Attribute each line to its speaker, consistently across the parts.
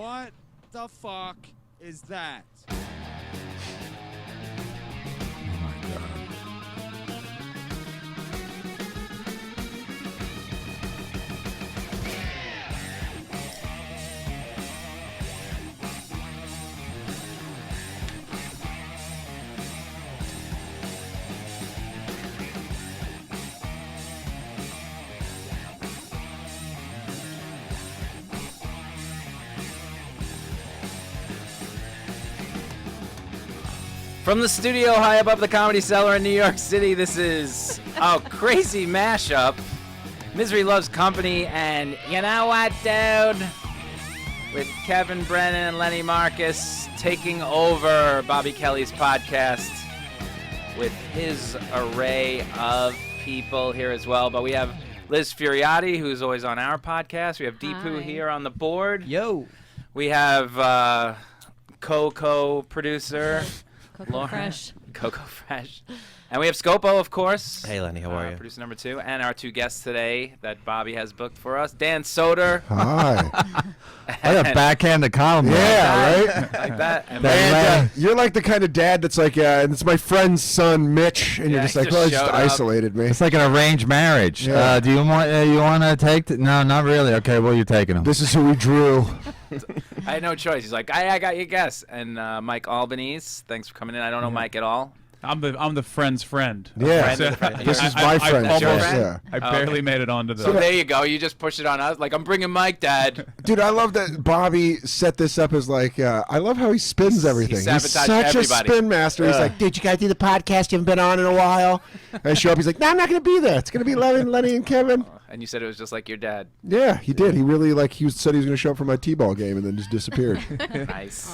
Speaker 1: What the fuck is that?
Speaker 2: From the studio high above the Comedy Cellar in New York City, this is a crazy mashup. Misery Loves Company and You Know What, Dude? With Kevin Brennan and Lenny Marcus taking over Bobby Kelly's podcast with his array of people here as well. But we have Liz Furiotti, who's always on our podcast. We have Deepu here on the board.
Speaker 3: Yo.
Speaker 2: We have co-producer Coco Fresh. And we have Scopo, of course.
Speaker 3: Hey, Lenny, how are you?
Speaker 2: Producer number 2. And our 2 guests today that Bobby has booked for us. Dan Soder.
Speaker 4: Hi.
Speaker 5: I got backhanded compliment.
Speaker 4: Yeah, right?
Speaker 2: Like that.
Speaker 4: And you're like the kind of dad that's like, it's my friend's son, Mitch. And you're just like, well, he just isolated me.
Speaker 5: It's like an arranged marriage.
Speaker 4: Yeah.
Speaker 5: Do you want to take no, not really. Okay, well, you're taking him.
Speaker 4: This is who we drew.
Speaker 2: I had no choice. He's like, I got your guess. And Mike Albanese, thanks for coming in. I don't know Mike at all.
Speaker 6: I'm the friend's friend.
Speaker 4: Yeah, this is my friend.
Speaker 6: I barely made it onto the.
Speaker 2: So there you go. You just push it on us. Like, I'm bringing Mike, Dad.
Speaker 4: Dude, I love that Bobby set this up as like, I love how he spins everything. He's such a spin master. He's like, dude, you got to do the podcast. You haven't been on in a while. And I show up. He's like, no, I'm not going to be there. It's going to be Lenny and Kevin.
Speaker 2: And you said it was just like your dad.
Speaker 4: Yeah, he did. He really, said he was going to show up for my T-ball game and then just disappeared.
Speaker 2: Nice.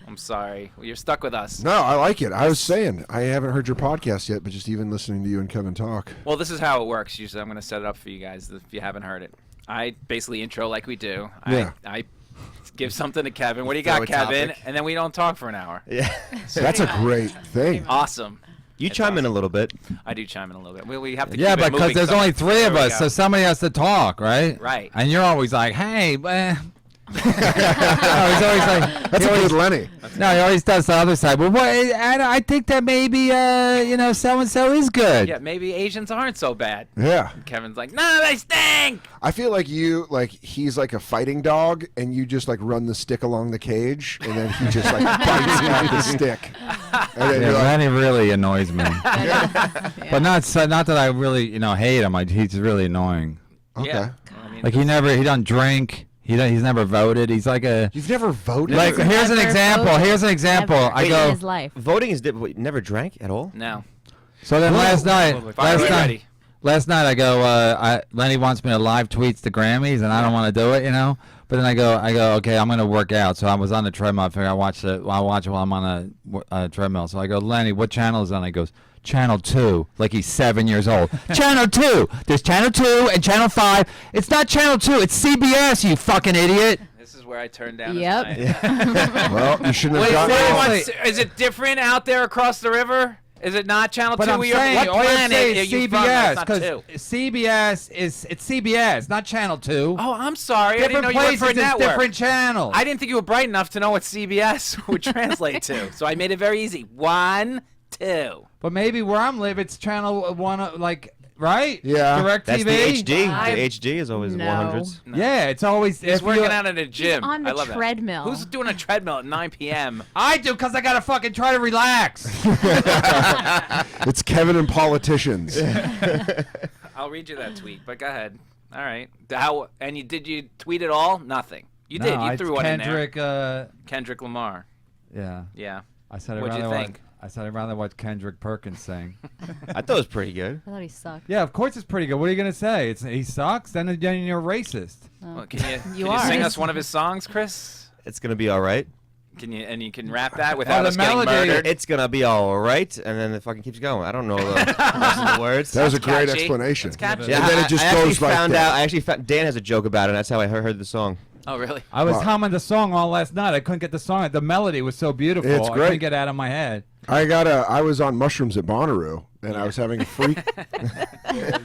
Speaker 2: I'm sorry. Well, you're stuck with us.
Speaker 4: No, I like it. I was saying, I haven't heard your podcast yet, but just even listening to you and Kevin talk.
Speaker 2: Well, this is how it works. Usually I'm going to set it up for you guys if you haven't heard it. I basically intro like we do.
Speaker 4: Yeah.
Speaker 2: I give something to Kevin. What do you got, Kevin? And then we don't talk for an hour.
Speaker 3: Yeah.
Speaker 4: That's a great thing.
Speaker 2: Awesome.
Speaker 3: You chime in a little bit.
Speaker 2: I do chime in a little bit. We have to keep
Speaker 5: Yeah,
Speaker 2: it
Speaker 5: but because
Speaker 2: moving,
Speaker 5: there's only 3 of us, so somebody has to talk, right?
Speaker 2: Right.
Speaker 5: And you're always like, hey, no, he's always like,
Speaker 4: that's a good Lenny.
Speaker 5: No, he always does the other side. Well, I think that maybe, so and so is good.
Speaker 2: Yeah, maybe Asians aren't so bad.
Speaker 4: Yeah.
Speaker 2: And Kevin's like, no, they stink.
Speaker 4: I feel like he's like a fighting dog, and you just like run the stick along the cage, and then he just like bites at the stick. And then
Speaker 5: Lenny really annoys me. But not that I really, hate him. He's really annoying.
Speaker 4: Okay.
Speaker 2: Yeah. I mean,
Speaker 5: Like he doesn't drink. He's never voted. He's like a.
Speaker 4: You've never voted.
Speaker 5: Like here's an example.
Speaker 7: Voted.
Speaker 5: Here's an example.
Speaker 7: Never
Speaker 5: I go.
Speaker 7: in his life.
Speaker 3: Voting is never drank at all.
Speaker 2: No.
Speaker 5: So then last night I go. Lenny wants me to live tweets the Grammys, and I don't want to do it, But then I go. Okay, I'm gonna work out. So I was on the treadmill. I figured I'll watch it while I'm on a treadmill. So I go, Lenny, what channel is on? He goes, Channel 2, like he's 7 years old. Channel 2. There's Channel 2 and Channel 5. It's not Channel 2. It's CBS, you fucking idiot.
Speaker 2: This is where I turn down.
Speaker 7: Yep.
Speaker 4: Well, you shouldn't have gotten
Speaker 2: Wait, is it different out there across the river? Is it not Channel 2?
Speaker 5: But I'm saying,
Speaker 2: what
Speaker 5: all you
Speaker 2: planet
Speaker 5: say
Speaker 2: are
Speaker 5: is
Speaker 2: you from?
Speaker 5: CBS,
Speaker 2: That's not
Speaker 5: because
Speaker 2: 2.
Speaker 5: CBS it's CBS, not Channel 2.
Speaker 2: Oh, I'm sorry.
Speaker 5: Different
Speaker 2: I didn't know you worked
Speaker 5: places,
Speaker 2: for a network.
Speaker 5: different channels.
Speaker 2: I didn't think you were bright enough to know what CBS would translate to. So I made it very easy. 1, 2.
Speaker 5: But maybe where I'm live, it's Channel 1, right?
Speaker 4: Yeah.
Speaker 5: DirecTV.
Speaker 3: That's the HD. The HD is always 100s.
Speaker 2: No.
Speaker 5: Yeah, it's always.
Speaker 2: He's working out in a gym.
Speaker 7: on the
Speaker 2: I love
Speaker 7: treadmill.
Speaker 2: That. Who's doing a treadmill at 9 p.m.?
Speaker 5: I do, because I got to fucking try to relax.
Speaker 4: It's Kevin and politicians.
Speaker 2: I'll read you that tweet, but go ahead. All right. Did you tweet it all? Nothing. You did. You threw one in there. Kendrick Lamar.
Speaker 5: Yeah.
Speaker 2: Yeah.
Speaker 5: I said
Speaker 2: What'd you think?
Speaker 5: I'd rather watch Kendrick Perkins sing.
Speaker 3: I thought it was pretty good.
Speaker 7: I thought he sucked.
Speaker 5: Yeah, of course it's pretty good. What are you going to say? He sucks? Then you're racist.
Speaker 2: Well, can you
Speaker 7: are.
Speaker 2: sing us one of his songs, Chris?
Speaker 3: It's going to be all right.
Speaker 2: You can rap that without us getting
Speaker 5: melody.
Speaker 2: murdered?
Speaker 3: It's going to be all right, and then it fucking keeps going. I don't know the rest of the words.
Speaker 4: That was a great
Speaker 2: catchy.
Speaker 4: explanation.
Speaker 2: It's catchy.
Speaker 3: Yeah,
Speaker 4: And then it just goes like that.
Speaker 3: I actually found Dan has a joke about it, and that's how I heard the song.
Speaker 2: Oh, really?
Speaker 5: I was
Speaker 4: Wow.
Speaker 5: humming the song all last night. I couldn't get the song. The melody was so beautiful.
Speaker 4: It's
Speaker 5: I
Speaker 4: great.
Speaker 5: couldn't get it out of my head.
Speaker 4: I was on mushrooms at Bonnaroo, and I was having a freak.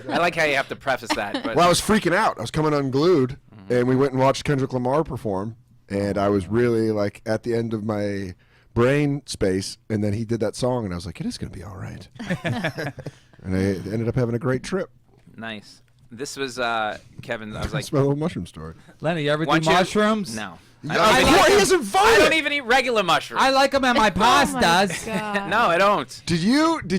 Speaker 2: I like how you have to preface that. But
Speaker 4: Well, I was freaking out. I was coming unglued, and we went and watched Kendrick Lamar perform. and I was really like at the end of my brain space, and then he did that song, and I was like, it is going to be all right. And I ended up having a great trip.
Speaker 2: Nice. This was Kevin. I was like,
Speaker 4: That's my little mushroom story.
Speaker 5: Lenny, you ever do
Speaker 2: Want you-
Speaker 5: mushrooms?
Speaker 2: no.
Speaker 4: He isn't
Speaker 2: I
Speaker 4: funny.
Speaker 2: don't even eat regular mushrooms.
Speaker 5: I like them in my pastas.
Speaker 2: No, I don't.
Speaker 4: Did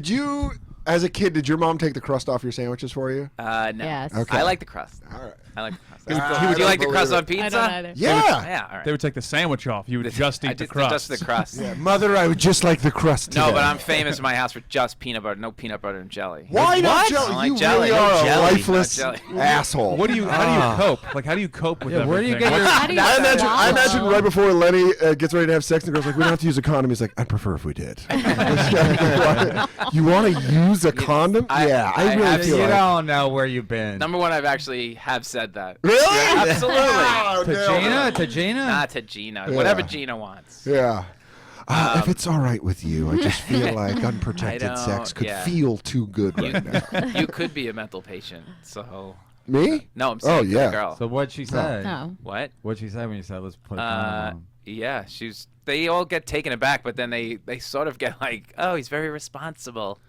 Speaker 4: you, as a kid, did your mom take the crust off your sandwiches for you?
Speaker 2: No.
Speaker 7: Yes.
Speaker 4: Okay.
Speaker 2: I like the crust.
Speaker 4: All right.
Speaker 2: I like the crust.
Speaker 4: I
Speaker 2: Would you
Speaker 4: don't
Speaker 2: like the crust
Speaker 4: believe
Speaker 2: on
Speaker 4: it.
Speaker 2: pizza?
Speaker 7: I don't either.
Speaker 4: Yeah.
Speaker 2: Yeah, all right.
Speaker 6: They would take the sandwich off. You would just eat the crust.
Speaker 2: Just the crust.
Speaker 4: Yeah, Mother, I would just like the crust today.
Speaker 2: No, but I'm famous in my house for just peanut butter, no peanut butter and jelly.
Speaker 4: Why not
Speaker 2: I
Speaker 4: jelly?
Speaker 2: don't like
Speaker 4: You
Speaker 2: jelly.
Speaker 4: really
Speaker 2: No
Speaker 4: are a
Speaker 2: jelly.
Speaker 4: lifeless
Speaker 2: No jelly.
Speaker 4: asshole.
Speaker 6: What do you? How do you cope? Like, how do you cope with
Speaker 5: Yeah, where do you
Speaker 6: everything?
Speaker 5: get your-
Speaker 7: How do you
Speaker 4: I imagine
Speaker 7: swallow?
Speaker 4: right before Lenny gets ready to have sex, and the girl's like, "We don't have to use a condom." He's like, "I'd prefer if we did." You want to use a condom?
Speaker 2: I
Speaker 4: really
Speaker 2: have-
Speaker 4: feel
Speaker 5: You
Speaker 4: like.
Speaker 5: don't know where you've been.
Speaker 2: Number one, I've actually have said that.
Speaker 4: Really?
Speaker 2: Yeah, absolutely.
Speaker 4: Oh,
Speaker 5: To
Speaker 4: nailed
Speaker 5: Gina?
Speaker 4: it.
Speaker 5: To Gina?
Speaker 2: Not to Gina.
Speaker 4: Yeah.
Speaker 2: Whatever Gina wants.
Speaker 4: Yeah. If it's all right with you, I just feel like unprotected
Speaker 2: don't-
Speaker 4: sex could
Speaker 2: yeah.
Speaker 4: feel too good right now.
Speaker 2: You could be a mental patient. So
Speaker 4: Me?
Speaker 2: no, I'm saying
Speaker 4: Oh,
Speaker 2: for
Speaker 4: yeah.
Speaker 2: the girl.
Speaker 5: So what'd she say?
Speaker 7: No.
Speaker 2: What?
Speaker 5: What'd she say when you said let's put a condom on?
Speaker 2: Yeah, they all get taken aback, but then they sort of get like, oh, he's very responsible.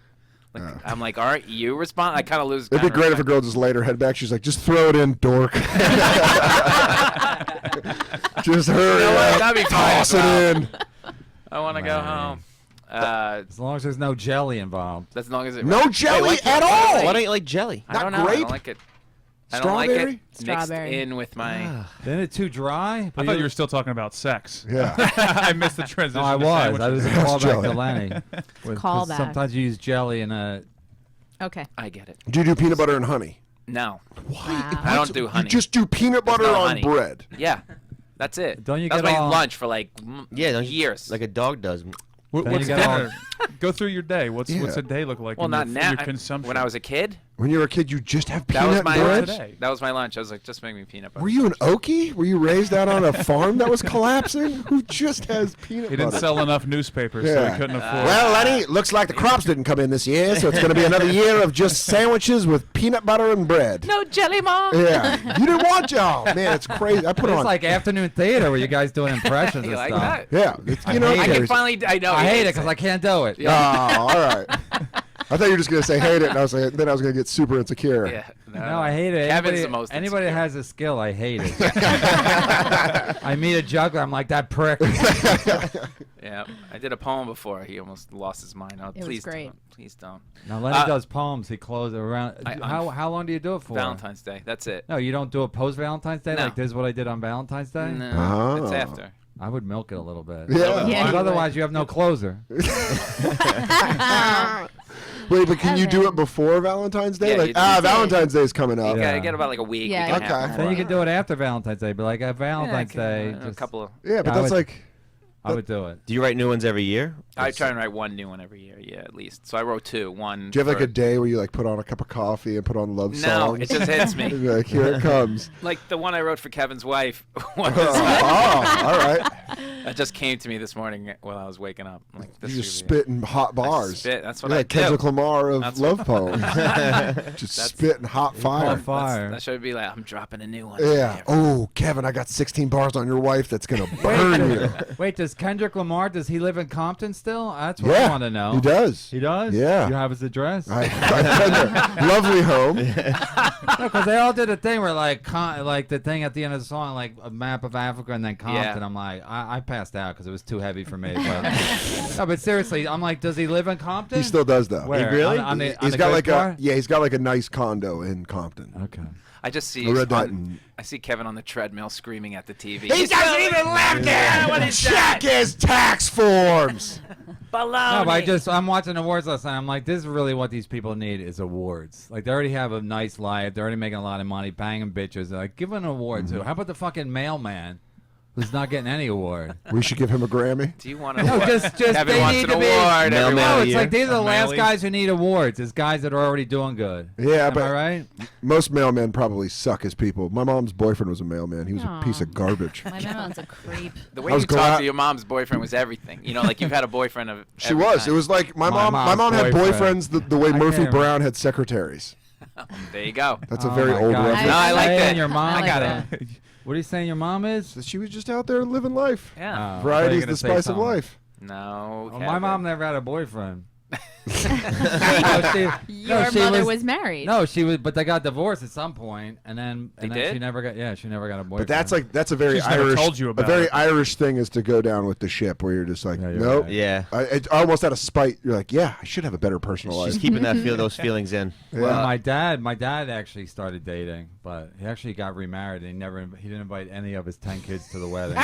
Speaker 2: Like, I'm like, aren't you responsible? I kind of lose.
Speaker 4: It'd be
Speaker 2: kinda
Speaker 4: great if a
Speaker 2: respect.
Speaker 4: girl just laid her head back. She's like, just throw it in, dork. Just hurry
Speaker 2: You know what?
Speaker 4: up.
Speaker 2: That'd be fine
Speaker 4: Toss
Speaker 2: as well.
Speaker 4: it in.
Speaker 2: I want to go home.
Speaker 5: As long as there's no jelly involved.
Speaker 2: As long as it.
Speaker 4: No jelly at all.
Speaker 3: Why don't you like jelly?
Speaker 2: I don't
Speaker 4: not
Speaker 2: know. I
Speaker 4: grape?
Speaker 2: don't like it. I don't like
Speaker 4: Strawberry?
Speaker 2: it mixed
Speaker 7: Strawberry.
Speaker 2: in with my.
Speaker 5: Isn't it too dry?
Speaker 6: I thought you were still talking about sex.
Speaker 4: Yeah.
Speaker 6: I missed the transition.
Speaker 5: No, I
Speaker 6: to
Speaker 5: was. I
Speaker 6: sandwiches.
Speaker 5: was a
Speaker 4: That's
Speaker 5: callback
Speaker 4: jelly.
Speaker 5: to Lenny. With- 'cause
Speaker 7: Callback.
Speaker 5: Sometimes you use jelly in a.
Speaker 7: Okay.
Speaker 2: I get it.
Speaker 4: Do you do peanut butter and honey?
Speaker 2: No.
Speaker 7: Wow.
Speaker 2: I don't do honey.
Speaker 4: You just do peanut butter
Speaker 2: no
Speaker 4: on
Speaker 2: honey.
Speaker 4: bread.
Speaker 2: Yeah. That's it.
Speaker 5: Don't you
Speaker 2: That was
Speaker 5: get
Speaker 2: my
Speaker 5: all-
Speaker 2: lunch for like
Speaker 3: Yeah, don't you-
Speaker 2: years.
Speaker 3: like a dog does.
Speaker 5: Then
Speaker 6: What's
Speaker 5: you get all-
Speaker 6: dinner? Go through your day. What's
Speaker 4: Yeah.
Speaker 6: a day look like?
Speaker 2: well,
Speaker 6: in
Speaker 2: not
Speaker 6: your,
Speaker 2: now.
Speaker 6: Your consumption.
Speaker 2: When I was a kid,
Speaker 4: When you were a kid, you just have
Speaker 2: that
Speaker 4: peanut
Speaker 2: was my
Speaker 4: bread?
Speaker 2: lunch. That was my lunch. I was like, just make me peanut butter.
Speaker 4: Were you an Okie? Were you raised out on a farm that was collapsing? Who just has peanut
Speaker 6: he
Speaker 4: butter?
Speaker 6: didn't sell enough newspapers, so
Speaker 4: Yeah.
Speaker 6: he couldn't afford.
Speaker 4: Well, Lenny, looks like the crops didn't come in this year, so it's going to be another year of just sandwiches with peanut butter and bread.
Speaker 7: No jelly, Mom.
Speaker 4: Yeah. You didn't want y'all. Man, it's crazy. I put
Speaker 5: It's
Speaker 4: on.
Speaker 5: like afternoon theater where you guys doing impressions
Speaker 2: You
Speaker 5: and
Speaker 2: like
Speaker 5: stuff.
Speaker 2: that?
Speaker 4: Yeah. It's, you know,
Speaker 5: hate
Speaker 2: I
Speaker 5: it.
Speaker 2: can
Speaker 4: there's-
Speaker 2: finally. I know.
Speaker 5: I
Speaker 2: he
Speaker 5: hate it
Speaker 2: hates
Speaker 5: because I can't do it.
Speaker 4: Oh, all right. I thought you were just going to say hate it, and I was like, then I was going to get super insecure.
Speaker 2: Yeah.
Speaker 5: No, I hate it.
Speaker 2: Kevin's
Speaker 5: Anybody,
Speaker 2: the most
Speaker 5: anybody that
Speaker 2: insecure.
Speaker 5: has a skill, I hate it. I meet a juggler, I'm like, that prick.
Speaker 2: Yeah. I did a poem before. He almost lost his mind. Oh,
Speaker 7: It was
Speaker 2: please
Speaker 7: great.
Speaker 2: don't. Please don't.
Speaker 5: Now, Lenny
Speaker 2: Uh,
Speaker 5: does poems. He closes around. How long do you do it for?
Speaker 2: Valentine's Day. That's it.
Speaker 5: No, you don't do it post Valentine's Day?
Speaker 2: No.
Speaker 5: Like this is what I did on Valentine's Day?
Speaker 2: No.
Speaker 4: Oh.
Speaker 2: It's after.
Speaker 5: I would milk it a little bit.
Speaker 4: Yeah.
Speaker 7: Yeah.
Speaker 5: Because otherwise, you have no closer.
Speaker 4: Wait, but can you do
Speaker 7: Evan.
Speaker 4: it before Valentine's Day?
Speaker 2: Yeah,
Speaker 4: like,
Speaker 2: you do.
Speaker 4: Valentine's Day is coming
Speaker 2: You
Speaker 4: up.
Speaker 5: Yeah.
Speaker 2: get about like a week.
Speaker 7: Yeah,
Speaker 2: week and a
Speaker 4: yeah.
Speaker 2: half
Speaker 4: Okay.
Speaker 2: before.
Speaker 5: Then you can do it after Valentine's Day, but like at Valentine's Day,
Speaker 2: a
Speaker 5: just,
Speaker 2: couple of.
Speaker 4: Yeah, but
Speaker 5: I
Speaker 4: that's
Speaker 5: would-
Speaker 4: like,
Speaker 5: I would do it.
Speaker 3: Do you write new ones every year?
Speaker 2: I try and write one new one every year. Yeah, at least. So I wrote two. One.
Speaker 4: do you have like
Speaker 2: for-
Speaker 4: a day where you like put on a cup of coffee and put on love
Speaker 2: No,
Speaker 4: songs?
Speaker 2: it just hits me.
Speaker 4: And you're like, here it comes.
Speaker 2: Like the one I wrote for Kevin's wife. was,
Speaker 4: Oh, all right.
Speaker 2: that just came to me this morning while I was waking up. I'm like, this
Speaker 4: You just
Speaker 2: should be it.
Speaker 4: spitting hot bars.
Speaker 2: spit. That's what
Speaker 4: You're
Speaker 2: I
Speaker 4: like
Speaker 2: do.
Speaker 4: Kendrick Lamar of
Speaker 2: That's
Speaker 4: love
Speaker 2: what-
Speaker 4: poems. Just spitting hot fire.
Speaker 5: Hot fire.
Speaker 2: That should be like, I'm dropping a new one.
Speaker 4: Yeah. Oh, Kevin, I got 16 bars on your wife that's gonna burn you.
Speaker 5: Wait, does Kendrick Lamar, does he live in Compton still? That's what I
Speaker 4: Yeah,
Speaker 5: want to know.
Speaker 4: he does.
Speaker 5: He does?
Speaker 4: Yeah.
Speaker 5: You have his address?
Speaker 4: I've been there. Lovely home.
Speaker 5: Because they all did a thing where like the thing at the end of the song, like a map of Africa and then Compton.
Speaker 2: Yeah.
Speaker 5: I'm like, I passed out because it was too heavy for me. But no, but seriously, I'm like, does he live in Compton?
Speaker 4: He still does though.
Speaker 5: Where?
Speaker 3: really?
Speaker 5: On the, on
Speaker 4: He's
Speaker 5: the
Speaker 4: got
Speaker 5: good
Speaker 4: like
Speaker 5: part?
Speaker 4: he's got like a nice condo in Compton.
Speaker 5: Okay.
Speaker 2: I just see.
Speaker 4: I read that.
Speaker 2: I see Kevin on the treadmill screaming at the TV.
Speaker 4: He doesn't even live there.
Speaker 2: What is
Speaker 4: Check his tax forms.
Speaker 5: No, but I'm watching awards last night. I'm like, this is really what these people need is awards. Like, they already have a nice life. They're already making a lot of money, banging bitches. They're like, give an award to. How about the fucking mailman who's not getting any award?
Speaker 4: We should give him a Grammy.
Speaker 2: Do you want to?
Speaker 5: No, just
Speaker 2: Kevin
Speaker 5: they
Speaker 2: wants
Speaker 5: need
Speaker 2: an
Speaker 5: to be.
Speaker 2: award.
Speaker 3: Mailman
Speaker 2: everyone.
Speaker 5: No,
Speaker 3: of the
Speaker 5: it's
Speaker 3: year.
Speaker 5: like these are the last
Speaker 6: O'Malley.
Speaker 5: guys who need awards. It's guys that are already doing good.
Speaker 4: Yeah,
Speaker 5: Am
Speaker 4: but
Speaker 5: I right?
Speaker 4: most mailmen probably suck as people. My mom's boyfriend was a mailman. He was a piece of garbage.
Speaker 7: My mom's a creep.
Speaker 2: The way
Speaker 4: I was
Speaker 2: you talk
Speaker 4: glad-
Speaker 2: to your mom's boyfriend was everything. You know, like you've had a boyfriend of.
Speaker 4: She
Speaker 2: every
Speaker 4: was.
Speaker 2: kind.
Speaker 4: It was like my
Speaker 5: My
Speaker 4: mom. My
Speaker 5: mom's
Speaker 4: mom had
Speaker 5: boyfriend.
Speaker 4: boyfriends the way
Speaker 5: I
Speaker 4: Murphy
Speaker 5: can't
Speaker 4: Brown had secretaries.
Speaker 2: There you go.
Speaker 4: That's a
Speaker 5: Oh
Speaker 4: very
Speaker 5: my
Speaker 4: old
Speaker 5: God.
Speaker 4: reference.
Speaker 2: No, I like
Speaker 5: Hey,
Speaker 2: that.
Speaker 5: and your mom
Speaker 2: I got
Speaker 7: like
Speaker 2: it.
Speaker 5: What are you saying your mom is?
Speaker 4: That she was just out there living life.
Speaker 2: Yeah.
Speaker 4: Variety is
Speaker 5: gonna
Speaker 4: the
Speaker 5: say
Speaker 4: spice of
Speaker 5: something.
Speaker 4: life.
Speaker 2: No.
Speaker 5: Oh, my mom never had a boyfriend.
Speaker 7: Your mother was married.
Speaker 5: No, she was, but they got divorced at some point, and then
Speaker 2: did?
Speaker 5: she never got. Yeah, she never got a boyfriend.
Speaker 4: But that's a very
Speaker 6: She's never
Speaker 4: Irish.
Speaker 6: told you about
Speaker 4: a very
Speaker 6: it.
Speaker 4: Irish thing is to go down with the ship, where you're just like,
Speaker 5: Yeah, you're
Speaker 4: nope.
Speaker 5: right.
Speaker 3: Yeah.
Speaker 4: I almost out of spite, you're like, yeah, I should have a better personal life.
Speaker 3: She's keeping those feelings in.
Speaker 5: Well, my dad actually started dating, but he actually got remarried, and he didn't invite any of his 10 kids to the wedding.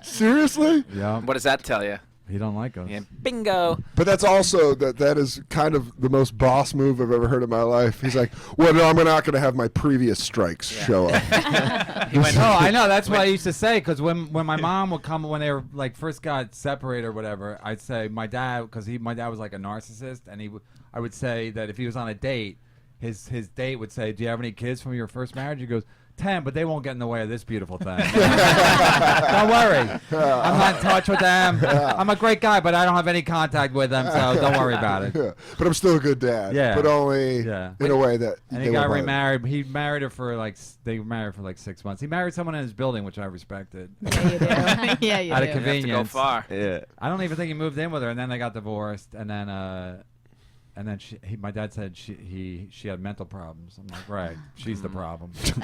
Speaker 4: Seriously?
Speaker 5: Yeah,
Speaker 2: What does that tell you?
Speaker 5: he don't like us.
Speaker 2: Yeah, bingo.
Speaker 4: But that's also that is kind of the most boss move I've ever heard in my life. He's like, well, no, I'm not going to have my previous strikes show up.
Speaker 2: He went,
Speaker 5: Oh, I know. That's what I used to say, because when my mom would come, when they were like first got separated or whatever, I'd say my dad, because my dad was like a narcissist, and I would say that if he was on a date, his date would say, "Do you have any kids from your first marriage?" He goes, 10, but they won't get in the way of this beautiful thing. Don't worry. I'm not in touch with them. I'm a great guy, but I don't have any contact with them, so don't worry about it.
Speaker 4: Yeah. But I'm still a good dad.
Speaker 5: Yeah.
Speaker 4: But only
Speaker 5: Yeah.
Speaker 4: in a way that.
Speaker 5: And
Speaker 4: they
Speaker 5: he got
Speaker 4: won't bother.
Speaker 5: remarried. He married her for they were married for like 6 months. He married someone in his building, which I respected.
Speaker 7: Yeah, you do. Yeah, you
Speaker 5: Out of
Speaker 7: do.
Speaker 2: You have to go
Speaker 5: convenience.
Speaker 2: far.
Speaker 3: Yeah.
Speaker 5: I don't even think he moved in with her, and then they got divorced, and then my dad said she had mental problems. I'm like, right, she's the problem.
Speaker 2: So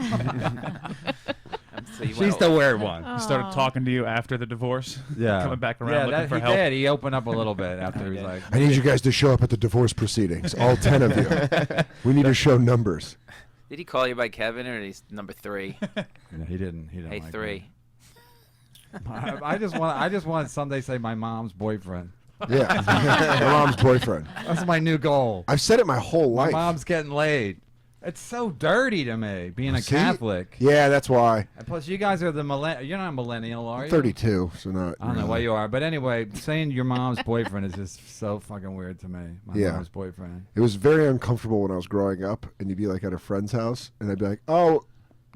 Speaker 2: you
Speaker 5: She's
Speaker 2: went
Speaker 5: the weird one.
Speaker 6: He started talking to you after the divorce.
Speaker 5: Yeah,
Speaker 6: Coming back around
Speaker 5: Yeah,
Speaker 6: looking for
Speaker 5: he
Speaker 6: help.
Speaker 5: did. He opened up a little bit after he was like,
Speaker 4: I need you guys to show up at the divorce proceedings, all 10 of you. We need to show numbers.
Speaker 2: Did he call you by Kevin or he's number 3?
Speaker 5: Yeah, he didn't.
Speaker 2: Hey,
Speaker 5: like
Speaker 2: 3.
Speaker 5: that. I just want someday say my mom's boyfriend.
Speaker 4: Yeah. My mom's boyfriend.
Speaker 5: That's my new goal.
Speaker 4: I've said it my whole
Speaker 5: My
Speaker 4: life.
Speaker 5: mom's getting laid. It's so dirty to me being a
Speaker 4: See?
Speaker 5: Catholic.
Speaker 4: Yeah, that's why.
Speaker 5: And plus, you guys are you're not a millennial, are you?
Speaker 4: 32, so not.
Speaker 5: I don't know
Speaker 4: really.
Speaker 5: what you are, but anyway, saying your mom's boyfriend is just so fucking weird to me. My
Speaker 4: Yeah.
Speaker 5: mom's boyfriend.
Speaker 4: It was very uncomfortable when I was growing up, and you'd be like at a friend's house, and I'd be like, "Oh,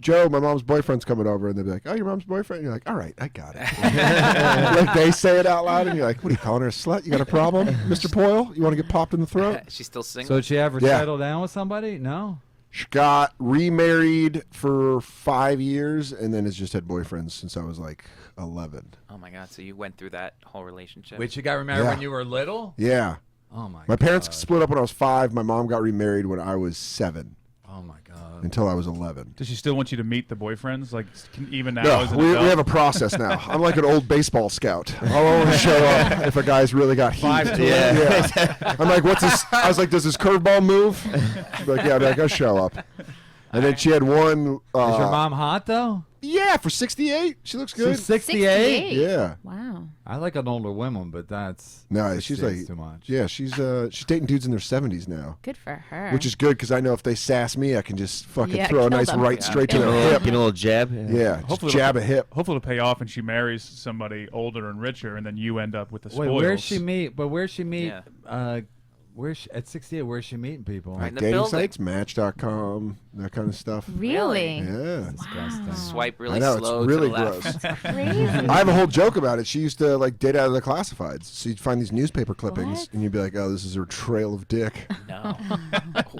Speaker 4: Joe, my mom's boyfriend's coming over," and they'd be like, "Oh, your mom's boyfriend?" And you're like, "All right, I got it." Like they say it out loud, and you're like, "What are you calling her a slut? You got a problem, Mr. Poyle? You want to get popped in the throat?"
Speaker 2: She's still single?
Speaker 5: So did she ever
Speaker 4: Yeah.
Speaker 5: settle down with somebody? No.
Speaker 4: She got remarried for 5 years, and then has just had boyfriends since I was like 11.
Speaker 2: Oh, my God. So you went through that whole relationship?
Speaker 5: Wait, she got remarried
Speaker 4: Yeah.
Speaker 5: when you were little?
Speaker 4: Yeah,
Speaker 5: Oh my.
Speaker 4: my parents
Speaker 5: God.
Speaker 4: split up when I was 5. My mom got remarried when I was 7,
Speaker 5: Oh my God.
Speaker 4: until I was 11.
Speaker 6: Does she still want you to meet the boyfriends? Like, even now
Speaker 4: No,
Speaker 6: as an
Speaker 4: we
Speaker 6: adult?
Speaker 4: have a process now. I'm like an old baseball scout. I'll only show up if a guy's really got heat.
Speaker 5: 5'2".
Speaker 4: Yeah. I'm like, what's this? I was like, does his curveball move? She's like, yeah, I'd be like, I'll show up. And then she had one.
Speaker 5: Is your mom hot though?
Speaker 4: Yeah, for 68, she looks good.
Speaker 5: She's 68.
Speaker 4: Yeah.
Speaker 7: Wow.
Speaker 5: I like an older woman, but that's
Speaker 4: No, she's
Speaker 5: 68 is
Speaker 4: like
Speaker 5: too much.
Speaker 4: Yeah, she's dating dudes in their 70s now,
Speaker 7: Good for her.
Speaker 4: which is good because I know if they sass me, I can just fucking
Speaker 7: Yeah,
Speaker 4: throw a
Speaker 7: kill
Speaker 4: nice
Speaker 7: them.
Speaker 4: right
Speaker 2: Yeah.
Speaker 4: straight to
Speaker 3: Give
Speaker 4: their
Speaker 3: him
Speaker 4: hip.
Speaker 3: a little jab.
Speaker 4: Yeah, just
Speaker 6: Hopefully
Speaker 4: jab a hip.
Speaker 6: Hopefully it'll pay off and she marries somebody older and richer, and then you end up with the
Speaker 5: Wait,
Speaker 6: spoils.
Speaker 5: where's she meet? But where's she meet?
Speaker 2: Yeah.
Speaker 5: Where's she, at 68? Where's she meeting people?
Speaker 2: Right. in the
Speaker 4: Dating
Speaker 2: building.
Speaker 4: sites, Match.com, that kind of stuff.
Speaker 7: Really?
Speaker 4: Yeah.
Speaker 5: Disgusting.
Speaker 2: Swipe
Speaker 4: I
Speaker 2: really
Speaker 4: know,
Speaker 2: slow
Speaker 4: it's really
Speaker 2: to the left.
Speaker 4: gross.
Speaker 7: Crazy.
Speaker 4: I have a whole joke about it. She used to like date out of the classifieds. So you'd find these newspaper clippings,
Speaker 7: What?
Speaker 4: and you'd be like, "Oh, this is her trail of dick."
Speaker 2: No.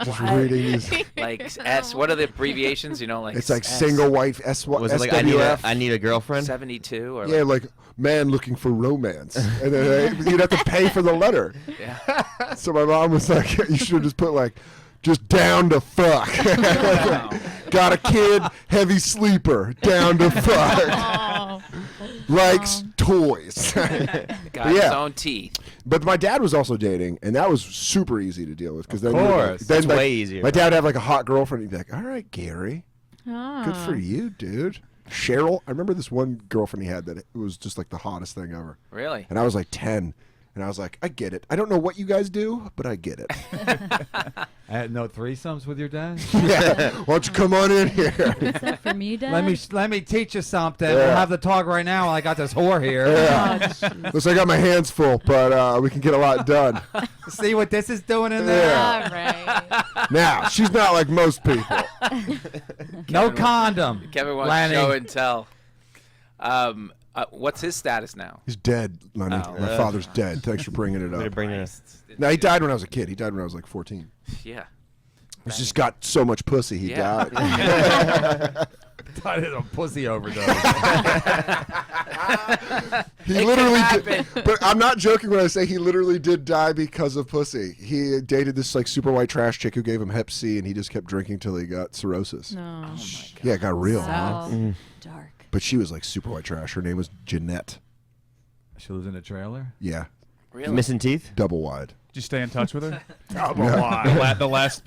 Speaker 4: Just reading these.
Speaker 2: Like S. What are the abbreviations? You know, like
Speaker 4: It's like
Speaker 2: S-
Speaker 4: single wife S
Speaker 3: Was it like
Speaker 4: SWF.
Speaker 3: I need a girlfriend?
Speaker 2: 72 or
Speaker 4: Yeah, like man looking for romance, and then you'd have to pay for the letter.
Speaker 2: yeah.
Speaker 4: So my mom was like, "You should have just put like, just down to fuck." Got a kid, heavy sleeper, down to fuck. Likes toys.
Speaker 2: Got his
Speaker 4: Yeah.
Speaker 2: own teeth.
Speaker 4: But my dad was also dating, and that was super easy to deal with because then,
Speaker 5: course.
Speaker 4: then
Speaker 3: That's way easier.
Speaker 4: My dad would have like a hot girlfriend. He'd be like, "All right, Gary,
Speaker 7: Oh.
Speaker 4: good for you, dude." Cheryl, I remember this one girlfriend he had that it was just like the hottest thing ever,
Speaker 2: Really?
Speaker 4: and I was like 10, and I was like, "I get it. I don't know what you guys do, but I get it."
Speaker 5: No threesomes with your dad?
Speaker 4: Yeah, why don't you come on in here?
Speaker 7: Is that for me, Dad?
Speaker 5: let me teach you something.
Speaker 4: Yeah.
Speaker 5: We'll have the talk right now while I got this whore here.
Speaker 4: Yeah.
Speaker 7: Oh, jeez.
Speaker 4: Looks like I got my hands full, but we can get a lot done.
Speaker 5: See what this is doing in there?
Speaker 4: Yeah.
Speaker 7: All right.
Speaker 4: Now, she's not like most people.
Speaker 5: No condom.
Speaker 2: Kevin wants
Speaker 5: Lenny.
Speaker 2: show and tell. What's his status now?
Speaker 4: He's dead, Lenny.
Speaker 2: Oh.
Speaker 4: My father's dead. Thanks for bringing it
Speaker 3: Way to
Speaker 4: up.
Speaker 3: bring it up.
Speaker 4: No, he died when I was a kid. He died when I was like 14.
Speaker 2: Yeah.
Speaker 4: He's just got so much pussy, he
Speaker 2: Yeah.
Speaker 4: died.
Speaker 5: Died of a pussy overdose.
Speaker 4: He literally did, but I'm not joking when I say he literally did die because of pussy. He dated this like super white trash chick who gave him Hep C, and he just kept drinking till he got cirrhosis.
Speaker 7: No.
Speaker 2: Oh my God.
Speaker 4: Yeah, it got real.
Speaker 7: So
Speaker 4: Huh?
Speaker 7: dark.
Speaker 4: But she was like super white trash. Her name was Jeanette.
Speaker 5: She lives in a trailer.
Speaker 4: Yeah,
Speaker 2: Really?
Speaker 3: Missing teeth?
Speaker 4: double wide.
Speaker 6: Did you stay in touch with her?
Speaker 4: Yeah.
Speaker 6: The last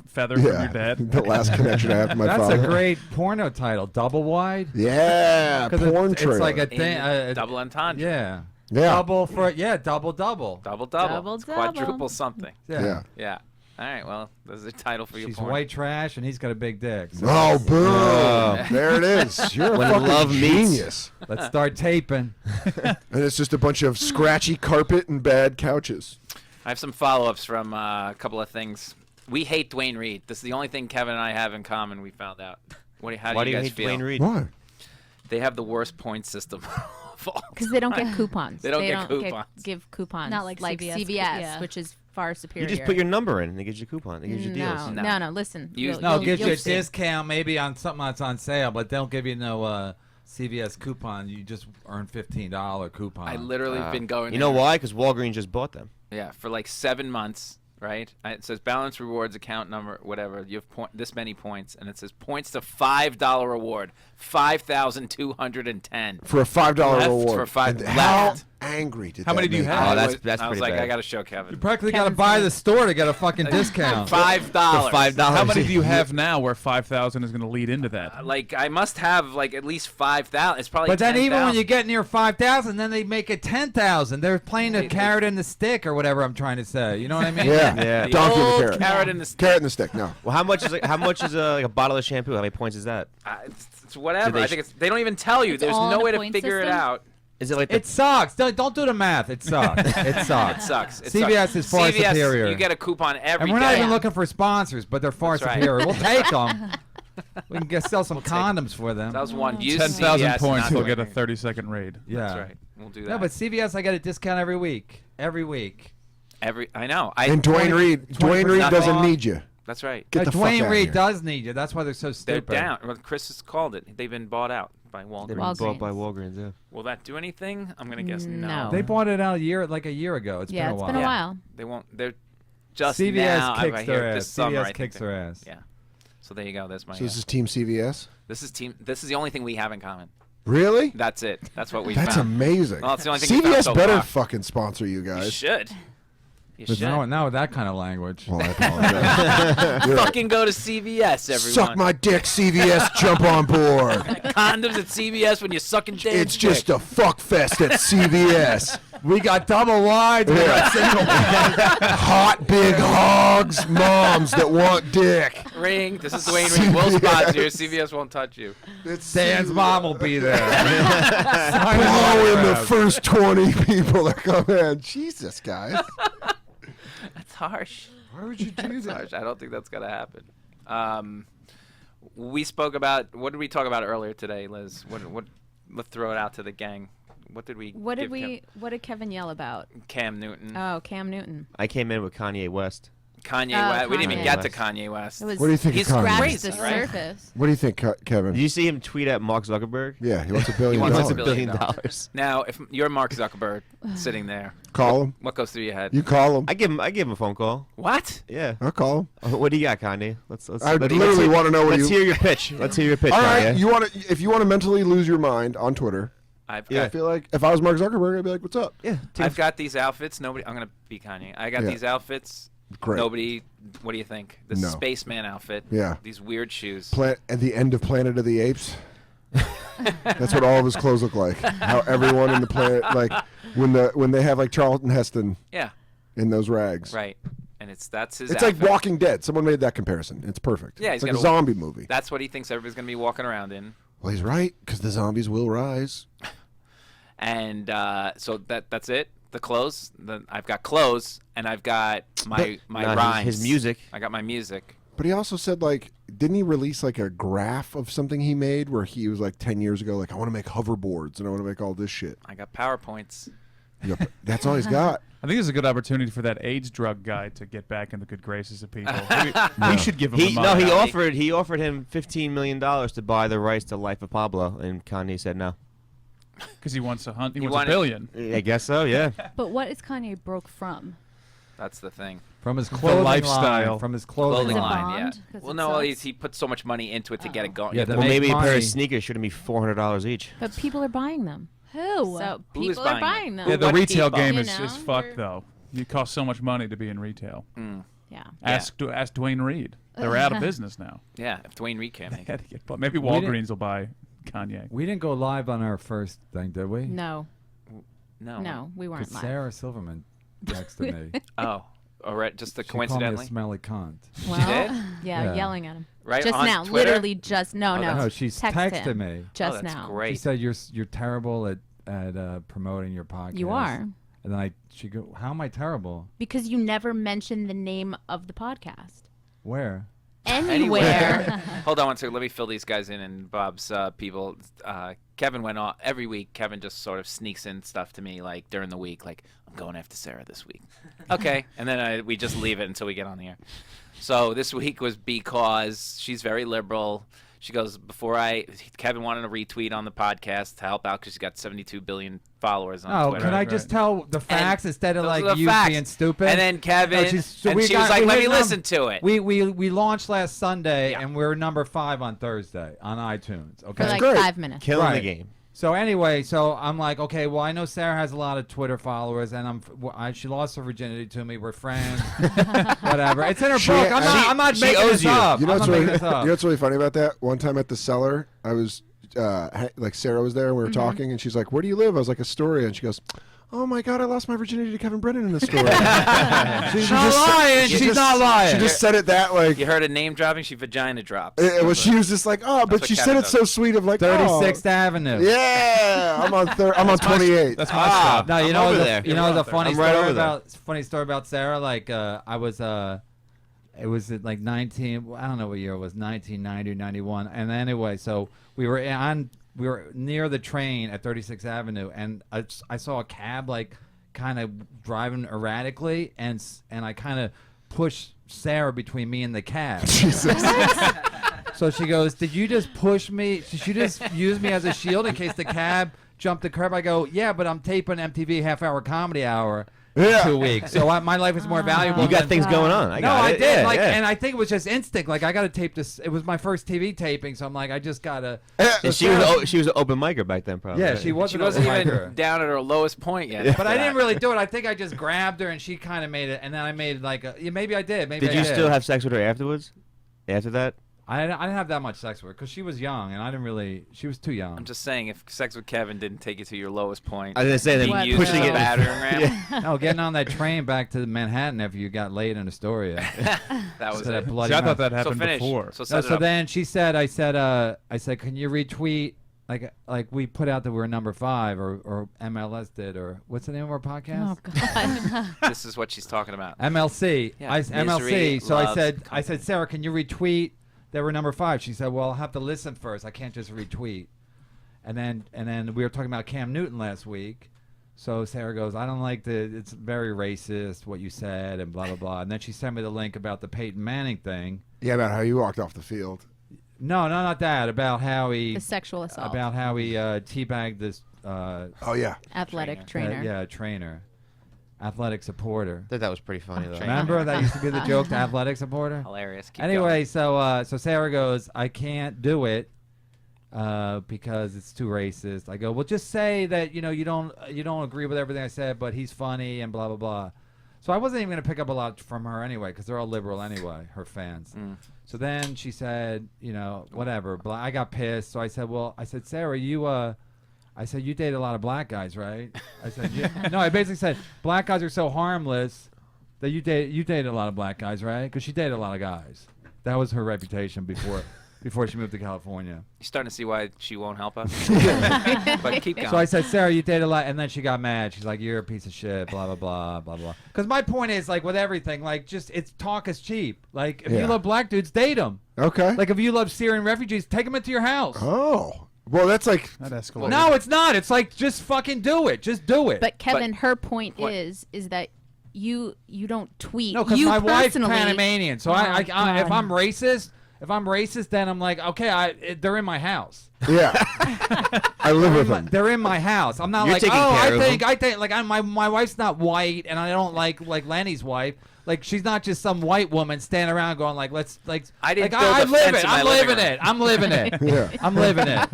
Speaker 6: feather from your dad.
Speaker 4: The last connection I have to my
Speaker 5: That's
Speaker 4: father.
Speaker 5: a great porno title. Double wide.
Speaker 4: Yeah,
Speaker 5: 'Cause
Speaker 4: porn
Speaker 5: it's
Speaker 4: trailer.
Speaker 5: like a thing.
Speaker 2: Double entendre.
Speaker 5: Yeah.
Speaker 4: Yeah.
Speaker 5: Double for double.
Speaker 2: Double.
Speaker 7: Double.
Speaker 2: Quadruple something.
Speaker 4: Yeah.
Speaker 2: Yeah. All right. Well, there's a title for your
Speaker 5: She's
Speaker 2: porn.
Speaker 5: white trash, and he's got a big dick. So
Speaker 4: Oh, boom! There it is. You're a
Speaker 3: When
Speaker 4: fucking
Speaker 3: love meets.
Speaker 4: genius.
Speaker 5: let's start taping.
Speaker 4: And it's just a bunch of scratchy carpet and bad couches.
Speaker 2: I have some follow-ups from a couple of things. We hate Dwayne Reed. This is the only thing Kevin and I have in common. We found out. How
Speaker 3: Why
Speaker 2: do
Speaker 3: do
Speaker 2: you
Speaker 3: you
Speaker 2: guys
Speaker 3: hate
Speaker 2: feel?
Speaker 3: Dwayne Reed?
Speaker 4: Why?
Speaker 2: They have the worst point system of all
Speaker 7: Because they don't get coupons.
Speaker 2: They don't get coupons.
Speaker 7: Give coupons.
Speaker 8: Not like CVS,
Speaker 7: CVS, which is far
Speaker 3: You
Speaker 7: superior.
Speaker 3: just put your number in and it gives you a coupon. It gives you deals.
Speaker 7: No. Listen.
Speaker 2: Use-
Speaker 5: No, it gives you a
Speaker 7: you'll see.
Speaker 5: discount maybe on something that's on sale, but they don't give you no CVS coupon. You just earn $15 coupon.
Speaker 2: I literally been going.
Speaker 3: You know
Speaker 2: there,
Speaker 3: why? Because Walgreens just bought them.
Speaker 2: Yeah, for like 7 months, right? It says balance rewards account number, whatever. You have this many points, and it says points to $5 reward, 5,210.
Speaker 4: For a $5
Speaker 2: Left
Speaker 4: reward.
Speaker 2: for five-
Speaker 4: And how
Speaker 2: left.
Speaker 4: angry did
Speaker 6: How
Speaker 4: that
Speaker 6: many do you
Speaker 4: make
Speaker 6: have?
Speaker 3: Oh,
Speaker 2: I
Speaker 3: that's
Speaker 2: was
Speaker 3: pretty
Speaker 2: like,
Speaker 3: bad.
Speaker 2: I got to show
Speaker 5: You
Speaker 2: Kevin.
Speaker 5: practically got to
Speaker 7: Kevin's
Speaker 5: buy
Speaker 7: gonna-
Speaker 5: the store to get a fucking discount.
Speaker 2: $5.
Speaker 3: For $5.
Speaker 6: How many do you have now where 5,000 is going to lead into that?
Speaker 2: Like I must have like at least 5,000. It's probably.
Speaker 5: But then even when
Speaker 2: 10,000.
Speaker 5: you get near 5,000, then they make it 10,000. They're playing the carrot and the stick or whatever I'm trying to say. You know what I mean?
Speaker 4: Yeah.
Speaker 3: Yeah.
Speaker 2: The
Speaker 4: Donkey
Speaker 2: old
Speaker 4: with a carrot.
Speaker 2: carrot in the stick.
Speaker 4: Carrot in the stick, no.
Speaker 3: Well, how much is like a bottle of shampoo? How many points is that?
Speaker 2: It's whatever.
Speaker 3: Do they
Speaker 2: I think they don't even tell you.
Speaker 8: It's
Speaker 2: There's
Speaker 8: all
Speaker 2: no
Speaker 8: in a
Speaker 2: way to
Speaker 8: point
Speaker 2: figure it
Speaker 8: system?
Speaker 2: out.
Speaker 3: Is it like
Speaker 5: It sucks. Don't do the math. It sucks. It sucks.
Speaker 2: It sucks. It
Speaker 5: CVS
Speaker 2: sucks.
Speaker 5: is far
Speaker 2: CVS,
Speaker 5: superior.
Speaker 2: You get a coupon every
Speaker 5: And we're not
Speaker 2: day.
Speaker 5: even looking for sponsors, but they're far
Speaker 2: That's right.
Speaker 5: superior. We'll take them. We can sell some condoms for them.
Speaker 2: That was one. Use
Speaker 6: 10,000
Speaker 2: CVS,
Speaker 6: points
Speaker 2: not
Speaker 6: will get a
Speaker 2: Dwayne.
Speaker 6: 30-second raid.
Speaker 5: Yeah.
Speaker 2: That's right. We'll do that.
Speaker 5: No, but CVS, I get a discount every week. Every week.
Speaker 2: I know.
Speaker 4: And Dwayne Reed
Speaker 5: 20%
Speaker 4: doesn't
Speaker 5: off.
Speaker 4: need you.
Speaker 2: That's right.
Speaker 4: Get the fuck
Speaker 5: Dwayne
Speaker 4: outta
Speaker 5: Reed
Speaker 4: here.
Speaker 5: does need you. That's why they're so
Speaker 2: They're
Speaker 5: stupid.
Speaker 2: down. Well, Chris has called it. They've been bought out by
Speaker 3: they've
Speaker 2: Walgreens.
Speaker 3: been
Speaker 7: Walgreens.
Speaker 3: bought by Walgreens? Yeah.
Speaker 2: Will that do anything? I'm gonna guess no.
Speaker 7: No.
Speaker 5: They bought it out like a year ago. It's
Speaker 7: Yeah,
Speaker 5: been a
Speaker 7: it's
Speaker 5: while.
Speaker 7: been a
Speaker 2: Yeah.
Speaker 7: while.
Speaker 2: They won't. They're just
Speaker 5: CVS
Speaker 2: now.
Speaker 5: kicks
Speaker 2: I
Speaker 5: their
Speaker 2: hear
Speaker 5: ass.
Speaker 2: this summer. I
Speaker 5: CVS
Speaker 2: think
Speaker 5: kicks
Speaker 2: they're-
Speaker 5: their ass.
Speaker 2: Yeah. So there you go. That's my.
Speaker 4: So this is Team CVS?
Speaker 2: This is team. This is the only thing we have in common.
Speaker 4: Really?
Speaker 2: That's it. That's what we
Speaker 4: That's
Speaker 2: found.
Speaker 4: amazing.
Speaker 2: Well, it's the only thing we found
Speaker 4: CVS
Speaker 2: so
Speaker 4: better
Speaker 2: far.
Speaker 4: fucking sponsor you
Speaker 2: You
Speaker 4: guys.
Speaker 2: should. You
Speaker 5: But
Speaker 2: should.
Speaker 5: now with that kind of language.
Speaker 4: Well, I apologize. You're right.
Speaker 2: Fucking go to CVS, everyone.
Speaker 4: Suck my dick, CVS. Jump on board.
Speaker 2: Condoms at CVS when you're sucking dick.
Speaker 4: It's just a fuck fest at CVS.
Speaker 5: We got double wide. We got single
Speaker 4: Hot big hogs, moms that want dick.
Speaker 2: Ring. This is Dwayne Reed. We'll spot you. CVS won't touch you.
Speaker 4: It's
Speaker 5: Dan's mom will be there.
Speaker 4: blow in the first 20 people that come in. Jesus, guys.
Speaker 2: That's harsh.
Speaker 4: Why would you do
Speaker 2: That's
Speaker 4: that?
Speaker 2: harsh. I don't think that's gonna happen. We spoke about. What did we talk about earlier today, Liz? What? Let's throw it out to the gang. What did we?
Speaker 7: What did
Speaker 2: give
Speaker 7: What did Kevin yell about?
Speaker 2: Cam Newton.
Speaker 7: Oh, Cam Newton.
Speaker 3: I came in with Kanye West.
Speaker 2: Kanye
Speaker 7: Oh,
Speaker 2: West. We didn't even
Speaker 7: Kanye
Speaker 2: get to
Speaker 3: West.
Speaker 2: Kanye West.
Speaker 7: It was
Speaker 4: What do you think
Speaker 2: He's
Speaker 4: of Kanye?
Speaker 2: scratched
Speaker 7: scratched
Speaker 2: Crazy,
Speaker 7: the
Speaker 2: right?
Speaker 7: surface.
Speaker 4: What do you think, Kevin?
Speaker 3: Did you see him tweet at Mark Zuckerberg?
Speaker 4: Yeah, he wants $1 billion.
Speaker 2: He wants
Speaker 3: Wants
Speaker 2: $1
Speaker 3: $1
Speaker 2: billion.
Speaker 3: billion.
Speaker 2: Now, if you're Mark Zuckerberg sitting there,
Speaker 4: Call him.
Speaker 2: what goes through your head?
Speaker 4: You call him.
Speaker 3: I give him a phone call.
Speaker 2: What?
Speaker 3: Yeah.
Speaker 4: I'll call him.
Speaker 3: What do you got, Kanye? Let's
Speaker 4: I
Speaker 3: let's
Speaker 4: literally want to know what
Speaker 3: Let's
Speaker 4: you.
Speaker 3: hear your pitch. Let's hear your pitch,
Speaker 4: All right,
Speaker 3: Kanye.
Speaker 4: you want to? If you want to mentally lose your mind on Twitter,
Speaker 2: I've
Speaker 3: Yeah.
Speaker 4: I
Speaker 2: got.
Speaker 4: feel like if I was Mark Zuckerberg, I'd be like, "What's up?"
Speaker 3: Yeah.
Speaker 2: I've got these outfits. Nobody. I'm gonna be Kanye. I got
Speaker 4: Yeah.
Speaker 2: these outfits.
Speaker 4: Great.
Speaker 2: Nobody. What do you think? This
Speaker 4: No.
Speaker 2: spaceman outfit.
Speaker 4: Yeah.
Speaker 2: These weird shoes.
Speaker 4: At the end of Planet of the Apes. That's what all of his clothes look like. How everyone in the planet, like when they have like Charlton Heston
Speaker 2: Yeah.
Speaker 4: in those rags.
Speaker 2: Right. And that's his.
Speaker 4: It's
Speaker 2: outfit.
Speaker 4: like Walking Dead. Someone made that comparison. It's perfect.
Speaker 2: Yeah,
Speaker 4: it's
Speaker 2: he's
Speaker 4: like a
Speaker 2: got
Speaker 4: zombie movie.
Speaker 2: That's what he thinks everybody's gonna be walking around in.
Speaker 4: Well, he's right because the zombies will rise.
Speaker 2: And so that's it. The clothes. I've got clothes, and I've got my
Speaker 3: No,
Speaker 2: rhymes.
Speaker 3: his music.
Speaker 2: I got my music.
Speaker 4: But he also said, like, didn't he release like a graph of something he made where he was like 10 years ago, like, I want to make hoverboards and I want to make all this shit.
Speaker 2: I got PowerPoints.
Speaker 4: Yep. That's all he's got.
Speaker 6: I think it's a good opportunity for that AIDS drug guy to get back in the good graces of people. We should give him the money.
Speaker 3: He offered him $15 million to buy the rights to Life of Pablo, and Kanye said no.
Speaker 6: Because he wants a $1 billion.
Speaker 3: I guess so, yeah.
Speaker 7: But what is Kanye broke from?
Speaker 2: That's the thing.
Speaker 5: From his clothing
Speaker 6: lifestyle.
Speaker 5: line. From his clothing
Speaker 7: Is it
Speaker 5: line.
Speaker 7: bond?
Speaker 2: Yeah.
Speaker 7: 'Cause
Speaker 2: Well,
Speaker 7: it
Speaker 2: no,
Speaker 7: sucks?
Speaker 2: he put so much money into it to get it going.
Speaker 5: Yeah,
Speaker 2: Yeah,
Speaker 5: that
Speaker 3: Well, maybe a pair
Speaker 5: money.
Speaker 3: of sneakers shouldn't be $400 each.
Speaker 7: But people are buying them.
Speaker 8: Who?
Speaker 7: So
Speaker 2: Who is
Speaker 7: people are
Speaker 2: buying
Speaker 7: buying them.
Speaker 6: Yeah, the
Speaker 2: What
Speaker 6: retail
Speaker 2: people?
Speaker 6: game
Speaker 7: You
Speaker 6: is
Speaker 7: know,
Speaker 6: fucked,
Speaker 7: they're-
Speaker 6: though. You cost so much money to be in retail.
Speaker 7: Yeah.
Speaker 6: Ask Dwayne Reed. They're out of business now.
Speaker 2: yeah. If Dwayne Reed can't make it.
Speaker 6: But maybe
Speaker 5: We didn't-
Speaker 6: Walgreens will buy Kanye.
Speaker 5: We didn't go live on our first thing, did we?
Speaker 7: No.
Speaker 2: No.
Speaker 7: No, we weren't
Speaker 5: Because
Speaker 7: live.
Speaker 5: Sarah Silverman texted me.
Speaker 2: Oh. All right. Just
Speaker 5: She
Speaker 2: coincidentally.
Speaker 5: called me a smelly cunt.
Speaker 7: Well,
Speaker 2: did?
Speaker 7: yeah,
Speaker 5: Yeah.
Speaker 7: yelling at him.
Speaker 2: Right
Speaker 7: Just
Speaker 2: on
Speaker 7: now,
Speaker 2: Twitter?
Speaker 7: literally just no.
Speaker 5: No, she's
Speaker 7: Text
Speaker 5: texted
Speaker 7: him.
Speaker 5: me.
Speaker 7: Just
Speaker 2: oh, that's
Speaker 7: now.
Speaker 2: great.
Speaker 5: She said you're terrible at promoting your podcast.
Speaker 7: You are.
Speaker 5: And then she go, how am I terrible?
Speaker 7: Because you never mentioned the name of the podcast.
Speaker 5: Where?
Speaker 7: Anywhere.
Speaker 2: Hold on one second. Let me fill these guys in and Bob's people. Kevin went on every week. Kevin just sort of sneaks in stuff to me like during the week, like I'm going after Sarah this week. Okay, and then we just leave it until we get on the air. So this week was because she's very liberal. She goes, Kevin wanted a retweet on the podcast to help out because she's got 72 billion followers on
Speaker 5: Oh,
Speaker 2: Twitter.
Speaker 5: can I just tell the facts instead of
Speaker 2: those
Speaker 5: like
Speaker 2: are the
Speaker 5: you
Speaker 2: facts.
Speaker 5: being stupid?
Speaker 2: And then Kevin,
Speaker 5: No,
Speaker 2: she was like, let me listen to it.
Speaker 5: We launched last Sunday and we're number 5 on Thursday on iTunes. Okay.
Speaker 7: For like
Speaker 4: great.
Speaker 7: 5 minutes.
Speaker 3: Killing the
Speaker 5: Right.
Speaker 3: game.
Speaker 5: So anyway, so I'm like, okay, well, I know Sarah has a lot of Twitter followers, and she lost her virginity to me. We're friends, whatever. It's in her
Speaker 4: She-
Speaker 5: book. I'm not
Speaker 3: she
Speaker 5: making
Speaker 3: owes
Speaker 5: this
Speaker 3: you.
Speaker 5: up.
Speaker 4: You know
Speaker 5: I'm
Speaker 4: what's
Speaker 5: not
Speaker 4: really,
Speaker 5: making this up.
Speaker 4: you know what's really funny about that? One time at the cellar, I was like Sarah was there and we were talking, and she's like, "Where do you live?" I was like, "Astoria," and she goes, "Oh my God, I lost my virginity to Kevin Brennan in Astoria."
Speaker 5: She's not lying. She's not lying.
Speaker 4: She just said it that like.
Speaker 2: You heard a name dropping, she vagina drops.
Speaker 4: She was just like, "Oh," but
Speaker 2: what
Speaker 4: she said
Speaker 2: Kevin
Speaker 4: it so sweet of like
Speaker 5: 36th
Speaker 4: oh.
Speaker 5: Avenue.
Speaker 4: Yeah, I'm on 28.
Speaker 6: That's my spot.
Speaker 5: No, you
Speaker 3: I'm
Speaker 5: know
Speaker 3: over
Speaker 5: the
Speaker 3: there.
Speaker 5: you know the funny
Speaker 3: I'm right
Speaker 5: story
Speaker 3: over there.
Speaker 5: about Sarah. Like I was it was at like 19. I don't know what year it was, 1990 or 91. And anyway, so we were near the train at 36th Avenue, and I saw a cab like kind of driving erratically, and I kind of pushed Sarah between me and the cab.
Speaker 4: Jesus.
Speaker 5: So she goes, "Did you just push me? Did you just use me as a shield in case the cab jumped the curb?" I go, "Yeah, but I'm taping MTV Half-Hour Comedy Hour in 2 weeks, so my life is more valuable."
Speaker 3: You got
Speaker 5: than-
Speaker 3: things going on.
Speaker 5: No, I did.
Speaker 3: Yeah,
Speaker 5: like,
Speaker 3: yeah.
Speaker 5: and I think it was just instinct. Like, I got to tape this. It was my first TV taping, so I'm like, I just gotta.
Speaker 3: And she was an open micer back then, probably.
Speaker 5: Yeah,
Speaker 3: right?
Speaker 5: she
Speaker 2: She
Speaker 5: wasn't.
Speaker 2: wasn't
Speaker 5: a
Speaker 2: even
Speaker 5: biker.
Speaker 2: down at her lowest point yet.
Speaker 5: But I didn't really do it. I think I just grabbed her, and she kind of made it, and then I made like a. Yeah, maybe I did. Maybe
Speaker 3: Did
Speaker 5: I
Speaker 3: you still have sex with her afterwards? After that?
Speaker 5: I didn't have that much sex with her because she was young, and I didn't really. She was too young.
Speaker 2: I'm just saying, if sex with Kevin didn't take you to your lowest point,
Speaker 3: I was gonna say
Speaker 2: being
Speaker 3: that
Speaker 2: used
Speaker 3: pushing
Speaker 2: as a
Speaker 3: it.
Speaker 2: battering ram,
Speaker 5: No, getting on that train back to Manhattan after you got laid in Astoria.
Speaker 2: that was
Speaker 5: So that
Speaker 2: it.
Speaker 5: bloody
Speaker 6: See, I thought
Speaker 5: mess.
Speaker 6: that happened
Speaker 2: so finish.
Speaker 6: before.
Speaker 2: So
Speaker 5: No,
Speaker 2: set it
Speaker 5: so
Speaker 2: up.
Speaker 5: then she said, I said, can you retweet? Like we put out that we were number 5, or MLS did, or what's the name of our podcast?
Speaker 7: Oh God.
Speaker 2: This is what she's talking about.
Speaker 5: MLC.
Speaker 2: Yeah,
Speaker 5: MLC.
Speaker 2: Misery
Speaker 5: So I
Speaker 2: Loves
Speaker 5: said, Sarah, can you retweet that we're number 5? She said, well, I'll have to listen first. I can't just retweet. And then we were talking about Cam Newton last week. So Sarah goes, I don't like it's very racist what you said and blah blah blah. And then she sent me the link about the Peyton Manning thing.
Speaker 4: Yeah, about how you walked off the field.
Speaker 5: No, not that. About how he
Speaker 7: The sexual assault.
Speaker 5: teabagged this.
Speaker 4: Oh yeah.
Speaker 7: Athletic trainer.
Speaker 5: Yeah, trainer, athletic supporter.
Speaker 3: I thought that was pretty funny though.
Speaker 5: Remember that used to be the joke, the athletic supporter.
Speaker 2: Hilarious. Keep
Speaker 5: Anyway, so Sarah goes, I can't do it because it's too racist. I go, well, just say that you don't agree with everything I said, but he's funny and blah blah blah. So I wasn't even gonna pick up a lot from her anyway, because they're all liberal anyway, her fans. So then she said, whatever. I got pissed. So I said, Sarah, I said, you date a lot of black guys, right? I said, yeah. No, I basically said, black guys are so harmless that you dated a lot of black guys, right? Because she dated a lot of guys. That was her reputation before she moved to California.
Speaker 2: You're starting to see why she won't help us. But keep going.
Speaker 5: So I said, Sarah, you date a lot, and then she got mad. She's like, you're a piece of shit, blah blah blah blah blah. Because my point is, like with everything, like talk is cheap. Like if you love black dudes, date them.
Speaker 4: Okay.
Speaker 5: Like if you love Syrian refugees, take them into your house.
Speaker 4: Oh. Well, that's like
Speaker 6: That escalated.
Speaker 5: No, it's not. It's like just fucking do it. Just do it.
Speaker 7: But Kevin, her point is that you don't tweet.
Speaker 5: No, because
Speaker 7: you
Speaker 5: my wife's
Speaker 7: personally-
Speaker 5: Panamanian. So
Speaker 7: Oh,
Speaker 5: if
Speaker 7: God.
Speaker 5: I'm racist, then I'm like, okay, they're in my house.
Speaker 4: yeah. I live with them.
Speaker 5: They're in my house. I'm not
Speaker 3: You're
Speaker 5: like,
Speaker 3: taking care of
Speaker 5: I think, like, my wife's not white, and I don't like Lenny's wife. Like, she's not just some white woman standing around going like, let's like.
Speaker 2: I didn't
Speaker 5: like,
Speaker 2: build
Speaker 5: I
Speaker 2: a
Speaker 5: live
Speaker 2: fence
Speaker 5: it.
Speaker 2: in my
Speaker 5: I'm
Speaker 2: living
Speaker 5: living
Speaker 2: room.
Speaker 5: it. I'm living it.
Speaker 4: Yeah.
Speaker 5: I'm living it.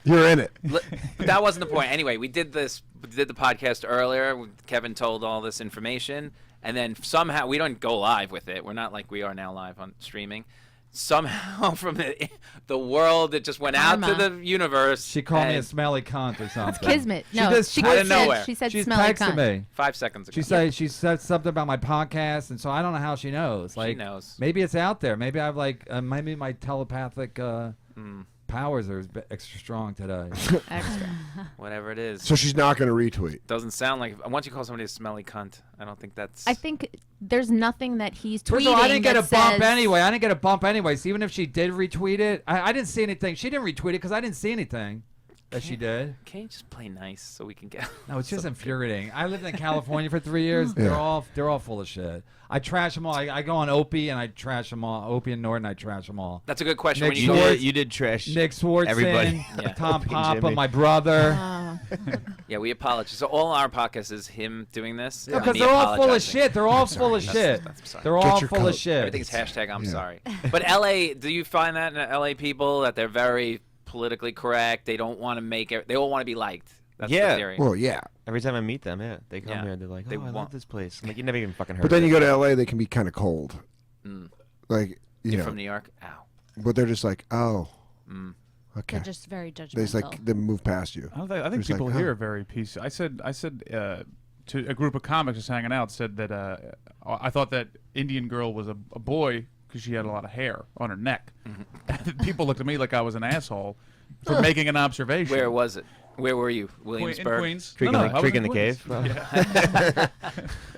Speaker 4: You're in it.
Speaker 2: But that wasn't the point. Anyway, we did the podcast earlier. Kevin told all this information, and then somehow we don't go live with it. We're not like we are now live on streaming. Somehow from the world, it just went out to
Speaker 7: Karma.
Speaker 2: the universe.
Speaker 5: She called me a
Speaker 2: and
Speaker 5: smelly cunt or something.
Speaker 7: Kismet.
Speaker 5: She
Speaker 7: No,
Speaker 5: just
Speaker 7: she
Speaker 2: out of
Speaker 7: said,
Speaker 2: nowhere.
Speaker 7: she said
Speaker 5: She's
Speaker 7: smelly
Speaker 5: texted
Speaker 7: cunt.
Speaker 5: me.
Speaker 2: 5 seconds ago.
Speaker 5: She said something about my podcast, and so I don't know how she knows. Like,
Speaker 2: knows.
Speaker 5: Maybe it's out there. Maybe I've like maybe my telepathic powers are extra strong today.
Speaker 7: Extra.
Speaker 2: Whatever it is.
Speaker 4: So she's not going to retweet.
Speaker 2: Doesn't sound like. Once you call somebody a smelly cunt, I don't think that's.
Speaker 7: I think there's nothing that he's tweeting.
Speaker 5: First of all, I didn't get a
Speaker 7: that
Speaker 5: bump
Speaker 7: says-
Speaker 5: anyway. I didn't get a bump anyway. So even if she did retweet it, I didn't see anything. She didn't retweet it because I didn't see anything that she did.
Speaker 2: Can't you just play nice so we can get?
Speaker 5: No, it's just infuriating. I lived in California for 3 years.
Speaker 4: Yeah.
Speaker 5: They're all full of shit. I trash them all. I go on Opie and I trash them all. Opie and Norton, I trash them all.
Speaker 2: That's a good question.
Speaker 5: Nick
Speaker 2: When you
Speaker 3: You
Speaker 2: go,
Speaker 3: did, you did trash
Speaker 5: Nick Swartzen,
Speaker 3: everybody.
Speaker 2: Yeah.
Speaker 5: Tom
Speaker 3: Opie and
Speaker 5: Papa,
Speaker 3: Jimmy.
Speaker 5: my brother.
Speaker 2: yeah, we apologize. So all our podcast is him doing this.
Speaker 5: Because
Speaker 2: and me
Speaker 5: they're all full of
Speaker 2: apologizing.
Speaker 5: shit. They're all full of shit.
Speaker 2: I'm sorry.
Speaker 5: They're all
Speaker 4: your
Speaker 5: full of
Speaker 4: coat.
Speaker 5: shit.
Speaker 2: Everything's hashtag I'm
Speaker 4: Yeah.
Speaker 2: sorry. But LA, do you find that in LA people that they're very politically correct? They don't want to make it. They all want to be liked. That's
Speaker 3: Yeah.
Speaker 2: the theory.
Speaker 4: Well, yeah.
Speaker 3: Every time I meat them, they come
Speaker 2: Yeah.
Speaker 3: here and they're like,
Speaker 2: They
Speaker 3: "Oh, I love
Speaker 2: want-
Speaker 3: this place." I'm like, you never even fucking heard.
Speaker 4: But then
Speaker 3: of
Speaker 4: you
Speaker 3: it.
Speaker 4: go to LA, they can be kind of cold.
Speaker 2: Mm.
Speaker 4: Like, you
Speaker 2: You're
Speaker 4: know.
Speaker 2: from New York? Ow.
Speaker 4: But they're just like, oh,
Speaker 2: Mm.
Speaker 4: okay.
Speaker 7: They're just very judgmental.
Speaker 4: They just like they move past you.
Speaker 6: I think
Speaker 4: It's
Speaker 6: people
Speaker 4: like,
Speaker 6: here
Speaker 4: huh.
Speaker 6: are very peaceful. I said to a group of comics just hanging out, said that I thought that Indian girl was a boy because she had a lot of hair on her neck. People looked at me like I was an asshole for making an observation.
Speaker 2: Where was it? Where were you?
Speaker 6: In
Speaker 2: Williamsburg?
Speaker 6: Queens.
Speaker 3: Creek
Speaker 6: No,
Speaker 3: in
Speaker 6: I
Speaker 3: the,
Speaker 6: was
Speaker 3: creek
Speaker 6: in
Speaker 3: in the
Speaker 6: Queens.
Speaker 3: cave.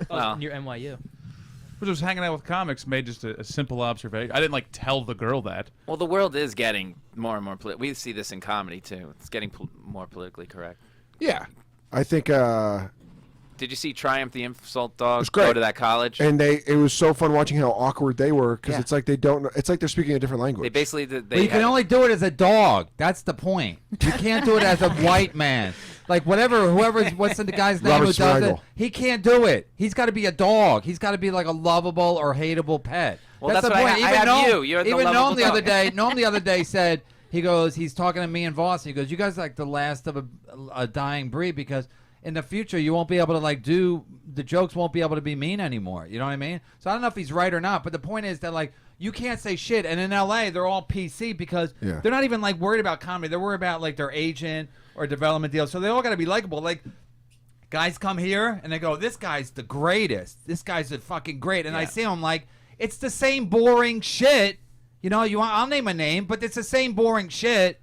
Speaker 2: Wow.
Speaker 8: Near NYU.
Speaker 6: I was just hanging out with comics, made just a simple observation. I didn't like tell the girl that.
Speaker 2: Well, the world is getting more and more political. We see this in comedy, too. It's getting more politically correct.
Speaker 4: Yeah. I think
Speaker 2: Did you see Triumph the Insult Dog
Speaker 4: was great.
Speaker 2: go to that college?
Speaker 4: and it was so fun watching how awkward they were because
Speaker 2: Yeah.
Speaker 4: it's like they don't know, it's like they're speaking a different language.
Speaker 2: They basically did.
Speaker 5: But you can only do it as a dog. That's the point. You can't do it as a white man. Like what's the guy's name
Speaker 4: Robert
Speaker 5: who does it?
Speaker 4: Smigel.
Speaker 5: He can't do it. He's got to be a dog. He's got to be like a lovable or hateable pet.
Speaker 2: Well,
Speaker 5: that's
Speaker 2: that's
Speaker 5: the
Speaker 2: what
Speaker 5: point.
Speaker 2: I have
Speaker 5: Noam-
Speaker 2: you. You're the
Speaker 5: even
Speaker 2: lovable
Speaker 5: Noam the other
Speaker 2: dog.
Speaker 5: day. Noam the other day said he's talking to me and Voss. And he goes, "You guys are like the last of a dying breed because." In the future, you won't be able to the jokes won't be able to be mean anymore. You know what I mean? So I don't know if he's right or not, but the point is that you can't say shit. And in LA, they're all PC because
Speaker 4: Yeah.
Speaker 5: they're not even worried about comedy. They're worried about their agent or development deal. So they all got to be likable. Like guys come here and they go, "This guy's the greatest. This guy's a fucking great." And I
Speaker 2: Yeah.
Speaker 5: see him it's the same boring shit. You know, I'll name a name, but it's the same boring shit.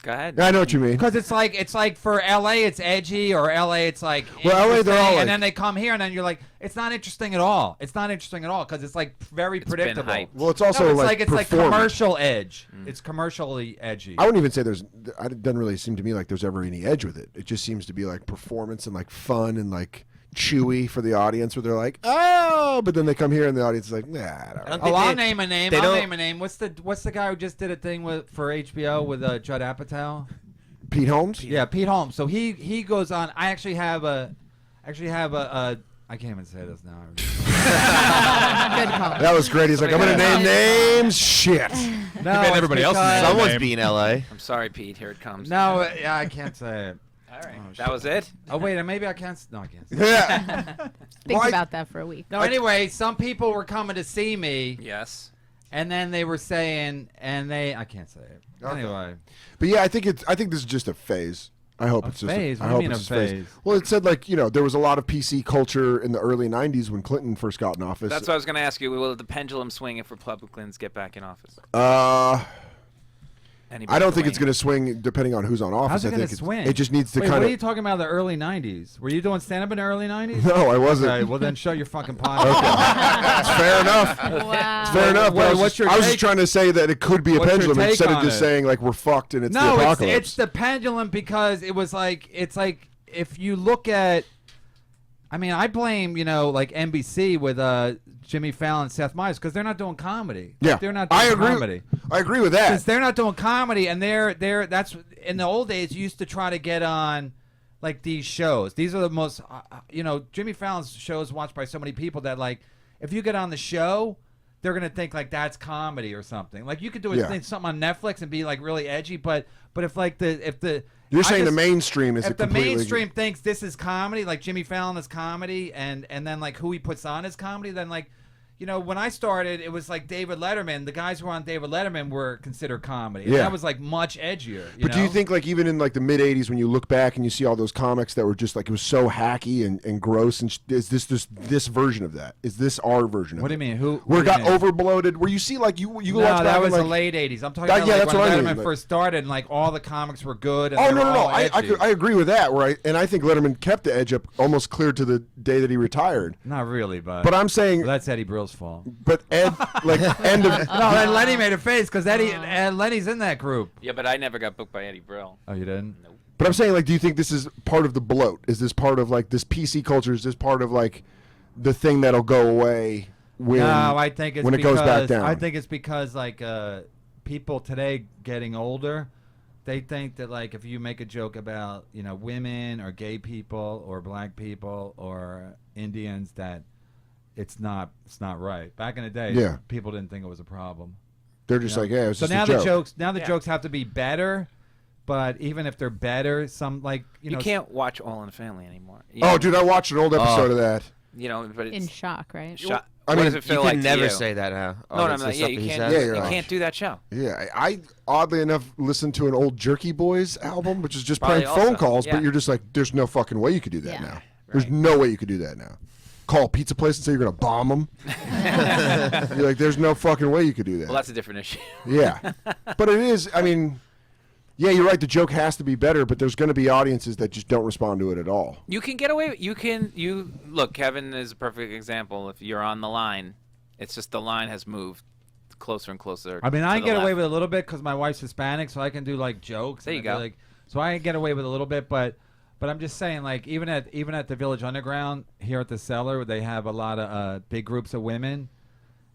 Speaker 2: Go ahead.
Speaker 4: I know what you mean.
Speaker 5: Because it's like for LA it's edgy or LA it's like
Speaker 4: Well, LA, they're all
Speaker 5: interesting,
Speaker 4: like-
Speaker 5: and then they come here and then you're like it's not interesting at all. It's not interesting at all because it's very
Speaker 2: It's been
Speaker 5: predictable.
Speaker 2: hyped.
Speaker 4: Well, it's also
Speaker 5: No, it's like
Speaker 4: performance.
Speaker 5: commercial edge. It's commercially edgy.
Speaker 4: I wouldn't even say it doesn't really seem to me like there's ever any edge with it. It just seems to be like performance and like fun and like chewy for the audience where they're like, oh, but then they come here and the audience is like, nah, I don't know.
Speaker 3: think
Speaker 5: I'll
Speaker 3: they-
Speaker 5: name a name.
Speaker 3: they
Speaker 5: I'll
Speaker 3: don't-
Speaker 5: name a name. What's the guy who just did a thing for HBO with Judd Apatow?
Speaker 4: Pete Holmes?
Speaker 5: Yeah, Pete Holmes. So he goes on. I actually have a I can't even say this now.
Speaker 7: Good call.
Speaker 4: That was great. He's like, I'm going to name names. Shit.
Speaker 5: No,
Speaker 6: made
Speaker 5: it's
Speaker 6: everybody else
Speaker 5: because-
Speaker 6: name.
Speaker 3: Someone's
Speaker 6: name.
Speaker 3: being LA.
Speaker 2: I'm sorry, Pete. Here it comes.
Speaker 5: No, yeah, I can't say it.
Speaker 2: All right.
Speaker 5: Oh,
Speaker 2: That was it?
Speaker 5: Oh wait, maybe I can't. No, I can't. Say it.
Speaker 4: Yeah.
Speaker 7: Think
Speaker 4: Why-
Speaker 7: about that for a week.
Speaker 5: No, anyway, some people were coming to see me,
Speaker 2: Yes.
Speaker 5: and then they were saying, I can't say it.
Speaker 4: Okay.
Speaker 5: Anyway,
Speaker 4: But yeah, I think this is just a phase. I hope
Speaker 5: A
Speaker 4: it's just
Speaker 5: phase?
Speaker 4: I
Speaker 5: What do you
Speaker 4: hope
Speaker 5: mean
Speaker 4: it's
Speaker 5: a
Speaker 4: just a
Speaker 5: phase?
Speaker 4: Well, it said there was a lot of PC culture in the early 90s when Clinton first got in office.
Speaker 2: That's what I was going to ask you. Will the pendulum swing if Republicans get back in office?
Speaker 4: I don't think it's going to swing depending on who's on office.
Speaker 5: How's it
Speaker 4: I
Speaker 5: going
Speaker 4: think
Speaker 5: to swing?
Speaker 4: it just needs to
Speaker 5: Wait,
Speaker 4: kind
Speaker 5: what
Speaker 4: of.
Speaker 5: are you talking about? The early '90s? Were you doing stand-up in the early '90s?
Speaker 4: No, I wasn't.
Speaker 5: Okay, well then shut your fucking podcast.
Speaker 4: It's fair enough.
Speaker 7: Wow.
Speaker 4: It's fair enough.
Speaker 5: Wait,
Speaker 4: I was,
Speaker 5: what's your
Speaker 4: I was just
Speaker 5: take?
Speaker 4: trying to say that it could be a
Speaker 5: What's your
Speaker 4: pendulum
Speaker 5: take
Speaker 4: instead of
Speaker 5: on
Speaker 4: just
Speaker 5: it?
Speaker 4: saying like we're fucked and it's the
Speaker 5: No,
Speaker 4: apocalypse.
Speaker 5: it's the pendulum because it's like if you look at, I mean, I blame like NBC with Jimmy Fallon, Seth Meyers because they're not doing comedy.
Speaker 4: Yeah,
Speaker 5: Like, they're not doing comedy.
Speaker 4: I agree with that.
Speaker 5: Because they're not doing comedy, and that's in the old days you used to try to get on like these shows. These are the most Jimmy Fallon's shows watched by so many people that like if you get on the show, they're gonna think like that's comedy or something. Like you could do something on Netflix and be like really edgy, but if the
Speaker 4: You're saying the mainstream is
Speaker 5: if
Speaker 4: a
Speaker 5: the
Speaker 4: completely
Speaker 5: mainstream thinks this is comedy, like Jimmy Fallon is comedy, and then like who he puts on is comedy, then like when I started, it was like David Letterman. The guys who were on David Letterman were considered comedy. And
Speaker 4: Yeah.
Speaker 5: that was like much edgier.
Speaker 4: But do you think like even in like the mid '80s when you look back and you see all those comics that were just like it was so hacky and gross and is this version of that? Is this our version of
Speaker 5: What do
Speaker 4: it?
Speaker 5: you mean? Who?
Speaker 4: Where
Speaker 5: what
Speaker 4: it
Speaker 5: do you
Speaker 4: got
Speaker 5: mean?
Speaker 4: over bloated? Where you see like you
Speaker 5: No,
Speaker 4: watch back
Speaker 5: that
Speaker 4: and,
Speaker 5: was
Speaker 4: like,
Speaker 5: the late '80s. I'm talking
Speaker 4: Yeah,
Speaker 5: about like
Speaker 4: that's
Speaker 5: when
Speaker 4: what I
Speaker 5: Letterman
Speaker 4: mean,
Speaker 5: first started, and like all the comics were good. And
Speaker 4: Oh
Speaker 5: they
Speaker 4: no
Speaker 5: were
Speaker 4: no no!
Speaker 5: all
Speaker 4: I
Speaker 5: edgy.
Speaker 4: agree with that. And I think Letterman kept the edge up almost clear to the day that he retired.
Speaker 5: Not really, but
Speaker 4: I'm saying,
Speaker 5: well, that's Eddie Brill's fault.
Speaker 4: but Ed like end of
Speaker 5: No, then Lenny made a face because Lenny's in that group.
Speaker 2: Yeah, but I never got booked by Eddie Brill.
Speaker 5: Oh, you didn't?
Speaker 2: Nope.
Speaker 4: But I'm saying, like, do you think this is part of the bloat? Is this part of like this PC culture? Is this part of like the thing that'll go away when
Speaker 5: No, I think it's
Speaker 4: when it goes back down?
Speaker 5: I think it's because like people today getting older, they think that like if you make a joke about women or gay people or black people or Indians that it's not right. Back in the day,
Speaker 4: Yeah.
Speaker 5: people didn't think it was a problem.
Speaker 4: They're just like, yeah, it's
Speaker 5: So
Speaker 4: just
Speaker 5: now
Speaker 4: a joke.
Speaker 5: the jokes have to be better, but even if they're better, some like
Speaker 2: You can't watch All in the Family anymore.
Speaker 4: Oh, dude, I watched an old episode of that.
Speaker 2: But it's
Speaker 7: In shock, right?
Speaker 4: I
Speaker 3: What
Speaker 4: mean,
Speaker 3: does it feel
Speaker 2: you
Speaker 3: like
Speaker 2: can
Speaker 3: to
Speaker 2: never
Speaker 3: you?
Speaker 2: say
Speaker 3: that now.
Speaker 2: no, I'm like, yeah, you can't.
Speaker 4: Yeah, you're
Speaker 2: you
Speaker 4: right.
Speaker 2: can't do that show.
Speaker 4: Yeah, I oddly enough listened to an old Jerky Boys album, which is just
Speaker 2: Probably
Speaker 4: prank phone
Speaker 2: also,
Speaker 4: calls,
Speaker 2: yeah.
Speaker 4: but you're just like, there's no fucking way you could do that
Speaker 7: Yeah.
Speaker 4: now. There's no way you could do that now. Call a pizza place and say you're gonna bomb them. You're like, there's no fucking way you could do that.
Speaker 2: Well, that's a different issue.
Speaker 4: Yeah, but it is. I mean, yeah, you're right. The joke has to be better, but there's going to be audiences that just don't respond to it at all.
Speaker 2: You can get away. You look. Kevin is a perfect example. If you're on the line, it's just the line has moved closer and closer.
Speaker 5: I mean,
Speaker 2: to
Speaker 5: I
Speaker 2: the
Speaker 5: can get away
Speaker 2: left.
Speaker 5: with a little bit because my wife's Hispanic, so I can do like jokes.
Speaker 2: There
Speaker 5: and
Speaker 2: you
Speaker 5: I
Speaker 2: go.
Speaker 5: do, like, so I can get away with a little bit, but I'm just saying, like, even at the Village Underground here at the Cellar, they have a lot of big groups of women,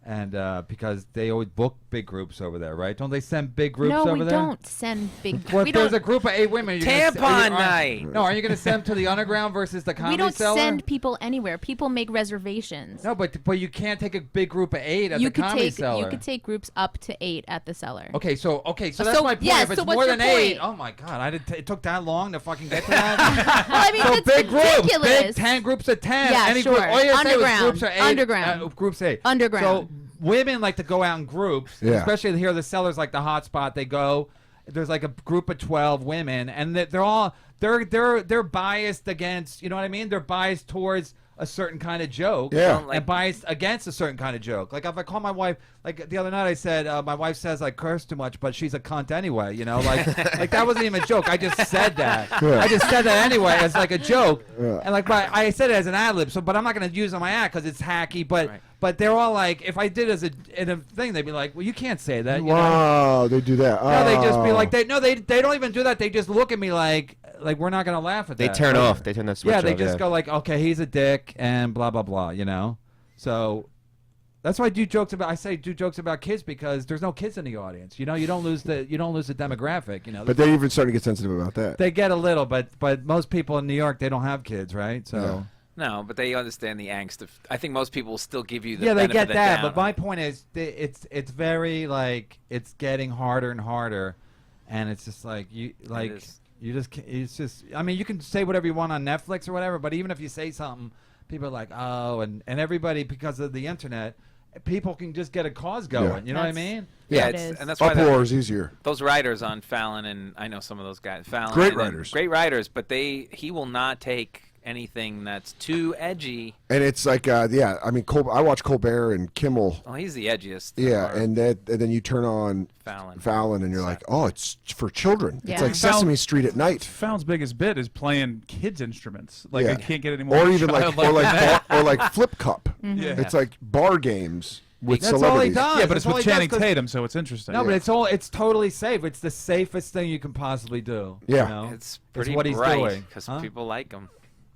Speaker 5: and because they always book big groups over there, right? Don't they send big groups
Speaker 7: No,
Speaker 5: over
Speaker 7: we
Speaker 5: there?
Speaker 7: don't send big.
Speaker 5: Well,
Speaker 7: we
Speaker 5: if there's
Speaker 7: don't.
Speaker 5: a group of 8 women,
Speaker 2: Tampon night.
Speaker 5: No, are you going to send them to the Underground versus the Comedy
Speaker 7: We don't
Speaker 5: Cellar?
Speaker 7: send people anywhere. People make reservations.
Speaker 5: No, but you can't take a big group of 8 at
Speaker 7: you
Speaker 5: the
Speaker 7: could
Speaker 5: Comedy
Speaker 7: take
Speaker 5: Cellar.
Speaker 7: you could take groups up to 8 at the Cellar.
Speaker 5: Okay, so that's
Speaker 7: So,
Speaker 5: my point.
Speaker 7: yeah,
Speaker 5: if it's
Speaker 7: so what's
Speaker 5: more
Speaker 7: your
Speaker 5: than 8,
Speaker 7: point?
Speaker 5: oh my god, it took that long to fucking get to that.
Speaker 7: Well, I mean,
Speaker 5: So
Speaker 7: that's
Speaker 5: big groups,
Speaker 7: ridiculous.
Speaker 5: big 10 groups of 10.
Speaker 7: Yeah,
Speaker 5: Any
Speaker 7: sure.
Speaker 5: group, all you gotta say was
Speaker 7: Underground.
Speaker 5: groups of 8.
Speaker 7: Underground.
Speaker 5: Groups 8.
Speaker 7: Underground.
Speaker 5: So women like to go out in groups,
Speaker 4: Yeah.
Speaker 5: especially here. The Cellar's like the hot spot. They go. There's like a group of 12 women, and they're all they're biased against. You know what I mean? They're biased towards a certain kind of joke,
Speaker 4: Yeah.
Speaker 5: and biased against a certain kind of joke. Like if I call my wife, like the other night I said, my wife says I curse too much, but she's a cunt anyway. You know, like like that wasn't even a joke. I just said that.
Speaker 4: Yeah.
Speaker 5: I just said that anyway as like a joke,
Speaker 4: Yeah.
Speaker 5: and like I said it as an ad lib. So, but I'm not gonna use it on my act because it's hacky. But
Speaker 2: Right.
Speaker 5: but they're all like, if I did as in a thing, they'd be like, well, you can't say that. You know?
Speaker 4: Wow, they do that.
Speaker 5: No, they just be
Speaker 4: Oh.
Speaker 5: like, they don't even do that. They just look at me like we're not gonna laugh at
Speaker 3: They
Speaker 5: that.
Speaker 3: turn
Speaker 5: Like,
Speaker 3: off. They turn that switch
Speaker 5: Yeah,
Speaker 3: off.
Speaker 5: they just go like, okay, he's a dick and blah blah blah. You know, so that's why I do jokes about kids because there's no kids in the audience. You know, you don't lose the demographic. You know,
Speaker 4: But they're even starting to get sensitive about that.
Speaker 5: they get a little, but most people in New York they don't have kids, right? So.
Speaker 4: Yeah.
Speaker 2: No, but they understand the angst of. I think most people will still give you the
Speaker 5: Yeah, they
Speaker 2: benefit
Speaker 5: get
Speaker 2: of the
Speaker 5: that,
Speaker 2: doubt.
Speaker 5: but my point is, it's very like it's getting harder and harder, and it's just like you
Speaker 2: is.
Speaker 5: it's just. I mean, you can say whatever you want on Netflix or whatever, but even if you say something, people are like, oh, and everybody because of the internet, people can just get a cause going.
Speaker 4: Yeah.
Speaker 5: You know what I
Speaker 7: That's-
Speaker 5: mean?
Speaker 2: yeah,
Speaker 7: It is.
Speaker 2: and that's why
Speaker 4: Uproar is easier.
Speaker 2: those writers on Fallon, and I know some of those guys. Fallon,
Speaker 4: Great
Speaker 2: and
Speaker 4: writers.
Speaker 2: great writers, but he will not take anything that's too edgy.
Speaker 4: And it's like, yeah, I mean, I watch Colbert and Kimmel.
Speaker 2: Oh, he's the edgiest.
Speaker 4: Yeah, and then you turn on Fallon, and you're like, oh, it's for children.
Speaker 7: Yeah.
Speaker 4: It's like Sesame Street at night.
Speaker 6: Fallon's biggest bit is playing kids' instruments. Like, I can't get any more.
Speaker 4: Or even like Flip Cup.
Speaker 6: Yeah.
Speaker 4: It's like bar games with
Speaker 5: That's all he
Speaker 4: celebrities.
Speaker 5: does.
Speaker 6: Yeah, but
Speaker 5: That's
Speaker 6: it's
Speaker 5: all
Speaker 6: with
Speaker 5: he does
Speaker 6: Channing
Speaker 5: 'cause-
Speaker 6: Tatum, so it's interesting.
Speaker 5: No, but it's totally safe. It's the safest thing you can possibly do.
Speaker 4: Yeah.
Speaker 5: You know?
Speaker 2: It's pretty
Speaker 5: what he's
Speaker 2: bright
Speaker 5: doing.
Speaker 2: because
Speaker 5: Huh?
Speaker 2: people like him.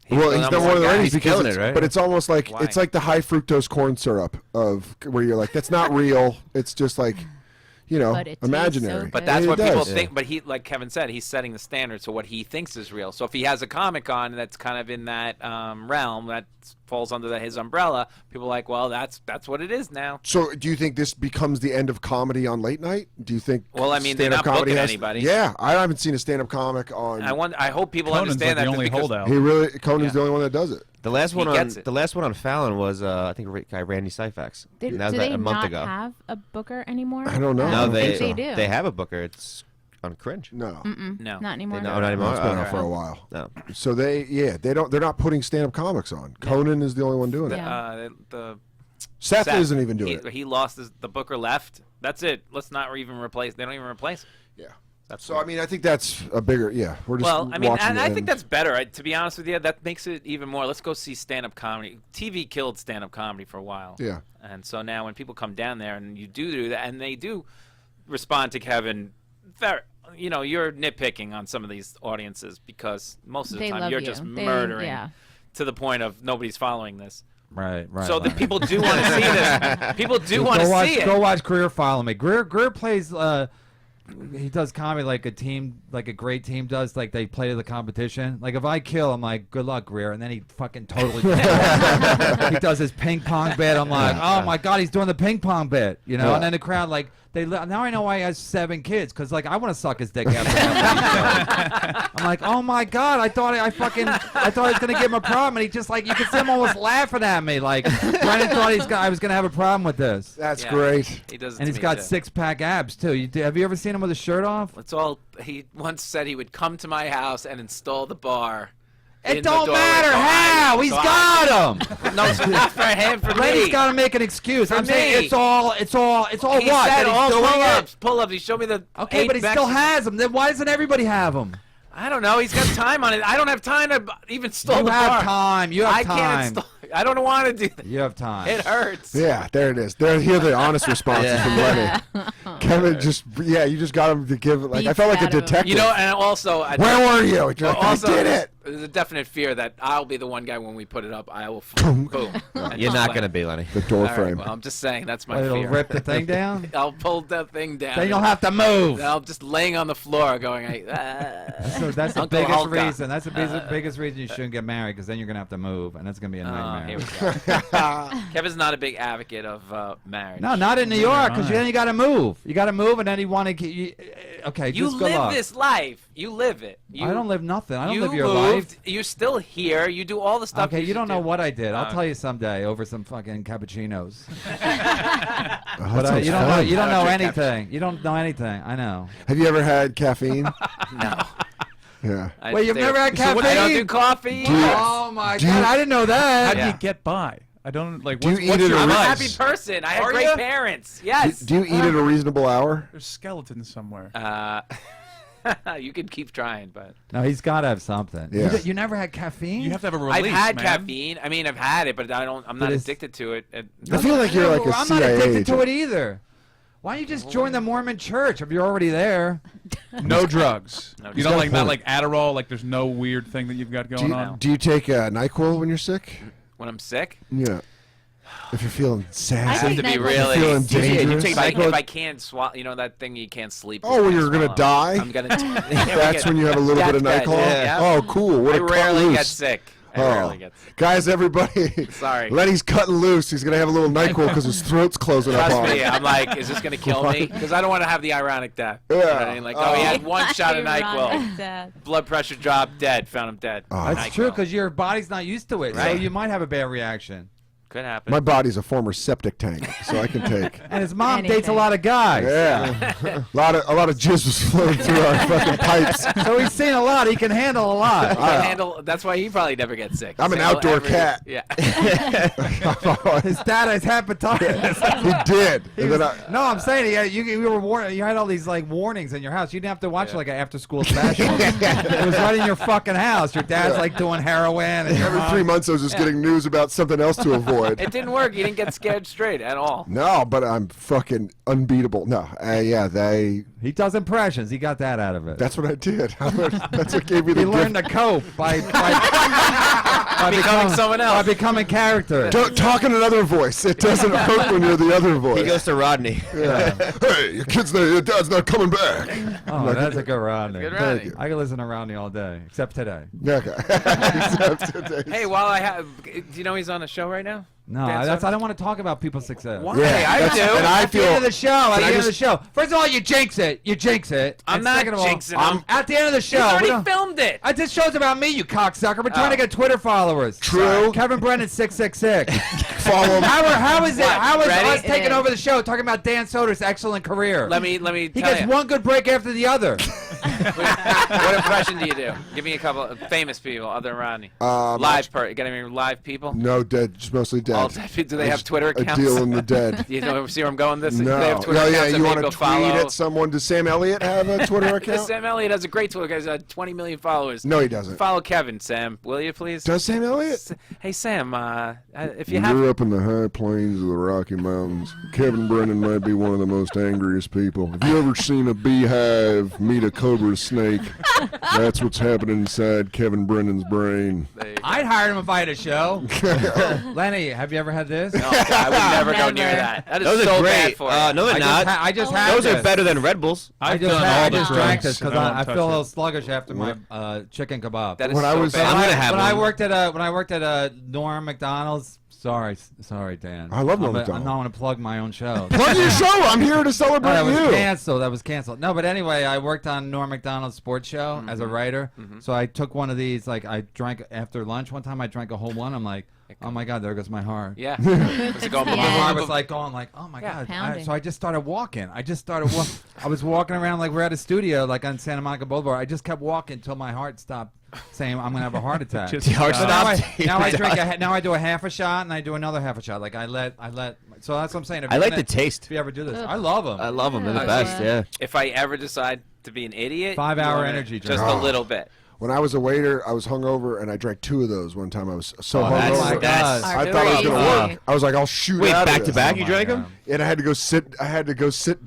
Speaker 4: Well, he's not one of the ratings
Speaker 3: He's
Speaker 4: because
Speaker 3: killing
Speaker 4: it's,
Speaker 3: it, right?
Speaker 4: but it's almost like
Speaker 2: Why?
Speaker 4: it's like the high fructose corn syrup of where you're like, that's not real. It's just like, you know,
Speaker 7: But it tastes so
Speaker 4: imaginary.
Speaker 7: good.
Speaker 2: But that's
Speaker 4: And
Speaker 2: what
Speaker 4: it
Speaker 2: people
Speaker 4: does.
Speaker 2: think. But he, like Kevin said, he's setting the standard. So what he thinks is real. So if he has a comic on that's kind of in that realm that falls under his umbrella, people are like, well, that's what it is now.
Speaker 4: So, do you think this becomes the end of comedy on late night? Do you think?
Speaker 2: Well, I mean, they're
Speaker 4: stand-up
Speaker 2: not
Speaker 4: comedy
Speaker 2: booking
Speaker 4: has-
Speaker 2: anybody.
Speaker 4: Yeah, I haven't seen a stand-up comic on.
Speaker 2: I hope people
Speaker 6: Conan's
Speaker 2: understand
Speaker 6: like
Speaker 2: that
Speaker 6: the only
Speaker 2: because
Speaker 6: holdout.
Speaker 4: He really Conan's
Speaker 2: Yeah.
Speaker 4: the only one that does it.
Speaker 3: The last one
Speaker 2: gets it.
Speaker 3: on Fallon was I think guy Randy Syfax.
Speaker 7: Do
Speaker 3: And that was
Speaker 7: do
Speaker 3: about
Speaker 7: they
Speaker 3: a month
Speaker 7: not
Speaker 3: ago.
Speaker 7: have a booker anymore?
Speaker 4: I don't know.
Speaker 7: I
Speaker 3: No,
Speaker 7: don't
Speaker 3: they
Speaker 7: think they do.
Speaker 3: They have a booker. It's on Cringe.
Speaker 4: No,
Speaker 2: no.
Speaker 7: Not anymore.
Speaker 3: No, not anymore.
Speaker 4: it's been
Speaker 3: Oh,
Speaker 4: out for a
Speaker 3: okay.
Speaker 4: while.
Speaker 3: No.
Speaker 4: So they're not putting stand-up comics on. Conan is the only one doing it.
Speaker 7: Yeah.
Speaker 2: The
Speaker 4: Seth isn't even doing it.
Speaker 2: He lost the booker left. That's it. Let's not even replace. They don't even replace.
Speaker 4: Yeah.
Speaker 2: That's
Speaker 4: So I mean, I think that's a bigger. Yeah, we're just.
Speaker 2: Well, I mean,
Speaker 4: watching
Speaker 2: and
Speaker 4: the
Speaker 2: I
Speaker 4: end.
Speaker 2: think that's better. To be honest with you, that makes it even more. Let's go see stand-up comedy. TV killed stand-up comedy for a while.
Speaker 4: Yeah.
Speaker 2: And so now when people come down there and you do that, and they do respond to Kevin, you're nitpicking on some of these audiences because most of the
Speaker 7: They
Speaker 2: time
Speaker 7: love
Speaker 2: you're
Speaker 7: you.
Speaker 2: just
Speaker 7: They-
Speaker 2: murdering
Speaker 7: yeah.
Speaker 2: to the point of nobody's following this.
Speaker 5: Right.
Speaker 2: So the people do want to see this. People do want to see it.
Speaker 5: Go watch Greer follow me. Greer plays. He does comedy like a team, like a great team does. Like they play to the competition. Like if I kill, I'm like, good luck, Greer, and then he fucking totally. He does his ping pong bit. I'm like, oh my god, he's doing the ping pong bit, you know.
Speaker 4: Yeah.
Speaker 5: And then the crowd like now I know why he has 7 kids because like I want to suck his dick after that. I'm like, oh my god, I thought I was gonna give him a problem, and he just like you can see him almost laughing at me. Like Brennan thought I was gonna have a problem with this.
Speaker 4: That's
Speaker 2: Yeah.
Speaker 4: great.
Speaker 2: He does. It
Speaker 5: And
Speaker 2: to
Speaker 5: he's
Speaker 2: me,
Speaker 5: got
Speaker 2: too.
Speaker 5: 6-pack abs too. Have you ever seen him with his shirt off?
Speaker 2: It's all. He once said he would come to my house and install the bar.
Speaker 5: It
Speaker 2: in the
Speaker 5: don't
Speaker 2: doorway.
Speaker 5: matter
Speaker 2: So
Speaker 5: how. He's got him.
Speaker 2: No, it's not for him. For
Speaker 5: Lenny's
Speaker 2: me.
Speaker 5: got to make an excuse.
Speaker 2: For
Speaker 5: I'm saying
Speaker 2: me.
Speaker 5: it's all
Speaker 2: He
Speaker 5: what?
Speaker 2: said
Speaker 5: That he's
Speaker 2: all
Speaker 5: doing it?
Speaker 2: pull-ups. He showed me the.
Speaker 5: Okay,
Speaker 2: 8
Speaker 5: but he still
Speaker 2: Mexicans.
Speaker 5: has them. Then why doesn't everybody have them?
Speaker 2: I don't know. He's got time on it. I don't have time to even install
Speaker 5: You
Speaker 2: the
Speaker 5: have
Speaker 2: bar.
Speaker 5: time. You have
Speaker 2: I
Speaker 5: time.
Speaker 2: can't install. I don't want to do that.
Speaker 5: You have time.
Speaker 2: It hurts.
Speaker 4: Yeah, there it is. There, here are the honest responses from Lenny. Kevin you just got him to give it like I
Speaker 7: Beats
Speaker 4: felt like a
Speaker 7: out of him.
Speaker 4: detective.
Speaker 2: You know, and also,
Speaker 4: Where were you? You're like,
Speaker 2: also,
Speaker 4: I did it.
Speaker 2: There's a definite fear that I'll be the one guy when we put it up. I will boom.
Speaker 3: You're not gonna be, Lenny.
Speaker 4: The door
Speaker 2: All right,
Speaker 4: frame.
Speaker 2: well, I'm just saying that's my
Speaker 5: Well, it'll
Speaker 2: fear.
Speaker 5: rip the thing down.
Speaker 2: I'll pull that thing down.
Speaker 5: Then you'll have to move.
Speaker 2: I'm just laying on the floor going,
Speaker 5: So that's the
Speaker 2: Uncle
Speaker 5: biggest
Speaker 2: Hulk.
Speaker 5: reason. That's the biggest reason you shouldn't get married because then you're gonna have to move, and that's gonna be a
Speaker 2: Here
Speaker 5: nightmare.
Speaker 2: we go. Kevin's not a big advocate of marriage.
Speaker 5: No, not in New York because then you got to move. You got to move, and then you want to. Okay,
Speaker 2: You
Speaker 5: just good
Speaker 2: live
Speaker 5: luck.
Speaker 2: this life. You live it.
Speaker 5: I don't live nothing. I don't
Speaker 2: you
Speaker 5: live your
Speaker 2: moved,
Speaker 5: life.
Speaker 2: You're still here. You do all the stuff.
Speaker 5: Okay, you don't know
Speaker 2: do.
Speaker 5: what I did. I'll
Speaker 2: Uh,
Speaker 5: tell you someday over some fucking cappuccinos.
Speaker 4: Oh, that
Speaker 5: But
Speaker 4: sounds
Speaker 5: you don't know.
Speaker 4: fun.
Speaker 5: You don't
Speaker 2: I
Speaker 5: know
Speaker 2: don't drink
Speaker 5: anything. You don't know anything. I know.
Speaker 4: Have you ever had caffeine?
Speaker 2: No.
Speaker 4: Yeah.
Speaker 2: I
Speaker 5: Wait, you've
Speaker 2: stay-
Speaker 5: never had
Speaker 2: I don't
Speaker 5: caffeine?
Speaker 2: do coffee.
Speaker 5: Oh my
Speaker 4: do
Speaker 5: god!
Speaker 4: you-
Speaker 5: I didn't know
Speaker 6: How
Speaker 5: that.
Speaker 6: do
Speaker 2: Yeah.
Speaker 6: you get by? I don't like.
Speaker 4: Do you
Speaker 6: What's,
Speaker 4: eat
Speaker 6: what's
Speaker 4: it
Speaker 6: your
Speaker 4: or
Speaker 2: I'm a
Speaker 4: Nice.
Speaker 2: happy person. I had
Speaker 6: Are
Speaker 2: great
Speaker 6: ya?
Speaker 2: parents.
Speaker 4: Do,
Speaker 2: Yes.
Speaker 4: do you eat at a reasonable hour?
Speaker 6: There's skeletons somewhere.
Speaker 2: You can keep trying, but
Speaker 5: No, he's got to have something.
Speaker 4: Yeah.
Speaker 5: You never had caffeine?
Speaker 6: You have to have a release,
Speaker 2: I've had
Speaker 6: man.
Speaker 2: caffeine. I mean, I've had it, but I'm not
Speaker 5: But it's-
Speaker 2: addicted to it.
Speaker 4: I feel like you're like a
Speaker 5: I'm not
Speaker 4: CIA
Speaker 5: addicted
Speaker 4: agent.
Speaker 5: to it either. Why don't you just join the Mormon church if you're already there?
Speaker 6: No drugs.
Speaker 2: No
Speaker 6: You
Speaker 4: drugs.
Speaker 6: don't not like Adderall. Like there's no weird thing that you've got
Speaker 4: Do
Speaker 6: going
Speaker 4: you,
Speaker 6: on.
Speaker 4: do you take NyQuil when you're sick?
Speaker 2: When I'm sick,
Speaker 4: Yeah. If you're feeling
Speaker 7: I
Speaker 4: sad.
Speaker 7: take
Speaker 2: to be
Speaker 7: NyQuil.
Speaker 2: really.
Speaker 4: Feeling dangerous?
Speaker 2: If I can't swallow, that thing you can't sleep.
Speaker 4: Oh, when you're gonna die?
Speaker 2: I'm gonna.
Speaker 4: That's when you have a little bit of
Speaker 2: That's
Speaker 4: NyQuil?
Speaker 2: good, yeah.
Speaker 4: Oh, cool. What
Speaker 2: I
Speaker 4: a cut
Speaker 2: rarely
Speaker 4: loose.
Speaker 2: get sick. I
Speaker 4: Oh.
Speaker 2: rarely get sick.
Speaker 4: Guys, everybody.
Speaker 2: Sorry.
Speaker 4: Lenny's cutting loose. He's going to have a little NyQuil because his throat's closing up
Speaker 2: Trust
Speaker 4: on
Speaker 2: me,
Speaker 4: him.
Speaker 2: I'm like, is this gonna kill me? Because I don't want to have the ironic death. You know what I mean? Like, he had one shot of NyQuil,
Speaker 7: Ironic.
Speaker 2: blood pressure dropped, dead. Found him dead.
Speaker 4: Oh.
Speaker 5: That's true because your body's not used to it, so
Speaker 2: Right.
Speaker 5: you might have a bad reaction.
Speaker 2: Could happen.
Speaker 4: My body's a former septic tank, so I can take.
Speaker 5: And his mom dates a lot of guys.
Speaker 4: Yeah, a lot of jizz was flowing through our fucking pipes.
Speaker 5: So he's seen a lot. He can handle a lot.
Speaker 2: He can handle. That's why he probably never gets sick.
Speaker 4: I'm an outdoor cat.
Speaker 2: Yeah.
Speaker 5: His dad has hepatitis.
Speaker 4: He did. And then
Speaker 5: No, I'm saying you were warned. You had all these like warnings in your house. You didn't have to watch like an after-school special. It was right in your fucking house. Your dad's like doing heroin. And
Speaker 4: every 3 months I was just getting news about something else to avoid.
Speaker 2: It didn't work. You didn't get scared straight at all.
Speaker 4: No, but I'm fucking unbeatable. No,
Speaker 5: He does impressions. He got that out of it.
Speaker 4: That's what I did. That's what gave me the
Speaker 5: He learned to cope by becoming
Speaker 2: someone else.
Speaker 5: By becoming character.
Speaker 4: Talk in another voice. It doesn't hurt when you're the other voice.
Speaker 3: He goes to Rodney.
Speaker 5: Yeah.
Speaker 4: Hey, your dad's not coming back.
Speaker 5: Oh, that's a good Rodney.
Speaker 2: Good Rodney.
Speaker 5: I can listen to Rodney all day, except today.
Speaker 4: Okay. Except today.
Speaker 2: Hey, while I have, do you know he's on a show right now?
Speaker 5: No,
Speaker 2: Dan
Speaker 5: I
Speaker 2: Soder?
Speaker 5: don't want to talk about people's success.
Speaker 2: Why?
Speaker 4: Yeah,
Speaker 2: I do.
Speaker 4: and I
Speaker 5: At the end of the show. At the end of the show. First of all, you jinx it.
Speaker 2: I'm
Speaker 5: And
Speaker 2: not
Speaker 5: second of all,
Speaker 2: jinxing him.
Speaker 5: At the end of the show.
Speaker 2: He's
Speaker 5: we
Speaker 2: already
Speaker 5: don't-
Speaker 2: filmed it.
Speaker 5: This show's about me, you cocksucker. We're trying to get Twitter followers.
Speaker 4: True.
Speaker 5: Kevin Brennan 666.
Speaker 4: Follow him.
Speaker 5: How is it?
Speaker 2: What?
Speaker 5: How is
Speaker 2: Ready?
Speaker 5: us taking over the show talking about Dan Soder's excellent career?
Speaker 2: Let me
Speaker 5: He
Speaker 2: tell
Speaker 5: gets
Speaker 2: you.
Speaker 5: one good break after the other.
Speaker 2: What impression do you do? Give me a couple of famous people other than Rodney. Got any live people?
Speaker 4: No, dead. Just mostly dead.
Speaker 2: All dead people. Do they have Twitter
Speaker 4: A
Speaker 2: accounts?
Speaker 4: deal in the dead.
Speaker 2: You know, see where I'm going? This.
Speaker 4: No.
Speaker 2: They have Twitter
Speaker 4: Oh, yeah,
Speaker 2: accounts that
Speaker 4: you want
Speaker 2: people
Speaker 4: to
Speaker 2: follow.
Speaker 4: tweet at someone? Does Sam Elliott have a Twitter account?
Speaker 2: Sam Elliott has a great Twitter. He has 20 million followers.
Speaker 4: No, he doesn't.
Speaker 2: Follow Kevin, Sam. Will you please?
Speaker 4: Does Sam Elliott?
Speaker 2: Hey, Sam. If you have.
Speaker 4: You're up in the high plains of the Rocky Mountains. Kevin Brennan might be one of the most angriest people. Have you ever seen a beehive meet a cobra snake? That's what's happening inside Kevin Brennan's brain.
Speaker 5: I'd hire him if I had a show. Lenny, have you ever had this?
Speaker 2: No, I would never go near
Speaker 7: Never.
Speaker 2: that. That is
Speaker 3: Those
Speaker 2: so
Speaker 3: are
Speaker 2: bad
Speaker 3: great.
Speaker 2: for you.
Speaker 3: No, they're not.
Speaker 5: I just had
Speaker 3: Those
Speaker 5: this.
Speaker 3: are better than Red Bulls.
Speaker 5: I just drank this because I feel a little sluggish after my chicken kebab.
Speaker 2: That is
Speaker 4: When I
Speaker 2: so
Speaker 4: was-
Speaker 2: bad.
Speaker 3: I'm gonna have
Speaker 5: when I
Speaker 3: one.
Speaker 5: worked at Norm McDonald's. Sorry, Dan.
Speaker 4: I love Norm
Speaker 5: I'm
Speaker 4: Macdonald.
Speaker 5: not going to plug my own show.
Speaker 4: Plug your show. I'm here to celebrate
Speaker 5: That was
Speaker 4: you.
Speaker 5: canceled. That was canceled. No, but anyway, I worked on Norm Macdonald's sports show as a writer. So I took one of these. Like I drank after lunch one time. I drank a whole one. I'm like, oh my god, there goes my heart.
Speaker 2: Yeah. Was it going?
Speaker 7: Yeah.
Speaker 5: My heart was like going like, oh my
Speaker 2: Yeah.
Speaker 5: god.
Speaker 7: Pounding.
Speaker 5: So I just started walking. I was walking around like we're at a studio like on Santa Monica Boulevard. I just kept walking until my heart stopped saying I'm gonna have a heart attack.
Speaker 6: Just-
Speaker 3: The heart
Speaker 5: So now
Speaker 3: stopped.
Speaker 5: now I drink now I do a half a shot and I do another half a shot. Like I let. So that's what I'm saying. If
Speaker 3: I
Speaker 5: you're
Speaker 3: like
Speaker 5: gonna-
Speaker 3: the taste.
Speaker 5: If you ever do this,
Speaker 7: Ugh.
Speaker 5: I love them.
Speaker 3: I love them. They're the
Speaker 2: Oh,
Speaker 3: best.
Speaker 7: yeah.
Speaker 3: Yeah.
Speaker 2: If I ever decide to be an idiot,
Speaker 5: 5
Speaker 2: you
Speaker 5: hour
Speaker 2: wanna-
Speaker 5: energy drink.
Speaker 2: just a little bit.
Speaker 4: When I was a waiter, I was hungover, and I drank 2 of those one time. I was so
Speaker 3: that's-
Speaker 4: hungover.
Speaker 3: that's-
Speaker 4: I thought it was gonna
Speaker 7: Crazy.
Speaker 4: work. I was like, I'll shoot
Speaker 3: Wait,
Speaker 4: out
Speaker 3: back
Speaker 4: of
Speaker 3: to
Speaker 4: this.
Speaker 3: back?
Speaker 5: Oh
Speaker 3: You
Speaker 5: my
Speaker 3: drank
Speaker 5: God.
Speaker 3: them?
Speaker 4: And I had to go sit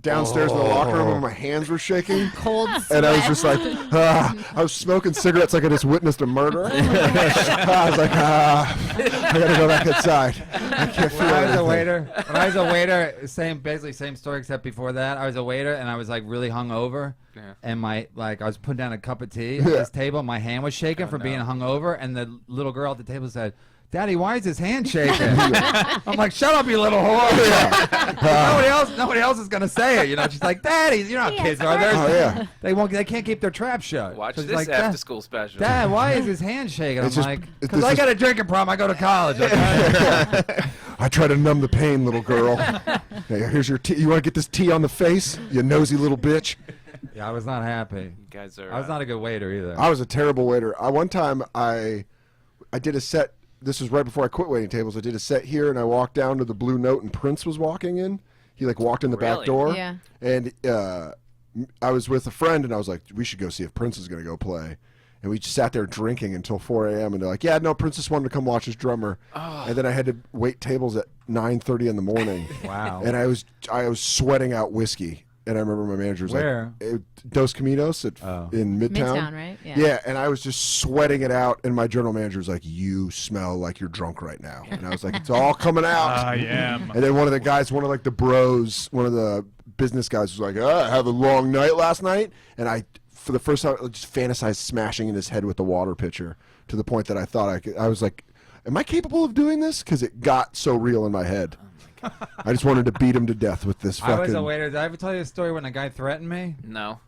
Speaker 4: downstairs in the locker room where my hands were shaking.
Speaker 7: Cold sweat.
Speaker 4: And I was just like, I was smoking cigarettes like I just witnessed a murder. I was like, I gotta go back inside. I can't feel
Speaker 5: When I was a
Speaker 4: anything.
Speaker 5: waiter, basically same story except before that. I was a waiter and I was like really hungover, and I was putting down a cup of tea at this table. My hand was shaking from being hungover, and the little girl at the table said, "Daddy, why is his hand shaking?" I'm like, "Shut up, you little whore!" Nobody else is gonna say it. You know, she's like, "Daddy, you know how
Speaker 7: Yeah,
Speaker 5: kids are.
Speaker 4: Oh, yeah.
Speaker 5: They can't keep their trap shut."
Speaker 2: Watch
Speaker 5: So she's
Speaker 2: this
Speaker 5: like,
Speaker 2: after school special.
Speaker 5: Dad, why is his hand shaking?
Speaker 4: It's
Speaker 5: I'm
Speaker 4: just-
Speaker 5: like,
Speaker 4: this
Speaker 5: because I
Speaker 4: is-
Speaker 5: got a drinking problem. I go to college. Okay?
Speaker 4: I try to numb the pain, little girl. Hey, here's your tea. You want to get this tea on the face, you nosy little bitch?
Speaker 5: Yeah, I was not happy.
Speaker 2: You guys are.
Speaker 5: I was not a good waiter either.
Speaker 4: I was a terrible waiter. One time I did a set. This was right before I quit waiting tables. I did a set here, and I walked down to the Blue Note, and Prince was walking in. He walked in the back
Speaker 2: Really?
Speaker 4: door.
Speaker 7: Yeah.
Speaker 4: And I was with a friend, and I was like, we should go see if Prince is going to go play. And we just sat there drinking until 4 a.m. And they're like, yeah, no, Prince just wanted to come watch his drummer.
Speaker 2: Oh.
Speaker 4: And then I had to wait tables at 9:30 in the morning.
Speaker 5: Wow.
Speaker 4: And I was sweating out whiskey. And I remember my manager was
Speaker 5: Where?
Speaker 4: like, Dos Caminos in Midtown.
Speaker 7: Midtown, right? Yeah.
Speaker 4: Yeah, and I was just sweating it out, and my general manager was like, "You smell like you're drunk right now," and I was like, "It's all coming out."
Speaker 6: I am.
Speaker 4: And then one of the guys, one of like the bros, one of the business guys was like, I had a long night last night, and I, for the first time, just fantasized smashing in his head with the water pitcher to the point that I thought I was like, "Am I capable of doing this?" Because it got so real in my head. I just wanted to beat him to death with this fucking.
Speaker 5: I was a waiter. Did I ever tell you a story when a guy threatened me?
Speaker 2: No.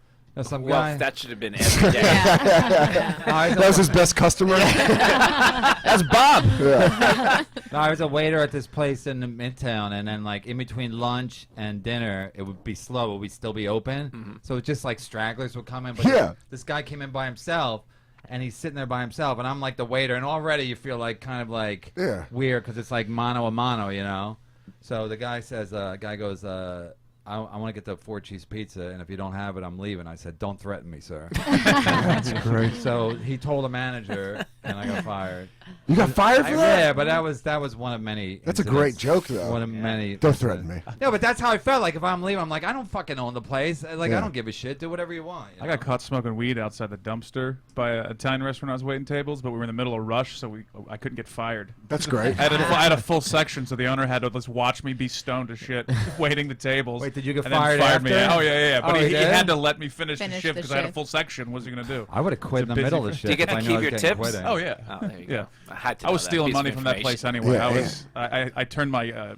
Speaker 5: Some
Speaker 2: Well,
Speaker 5: guy.
Speaker 2: that should have been every day.
Speaker 4: That was his best customer.
Speaker 3: That's Bob.
Speaker 4: Yeah.
Speaker 5: No, I was a waiter at this place in the Midtown, and then like in between lunch and dinner, it would be slow, but we'd still be open. So it's just like stragglers would come in. But
Speaker 4: Yeah.
Speaker 5: this guy came in by himself, and he's sitting there by himself, and I'm like the waiter, and already you feel like kind of like weird because it's like mano a mano, you know. So the guy says, guy goes, I want to get the 4-cheese pizza, and if you don't have it, I'm leaving. I said, don't threaten me, sir.
Speaker 4: That's great.
Speaker 5: So he told the manager, and I got fired.
Speaker 4: You got fired for that?
Speaker 5: Yeah, but that was one of many.
Speaker 4: That's a
Speaker 5: incidents.
Speaker 4: great joke, though.
Speaker 5: One of many.
Speaker 4: Don't threaten me.
Speaker 5: No, but that's how I felt. Like if I'm leaving, I'm like, I don't fucking own the place. Like I don't give a shit. Do whatever you want. You
Speaker 6: I got caught smoking weed outside the dumpster by an Italian restaurant. I was waiting tables, but we were in the middle of rush, so I couldn't get fired.
Speaker 4: That's great.
Speaker 6: I had a full section, so the owner had to just watch me be stoned to shit, waiting the tables.
Speaker 5: Wait, did you get
Speaker 6: and then
Speaker 5: fired
Speaker 6: fired
Speaker 5: after?
Speaker 6: me. Oh yeah. But
Speaker 5: Oh,
Speaker 6: he
Speaker 5: he did?
Speaker 6: had to let me finish the
Speaker 7: Finish
Speaker 6: shift
Speaker 7: the
Speaker 6: because I had a
Speaker 7: shift.
Speaker 6: full section. What was he gonna do?
Speaker 5: I would have quit in the
Speaker 6: It's a
Speaker 5: middle of the
Speaker 6: busy-
Speaker 5: shift.
Speaker 2: Do you get to
Speaker 5: if I knew I
Speaker 2: keep
Speaker 5: was
Speaker 2: your
Speaker 5: getting
Speaker 2: tips?
Speaker 5: quitting.
Speaker 6: Oh yeah.
Speaker 2: Oh, there you
Speaker 6: Yeah.
Speaker 2: go. I had to
Speaker 6: I was
Speaker 2: know that
Speaker 6: stealing
Speaker 2: piece of
Speaker 6: money from that place
Speaker 2: information.
Speaker 6: anyway.
Speaker 4: Yeah,
Speaker 6: I turned my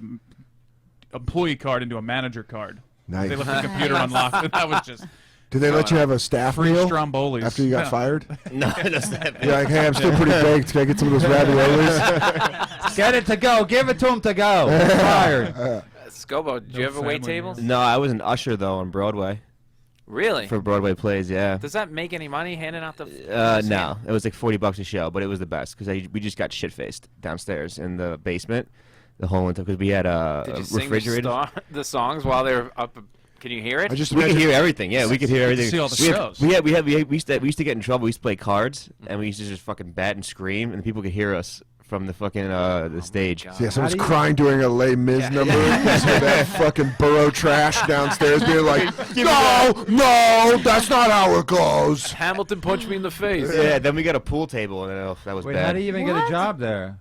Speaker 6: employee card into a manager card.
Speaker 4: Nice.
Speaker 6: They left the computer unlocked, and I was just
Speaker 4: Did they let you have a staff
Speaker 6: free
Speaker 4: meal
Speaker 6: Strombolis
Speaker 4: after you got
Speaker 6: Yeah.
Speaker 4: fired?
Speaker 3: No, that's not
Speaker 4: You're like, hey, I'm still pretty baked. Can I get some of those raviolis?
Speaker 5: Get it to go. Give it to him to go. Fired.
Speaker 2: Scobo, did you
Speaker 6: No
Speaker 2: ever wait
Speaker 6: family
Speaker 2: tables?
Speaker 3: No, I was an usher though on Broadway
Speaker 2: Really?
Speaker 3: for Broadway plays. Yeah.
Speaker 2: Does that make any money handing out the?
Speaker 3: No, it was like $40 a show, but it was the best because we just got shit faced downstairs in the basement, the whole winter because we had
Speaker 2: Did you sing
Speaker 3: refrigerator.
Speaker 2: the songs while they were up? Can you hear it?
Speaker 4: I just
Speaker 3: We could
Speaker 4: imagine-
Speaker 3: hear everything. Yeah, we could hear everything.
Speaker 6: see all the
Speaker 3: we
Speaker 6: shows.
Speaker 3: used to get in trouble. We used to play cards, and we used to just fucking bat and scream, and people could hear us from the fucking the stage.
Speaker 2: God.
Speaker 4: So yeah, someone's
Speaker 5: How do you-
Speaker 4: crying doing a Les Mis number. Just with that fucking burrow trash downstairs being like, no, that's not how it goes.
Speaker 2: Hamilton punched me in the face.
Speaker 3: Yeah, then we got a pool table, and that was
Speaker 5: Wait,
Speaker 3: bad.
Speaker 5: how do you even get a
Speaker 7: What?
Speaker 5: job there?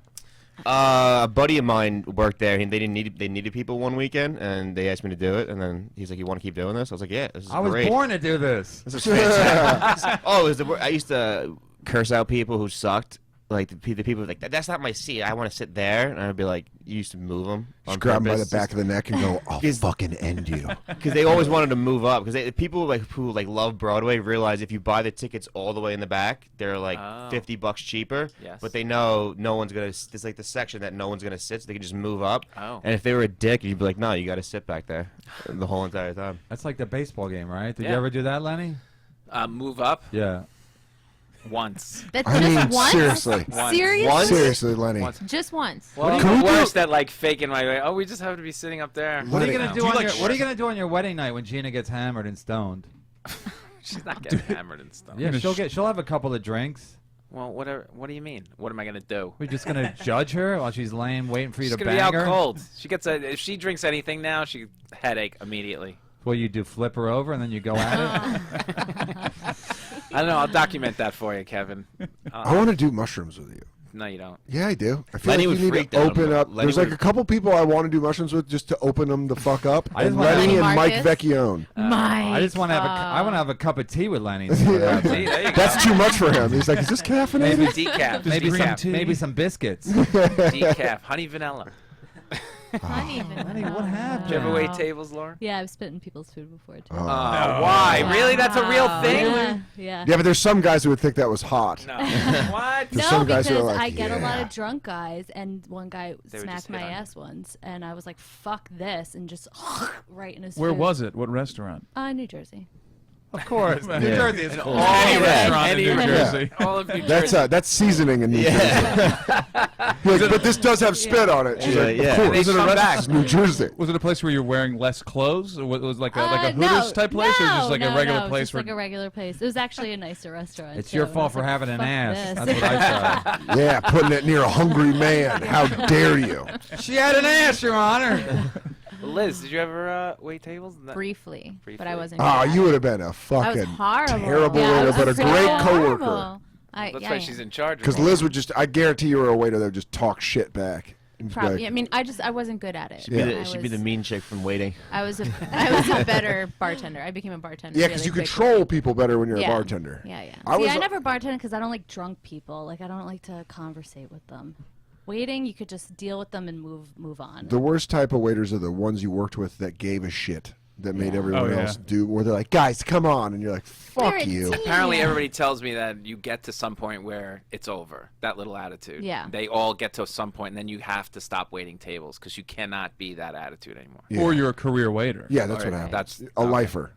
Speaker 3: A buddy of mine worked there, and they needed people one weekend, and they asked me to do it, and then he's like, "You want to keep doing this?" I was like, "Yeah, this is
Speaker 5: I was
Speaker 3: great.
Speaker 5: born to do this.
Speaker 3: This is fantastic." I used to curse out people who sucked. Like the people like that's not my seat. I want to sit there, and I'd be like, "You used to move them."
Speaker 4: Just grab him by the back of the neck and go, I'll fucking end you.
Speaker 3: Because they always wanted to move up. Because people who love Broadway realize if you buy the tickets all the way in the back, they're like $50 cheaper.
Speaker 2: Yes.
Speaker 3: But they know no one's gonna. It's like the section that no one's gonna sit, so they can just move up.
Speaker 2: Oh.
Speaker 3: And if they were a dick, you'd be like, "No, you got to sit back there the whole entire time."
Speaker 5: That's like the baseball game, right? Did
Speaker 2: Yeah.
Speaker 5: you ever do that, Lenny?
Speaker 2: Move up
Speaker 5: Yeah.
Speaker 2: once.
Speaker 7: That's
Speaker 4: I
Speaker 7: just
Speaker 4: mean,
Speaker 7: once?
Speaker 4: seriously.
Speaker 2: Once.
Speaker 7: Seriously?
Speaker 4: Seriously, Lenny.
Speaker 2: Once.
Speaker 7: Just once.
Speaker 2: Well,
Speaker 4: Can we do-
Speaker 2: worse that like faking my way. Oh, we just have to be sitting up there.
Speaker 5: What are you
Speaker 4: Lenny,
Speaker 5: gonna
Speaker 6: do
Speaker 5: do
Speaker 6: you
Speaker 5: on
Speaker 6: like
Speaker 5: your What are you gonna do on your wedding night when Gina gets hammered and stoned?
Speaker 2: She's not getting hammered and stuff.
Speaker 5: Yeah, she'll have a couple of drinks.
Speaker 2: Well, whatever. What do you mean? What am I gonna do?
Speaker 5: We're just gonna judge her while she's laying waiting for you
Speaker 2: She's
Speaker 5: to
Speaker 2: gonna
Speaker 5: bang
Speaker 2: be out
Speaker 5: her.
Speaker 2: cold. She gets if she drinks anything now, she headache immediately.
Speaker 5: What you do? Flip her over and then you go at it.
Speaker 2: I don't know. I'll document that for you, Kevin.
Speaker 4: I want to do mushrooms with you.
Speaker 2: No, you don't.
Speaker 4: Yeah, I do. I feel
Speaker 3: Lenny
Speaker 4: like
Speaker 3: would
Speaker 4: you need
Speaker 3: freak
Speaker 4: to
Speaker 3: them.
Speaker 4: open up.
Speaker 3: Lenny
Speaker 4: There's like
Speaker 3: would-
Speaker 4: a couple people I want to do mushrooms with just to open them the fuck up.
Speaker 5: I just
Speaker 4: And
Speaker 5: wanna-
Speaker 4: Lenny and Mike
Speaker 7: Marcus?
Speaker 4: Vecchione.
Speaker 7: Mike.
Speaker 5: I just want to have I want to have a cup of tea with Lenny. and see what happens.
Speaker 2: See, there you go.
Speaker 4: That's too much for him. He's like, is this caffeinated?
Speaker 2: Maybe decaf.
Speaker 5: maybe
Speaker 6: green
Speaker 5: some
Speaker 6: tea.
Speaker 5: maybe some biscuits.
Speaker 2: Decaf. Honey vanilla.
Speaker 7: Honey
Speaker 5: Lenny, what happened?
Speaker 2: Did you ever wait tables, Laura?
Speaker 8: Yeah, I've spit in people's food before too.
Speaker 4: Oh.
Speaker 2: Why? Really? That's a real thing?
Speaker 8: Yeah.
Speaker 4: Yeah, but there's some guys who would think that was hot.
Speaker 2: No. What?
Speaker 4: There's
Speaker 8: No,
Speaker 4: some guys
Speaker 8: because
Speaker 4: who are like,
Speaker 8: I get a lot
Speaker 4: yeah.
Speaker 8: of drunk guys, and one guy
Speaker 2: They would just
Speaker 8: smacked my
Speaker 2: hit on you.
Speaker 8: ass once, and I was like, "Fuck this," and just right in his.
Speaker 6: Where
Speaker 8: food.
Speaker 6: was it? What restaurant?
Speaker 8: New Jersey.
Speaker 5: Of course, New
Speaker 4: Yeah.
Speaker 5: Jersey is cool.
Speaker 6: Any
Speaker 2: Any
Speaker 6: restaurant in New
Speaker 2: any-
Speaker 6: Jersey.
Speaker 2: All of New
Speaker 4: That's
Speaker 2: Jersey.
Speaker 4: that's seasonning in New Jersey. You're like, but this does have spit on it. She's like,
Speaker 3: Yeah.
Speaker 4: of course.
Speaker 2: They
Speaker 4: This is
Speaker 2: come back.
Speaker 4: This is New Jersey.
Speaker 6: Was it a place where you're wearing less clothes? Or was it like a
Speaker 8: No,
Speaker 6: Hooters type place, or just like
Speaker 8: no,
Speaker 6: a regular
Speaker 8: no,
Speaker 6: place
Speaker 8: just
Speaker 6: where?
Speaker 8: like a regular place. It was actually a nicer restaurant.
Speaker 5: It's
Speaker 8: too,
Speaker 5: your
Speaker 8: and I
Speaker 5: fault
Speaker 8: was
Speaker 5: for
Speaker 8: like,
Speaker 5: having an
Speaker 8: "Fuck
Speaker 5: ass.
Speaker 8: this."
Speaker 5: That's what I said.
Speaker 4: Yeah, putting it near a hungry man. How dare you?
Speaker 5: She had an ass, Your Honor.
Speaker 2: Liz, did you ever wait tables? No.
Speaker 7: Briefly, but I
Speaker 2: Briefly.
Speaker 7: wasn't.
Speaker 4: Oh,
Speaker 7: good at
Speaker 4: you
Speaker 7: it.
Speaker 4: would have been a
Speaker 7: I was
Speaker 4: fucking
Speaker 7: horrible.
Speaker 4: terrible
Speaker 8: Yeah, I
Speaker 4: waiter,
Speaker 8: was
Speaker 4: but a
Speaker 8: pretty
Speaker 4: great
Speaker 8: horrible.
Speaker 4: coworker.
Speaker 2: That's
Speaker 7: yeah,
Speaker 2: why she's in charge.
Speaker 4: Because Liz would just, I guarantee you were a waiter that would just talk shit back. And just be
Speaker 7: Probably.
Speaker 4: like,
Speaker 7: I mean, I wasn't good at it.
Speaker 3: She'd be,
Speaker 4: Yeah.
Speaker 3: the, she'd be the mean chick from waiting.
Speaker 7: I was a better bartender. I became a bartender.
Speaker 4: yeah, because
Speaker 7: really
Speaker 4: you
Speaker 7: quickly.
Speaker 4: control people better when you're
Speaker 7: Yeah.
Speaker 4: a bartender.
Speaker 8: Yeah, yeah.
Speaker 4: I
Speaker 8: See,
Speaker 4: was-
Speaker 8: I never bartend because I don't like drunk people. Like, I don't like to conversate with them. Waiting, you could just deal with them and move on.
Speaker 4: The worst type of waiters are the ones you worked with that gave a shit. that made everyone else do, where they're like, guys, come on, and you're like, fuck you.
Speaker 2: Apparently, everybody tells me that you get to some point where it's over. That little attitude.
Speaker 7: Yeah.
Speaker 2: They all get to some point, and then you have to stop waiting tables because you cannot be that attitude anymore.
Speaker 4: Yeah.
Speaker 6: Or you're a career waiter.
Speaker 4: Yeah, that's what happens. That's a lifer.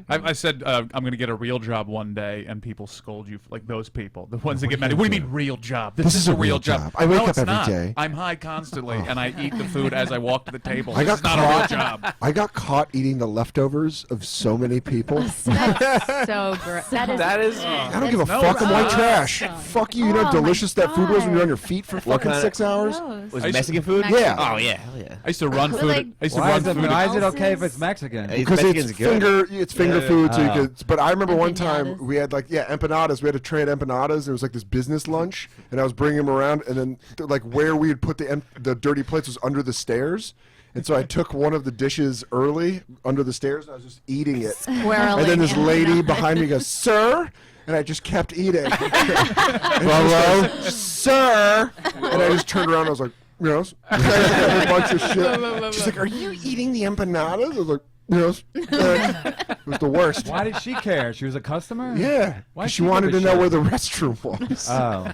Speaker 6: I said I'm going to get a real job one day, and people scold you like those people, the ones that get mad. What do you mean real job? This is a real job.
Speaker 4: I wake up
Speaker 6: it's
Speaker 4: every
Speaker 6: not.
Speaker 4: day.
Speaker 6: I'm high constantly, and I eat the food as I walk to the table.
Speaker 4: I got
Speaker 6: It's not a real job.
Speaker 4: I got caught eating the leftovers of so many people.
Speaker 7: That's so gross.
Speaker 2: That is.
Speaker 4: I don't give a fuck. I'm white trash. Fuck you. You know how delicious that food was when you're on your feet for fucking 6 hours?
Speaker 3: Was it Mexican food?
Speaker 4: Yeah.
Speaker 3: Oh yeah, hell yeah.
Speaker 6: I used to run food.
Speaker 7: like-
Speaker 6: I used to
Speaker 5: Why
Speaker 6: run
Speaker 5: is it,
Speaker 6: food.
Speaker 5: why is it okay if it's Mexican?
Speaker 4: Because
Speaker 3: Mexican's
Speaker 4: it's
Speaker 3: good.
Speaker 4: finger food. So you
Speaker 5: Oh.
Speaker 4: could, but I remember one time
Speaker 8: Empanadas.
Speaker 4: we had empanadas. We had a tray of empanadas. It was like this business lunch, and I was bringing them around, and then like where we had put the dirty plates was under the stairs. And so I took one of the dishes early under the stairs, and I was just eating it.
Speaker 7: Squirreling
Speaker 4: And then this
Speaker 7: in.
Speaker 4: lady behind me goes, "Sir," and I just kept eating. Hello, sir. And I just turned around. And I was like, "Yes." A bunch of shit. She's like, "Are you eating the empanadas?" I was like, "Yes." It was the worst.
Speaker 5: Why did she care? She was a customer?
Speaker 4: Yeah,
Speaker 5: Why
Speaker 4: 'cause
Speaker 5: she
Speaker 4: she
Speaker 5: give
Speaker 4: wanted
Speaker 5: a
Speaker 4: to know
Speaker 5: shit?
Speaker 4: where the restroom was,
Speaker 5: Oh.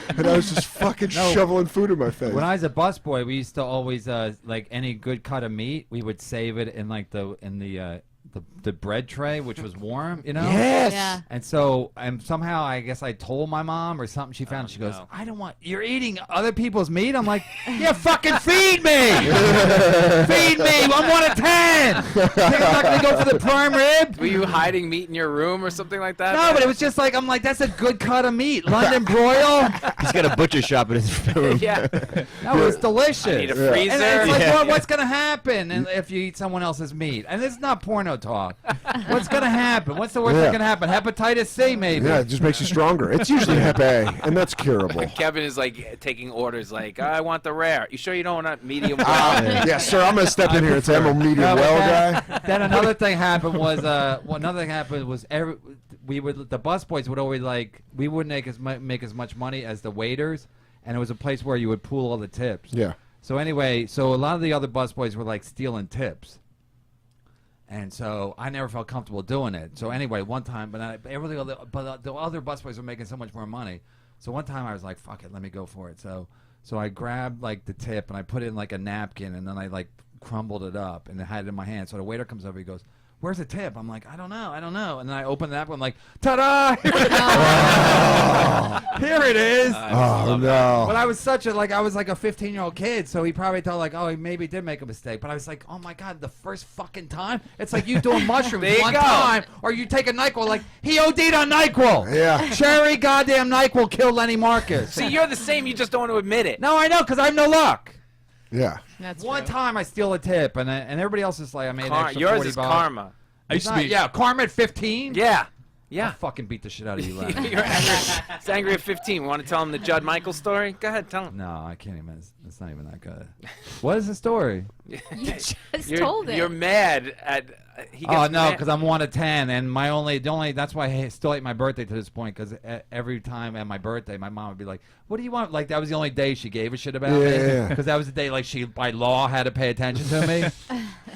Speaker 4: and I was just fucking shoveling food in my face.
Speaker 5: When I was a busboy, we used to always like any good cut of meat, we would save it in like the bread tray, which was warm, you know.
Speaker 4: Yes.
Speaker 8: Yeah.
Speaker 5: And so, somehow, I guess I told my mom or something. She found. She goes,
Speaker 2: no.
Speaker 5: "I don't want you're eating other people's meat." I'm like, "Yeah, fucking feed me, feed me. I'm 1 of 10. Think I'm not gonna go for the prime rib?"
Speaker 2: Were you hiding meat in your room or something like that?
Speaker 5: No, but it was just like I'm like, that's a good cut of meat, London broil.
Speaker 3: He's got a butcher shop in his room.
Speaker 2: Yeah.
Speaker 5: No, it was delicious.
Speaker 2: I need a
Speaker 4: Yeah.
Speaker 2: freezer.
Speaker 5: And it's like,
Speaker 3: Yeah.
Speaker 5: what's gonna happen if you eat someone else's meat? And this is not porno talk. What's gonna happen? What's the worst
Speaker 4: Yeah.
Speaker 5: that can happen? Hepatitis C, maybe.
Speaker 4: Yeah, it just makes you stronger. It's usually Hep A, and that's curable.
Speaker 2: Kevin is like taking orders, like, I want the rare. You sure you don't want medium well?
Speaker 4: Yeah, sir, I'm gonna step in here and say I'm a medium
Speaker 5: No, but
Speaker 4: well guy.
Speaker 5: Then another thing happened was the busboys would always we wouldn't make as much money as the waiters, and it was a place where you would pool all the tips.
Speaker 4: Yeah.
Speaker 5: So anyway, a lot of the other busboys were like stealing tips. And so I never felt comfortable doing it. So anyway, one time, the other busboys were making so much more money. So one time I was like, "Fuck it, let me go for it." So I grabbed like the tip and I put it in like a napkin and then I like crumbled it up and I had it in my hand. So the waiter comes over, he goes, "Where's the tip?" I'm like, I don't know. And then I open the napkin, I'm like, ta-da! Here it is.
Speaker 4: Oh no.
Speaker 5: But I was I was like a 15-year-old kid, so he probably thought like, oh, he maybe did make a mistake. But I was like, oh my God, the first fucking time? It's like you doing mushrooms
Speaker 2: There you
Speaker 5: one
Speaker 2: go.
Speaker 5: time, or you take a NyQuil, like, he OD'd on NyQuil.
Speaker 4: Yeah.
Speaker 5: Cherry goddamn NyQuil killed Lenny Marcus.
Speaker 2: See, you're the same. You just don't want to admit it.
Speaker 5: No, I know, because I have no luck.
Speaker 4: Yeah.
Speaker 7: That's
Speaker 5: One
Speaker 7: true.
Speaker 5: time I steal a tip, and everybody else is like, I made an extra
Speaker 2: Yours
Speaker 5: 40
Speaker 2: is
Speaker 5: bucks.
Speaker 2: karma.
Speaker 6: I used to be.
Speaker 5: Yeah, karma at 15?
Speaker 2: Yeah.
Speaker 5: I'll
Speaker 2: Yeah.
Speaker 5: fucking beat the shit out of you, Lenny.
Speaker 2: You're angry. It's angry at 15. Want to tell him the Judd Michaels story? Go ahead, tell him.
Speaker 5: No, I can't even. It's not even that good. What is the story?
Speaker 7: You just
Speaker 2: You're,
Speaker 7: told it.
Speaker 2: you're mad at. He gets
Speaker 5: Oh no,
Speaker 2: mad.
Speaker 5: because I'm 1 of 10, and the only that's why I still hate my birthday to this point. Because every time at my birthday, my mom would be like, "What do you want?" Like that was the only day she gave a shit about me.
Speaker 4: Yeah.
Speaker 5: Because that was the day like she by law had to pay attention to me.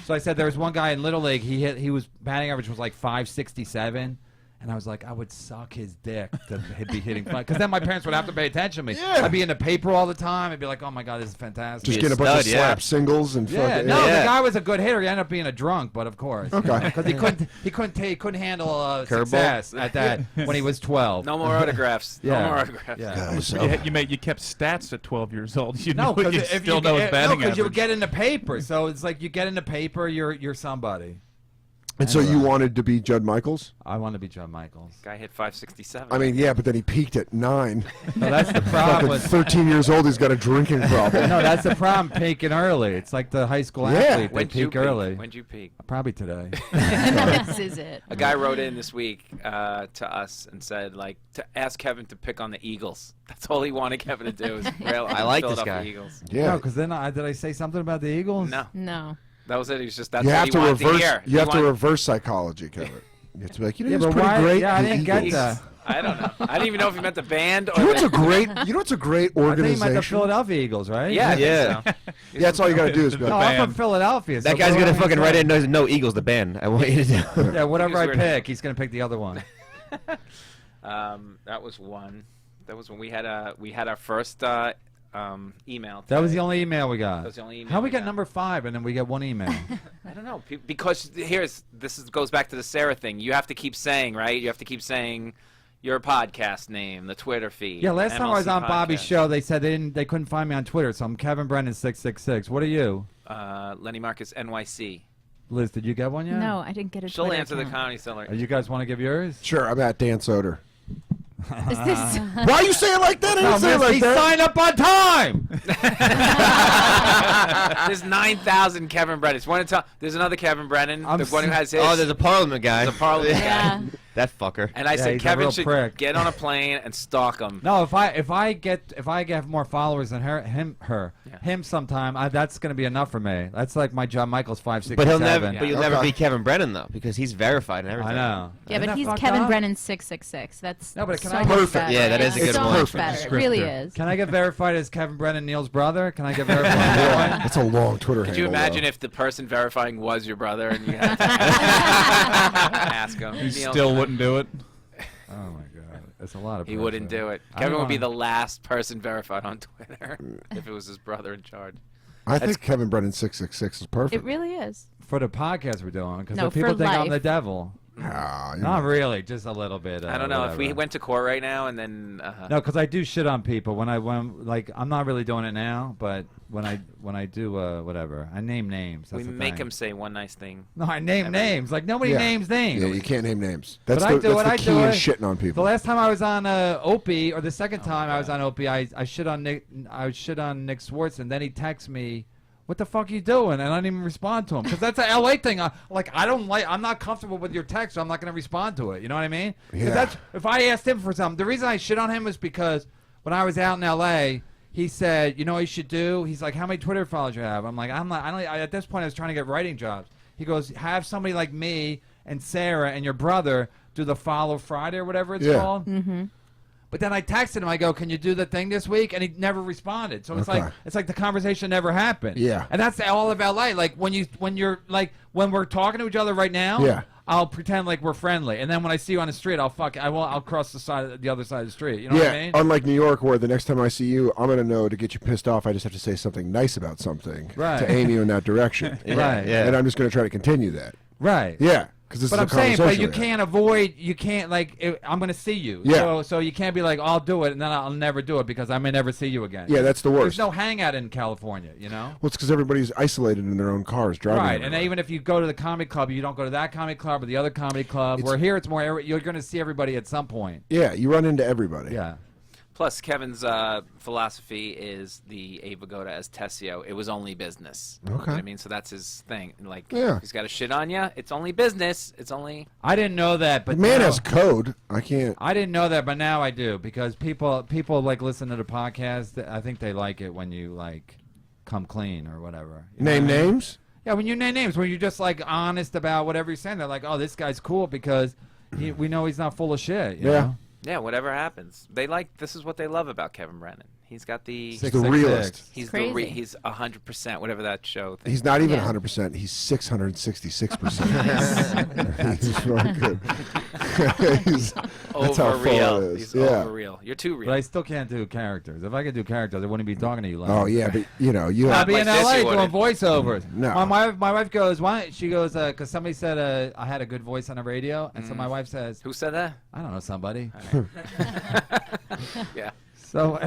Speaker 5: So I said there was one guy in Little League. He was batting average was like 567. And I was like, I would suck his dick to be hitting fun. Because then my parents would have to pay attention to me.
Speaker 4: Yeah.
Speaker 5: I'd be in the paper all the time. I'd be like, oh my God, this is fantastic.
Speaker 4: Just
Speaker 3: Be a
Speaker 4: get a bunch of
Speaker 3: stud, yeah.
Speaker 4: slap singles and
Speaker 5: Yeah,
Speaker 4: fucking.
Speaker 5: no,
Speaker 3: Yeah.
Speaker 5: the guy was a good hitter. He ended up being a drunk, but of course,
Speaker 4: Okay.
Speaker 5: because he couldn't handle
Speaker 3: Curveball?
Speaker 5: success at that when he was 12.
Speaker 2: No more autographs.
Speaker 5: Yeah.
Speaker 2: No more autographs.
Speaker 5: Yeah.
Speaker 4: Guys,
Speaker 6: You kept stats at 12 years old. You
Speaker 5: No,
Speaker 6: know,
Speaker 5: because
Speaker 6: you
Speaker 5: if
Speaker 6: still know his batting
Speaker 5: because you would
Speaker 6: average.
Speaker 5: get in the paper. So it's like you get in the paper, you're somebody.
Speaker 4: And so you wanted to be Judd Michaels?
Speaker 5: I want to be John Michaels.
Speaker 2: Guy hit 567.
Speaker 4: I mean, yeah, but then he peaked at 9.
Speaker 5: No, that's the problem.
Speaker 4: Fucking
Speaker 5: with,
Speaker 4: 13 years old, he's got a drinking problem.
Speaker 5: no, that's the problem. Peaking early. It's like the high school
Speaker 4: Yeah.
Speaker 5: athlete. They
Speaker 2: When'd you
Speaker 5: peak early.
Speaker 2: When'd you peak?
Speaker 5: Probably today.
Speaker 7: This is it.
Speaker 2: A guy wrote in this week to us and said, like, to ask Kevin to pick on the Eagles. That's all he wanted Kevin to do is rail on
Speaker 3: I
Speaker 2: the
Speaker 3: like this
Speaker 2: Philadelphia
Speaker 3: guy.
Speaker 2: Eagles.
Speaker 4: Yeah.
Speaker 5: No, because then did I say something about the Eagles?
Speaker 2: No,
Speaker 7: No.
Speaker 2: that was it. He was just that's
Speaker 4: You
Speaker 2: what
Speaker 4: have
Speaker 2: he
Speaker 4: to
Speaker 2: wanted to
Speaker 4: reverse.
Speaker 2: hear.
Speaker 4: You
Speaker 2: He
Speaker 4: have to
Speaker 2: wanted-
Speaker 4: reverse psychology, Kevin. You have to be like, you know,
Speaker 5: Yeah,
Speaker 4: it's
Speaker 5: but
Speaker 4: pretty
Speaker 5: why?
Speaker 4: great.
Speaker 5: Yeah, I
Speaker 4: the
Speaker 5: didn't get
Speaker 4: Eagles.
Speaker 5: that.
Speaker 2: I don't know. I didn't even know if he meant the band or
Speaker 4: You know what's
Speaker 2: the-
Speaker 4: a great? You know what's a great
Speaker 5: I think
Speaker 4: organization?
Speaker 5: he meant the Philadelphia Eagles, right?
Speaker 2: Yeah, I think
Speaker 3: Yeah.
Speaker 2: so.
Speaker 4: Yeah, that's all you got to do is be
Speaker 5: No,
Speaker 4: like,
Speaker 5: I'm from Philadelphia.
Speaker 3: That
Speaker 5: so
Speaker 3: guy's
Speaker 5: what
Speaker 3: gonna
Speaker 5: am I
Speaker 3: fucking
Speaker 5: say?
Speaker 3: write in no Eagles the band. I want you to do.
Speaker 5: Yeah, whatever I
Speaker 2: Because
Speaker 5: pick, he's gonna pick the other one.
Speaker 2: That was one. That was when we had our first email.
Speaker 5: That was
Speaker 2: today.
Speaker 5: the only email we got.
Speaker 2: That was the only email
Speaker 5: How we
Speaker 2: we
Speaker 5: got
Speaker 2: got.
Speaker 5: number 5 and then we get one email?
Speaker 2: I don't know because goes back to the Sarah thing. You have to keep saying, right? You have to keep saying your podcast name, the Twitter feed.
Speaker 5: Yeah, last time I was
Speaker 2: MLC
Speaker 5: on Bobby's
Speaker 2: podcast.
Speaker 5: show, they said they couldn't find me on Twitter, so I'm Kevin Brennan 666. What are you?
Speaker 2: Lenny Marcus NYC.
Speaker 5: Liz, did you get one yet?
Speaker 7: No, I didn't get a
Speaker 2: She'll
Speaker 7: Twitter
Speaker 2: answer the
Speaker 7: account.
Speaker 2: Comedy Cellar.
Speaker 5: You guys want to give yours?
Speaker 4: sure, I'm at Dan Soder.
Speaker 7: Is this?
Speaker 4: Why are you saying it like that? I
Speaker 5: No,
Speaker 4: didn't say it
Speaker 5: Miss,
Speaker 4: like
Speaker 5: he
Speaker 4: that.
Speaker 5: signed up on time.
Speaker 2: There's 9,000 Kevin Brennans. There's another Kevin Brennan,
Speaker 5: I'm
Speaker 2: the one who has his.
Speaker 3: Oh, there's a Parliament guy.
Speaker 2: There's a Parliament
Speaker 8: Yeah.
Speaker 2: guy.
Speaker 3: That fucker.
Speaker 2: And I
Speaker 5: Yeah,
Speaker 2: said
Speaker 5: he's a
Speaker 2: Kevin
Speaker 5: real
Speaker 2: should
Speaker 5: prick.
Speaker 2: get on a plane and stalk him.
Speaker 5: No, if I get more followers than him sometime, that's gonna be enough for me. That's like my John Michaels 567.
Speaker 3: But he'll never.
Speaker 2: Yeah.
Speaker 3: But you'll never be Kevin Brennan though, because he's verified and everything.
Speaker 5: I know.
Speaker 7: Yeah,
Speaker 5: Isn't
Speaker 7: but
Speaker 5: that
Speaker 7: he's
Speaker 5: fucked
Speaker 7: Kevin
Speaker 5: up?
Speaker 7: Brennan 666. That's
Speaker 5: No, but can
Speaker 7: so
Speaker 5: I-
Speaker 7: much
Speaker 4: Perfect.
Speaker 7: better.
Speaker 3: Yeah, that is a good
Speaker 7: so
Speaker 3: one.
Speaker 7: much
Speaker 4: Perfect
Speaker 7: better. It really is.
Speaker 5: Can I get verified as Kevin Brennan, Neil's brother? Can I get verified?
Speaker 4: That's a long Twitter
Speaker 2: Could
Speaker 4: handle.
Speaker 2: you imagine
Speaker 4: though.
Speaker 2: if the person verifying was your brother and you had to ask him?
Speaker 6: He
Speaker 2: Neil,
Speaker 6: still wouldn't do it.
Speaker 5: Oh my God, that's a lot of.
Speaker 2: He wouldn't do it.
Speaker 5: I
Speaker 2: Kevin
Speaker 5: don't
Speaker 2: would be
Speaker 5: wanna-
Speaker 2: the last person verified on Twitter if it was his brother in charge.
Speaker 4: I think Kevin Brennan 666 is perfect.
Speaker 7: It really is.
Speaker 5: For the podcast we're doing, because
Speaker 7: No,
Speaker 5: people
Speaker 7: for
Speaker 5: think I'm
Speaker 7: life.
Speaker 5: the devil.
Speaker 4: Ah, you
Speaker 5: Not
Speaker 4: know.
Speaker 5: really, just a little bit.
Speaker 2: I don't know if we
Speaker 5: whatever.
Speaker 2: went to court right now and then.
Speaker 5: No, because I do shit on people when like I'm not really doing it now, but when I do whatever, I name names.
Speaker 2: we
Speaker 5: That's the
Speaker 2: make
Speaker 5: thing.
Speaker 2: him say one nice thing.
Speaker 5: No, I name
Speaker 2: Every-
Speaker 5: names. Like nobody
Speaker 4: Yeah.
Speaker 5: names names.
Speaker 4: Yeah, you can't name names. That's
Speaker 5: But I
Speaker 4: the,
Speaker 5: do it,
Speaker 4: that's
Speaker 5: I
Speaker 4: the
Speaker 5: do
Speaker 4: key in
Speaker 5: it.
Speaker 4: shitting on
Speaker 5: The
Speaker 4: people.
Speaker 5: last time I was on Opie, or the second time I was
Speaker 2: God.
Speaker 5: on Opie, I shit on Nick. I shit on Nick Swartz, and then he texts me, "What the fuck are you doing?" And I didn't even respond to him because that's a LA thing. I'm not comfortable with your text, so I'm not going to respond to it. You know what I mean? 'Cause
Speaker 4: Yeah.
Speaker 5: if I asked him for something, the reason I shit on him was because when I was out in LA, he said, "You know what you should do?" He's like, "How many Twitter followers you have?" I'm like, "I'm not." At this point, I was trying to get writing jobs. He goes, "Have somebody like me and Sarah and your brother do the Follow Friday or whatever it's
Speaker 4: Yeah.
Speaker 5: called."
Speaker 7: Mm-hmm.
Speaker 5: But then I texted him. I go, "Can you do the thing this week?" And he never responded. So it's
Speaker 4: Okay.
Speaker 5: like the conversation never happened.
Speaker 4: Yeah.
Speaker 5: And that's all of LA. Like when we're talking to each other right now.
Speaker 4: Yeah.
Speaker 5: I'll pretend like we're friendly, and then when I see you on the street, I'll cross the other side of the street. You know what I mean?
Speaker 4: Unlike New York, where the next time I see you, I'm gonna know to get you pissed off. I just have to say something nice about something
Speaker 5: Right.
Speaker 4: to aim you in that direction.
Speaker 5: Right.
Speaker 3: Yeah.
Speaker 4: And I'm just gonna try to continue that.
Speaker 5: Right.
Speaker 4: Yeah, because this
Speaker 5: But
Speaker 4: is
Speaker 5: I'm
Speaker 4: a
Speaker 5: saying,
Speaker 4: conversation.
Speaker 5: but you
Speaker 4: we have.
Speaker 5: can't avoid. You can't I'm going to see you.
Speaker 4: Yeah.
Speaker 5: So you can't be like, "I'll do it," and then I'll never do it because I may never see you again.
Speaker 4: Yeah, that's the worst.
Speaker 5: There's no hangout in California. You know.
Speaker 4: Well, it's because everybody's isolated in their own cars driving.
Speaker 5: Right, and
Speaker 4: everywhere.
Speaker 5: even if you go to the comedy club, you don't go to that comedy club or the other comedy club. Where here it's more, you're going to see everybody at some point.
Speaker 4: Yeah, you run into everybody.
Speaker 5: Yeah.
Speaker 2: Plus, Kevin's philosophy is the Ava Goda as Tessio. It was only business. You know
Speaker 4: Okay.
Speaker 2: what I mean? So that's his thing. Like,
Speaker 4: Yeah.
Speaker 2: he's got to shit on you. It's only business. It's only.
Speaker 5: I didn't know that, but
Speaker 4: The man
Speaker 5: now-
Speaker 4: has code. I can't.
Speaker 5: I didn't know that, but now I do because people like listen to the podcast. I think they like it when you like come clean or whatever. You know
Speaker 4: Name
Speaker 5: what I mean?
Speaker 4: names.
Speaker 5: Yeah, when you name names, when you're just like honest about whatever you're saying, they're like, "Oh, this guy's cool because we know he's not full of shit." You
Speaker 4: Yeah.
Speaker 5: know?
Speaker 2: Yeah, whatever happens. This is what they love about Kevin Brennan. He's got the.
Speaker 4: He's the realist.
Speaker 2: He's
Speaker 7: Crazy.
Speaker 2: He's 100%. Whatever that show thing.
Speaker 4: He's not even
Speaker 7: Yeah.
Speaker 4: 100%. He's 666%. He's really good. That's how
Speaker 2: over
Speaker 4: full
Speaker 2: real.
Speaker 4: it is.
Speaker 2: He's
Speaker 4: Yeah.
Speaker 2: over real. You're too real.
Speaker 5: But I still can't do characters. If I could do characters, I wouldn't be talking to you. Like
Speaker 4: Oh yeah, but you know you
Speaker 5: I'll
Speaker 4: have.
Speaker 5: be in
Speaker 2: like this,
Speaker 5: LA
Speaker 2: you
Speaker 5: doing
Speaker 2: wouldn't.
Speaker 5: voiceovers.
Speaker 4: No.
Speaker 5: My wife goes, why? She goes, because somebody said I had a good voice on the radio, and so my wife says,
Speaker 2: Who said that?
Speaker 5: I don't know, somebody.
Speaker 2: Yeah.
Speaker 5: So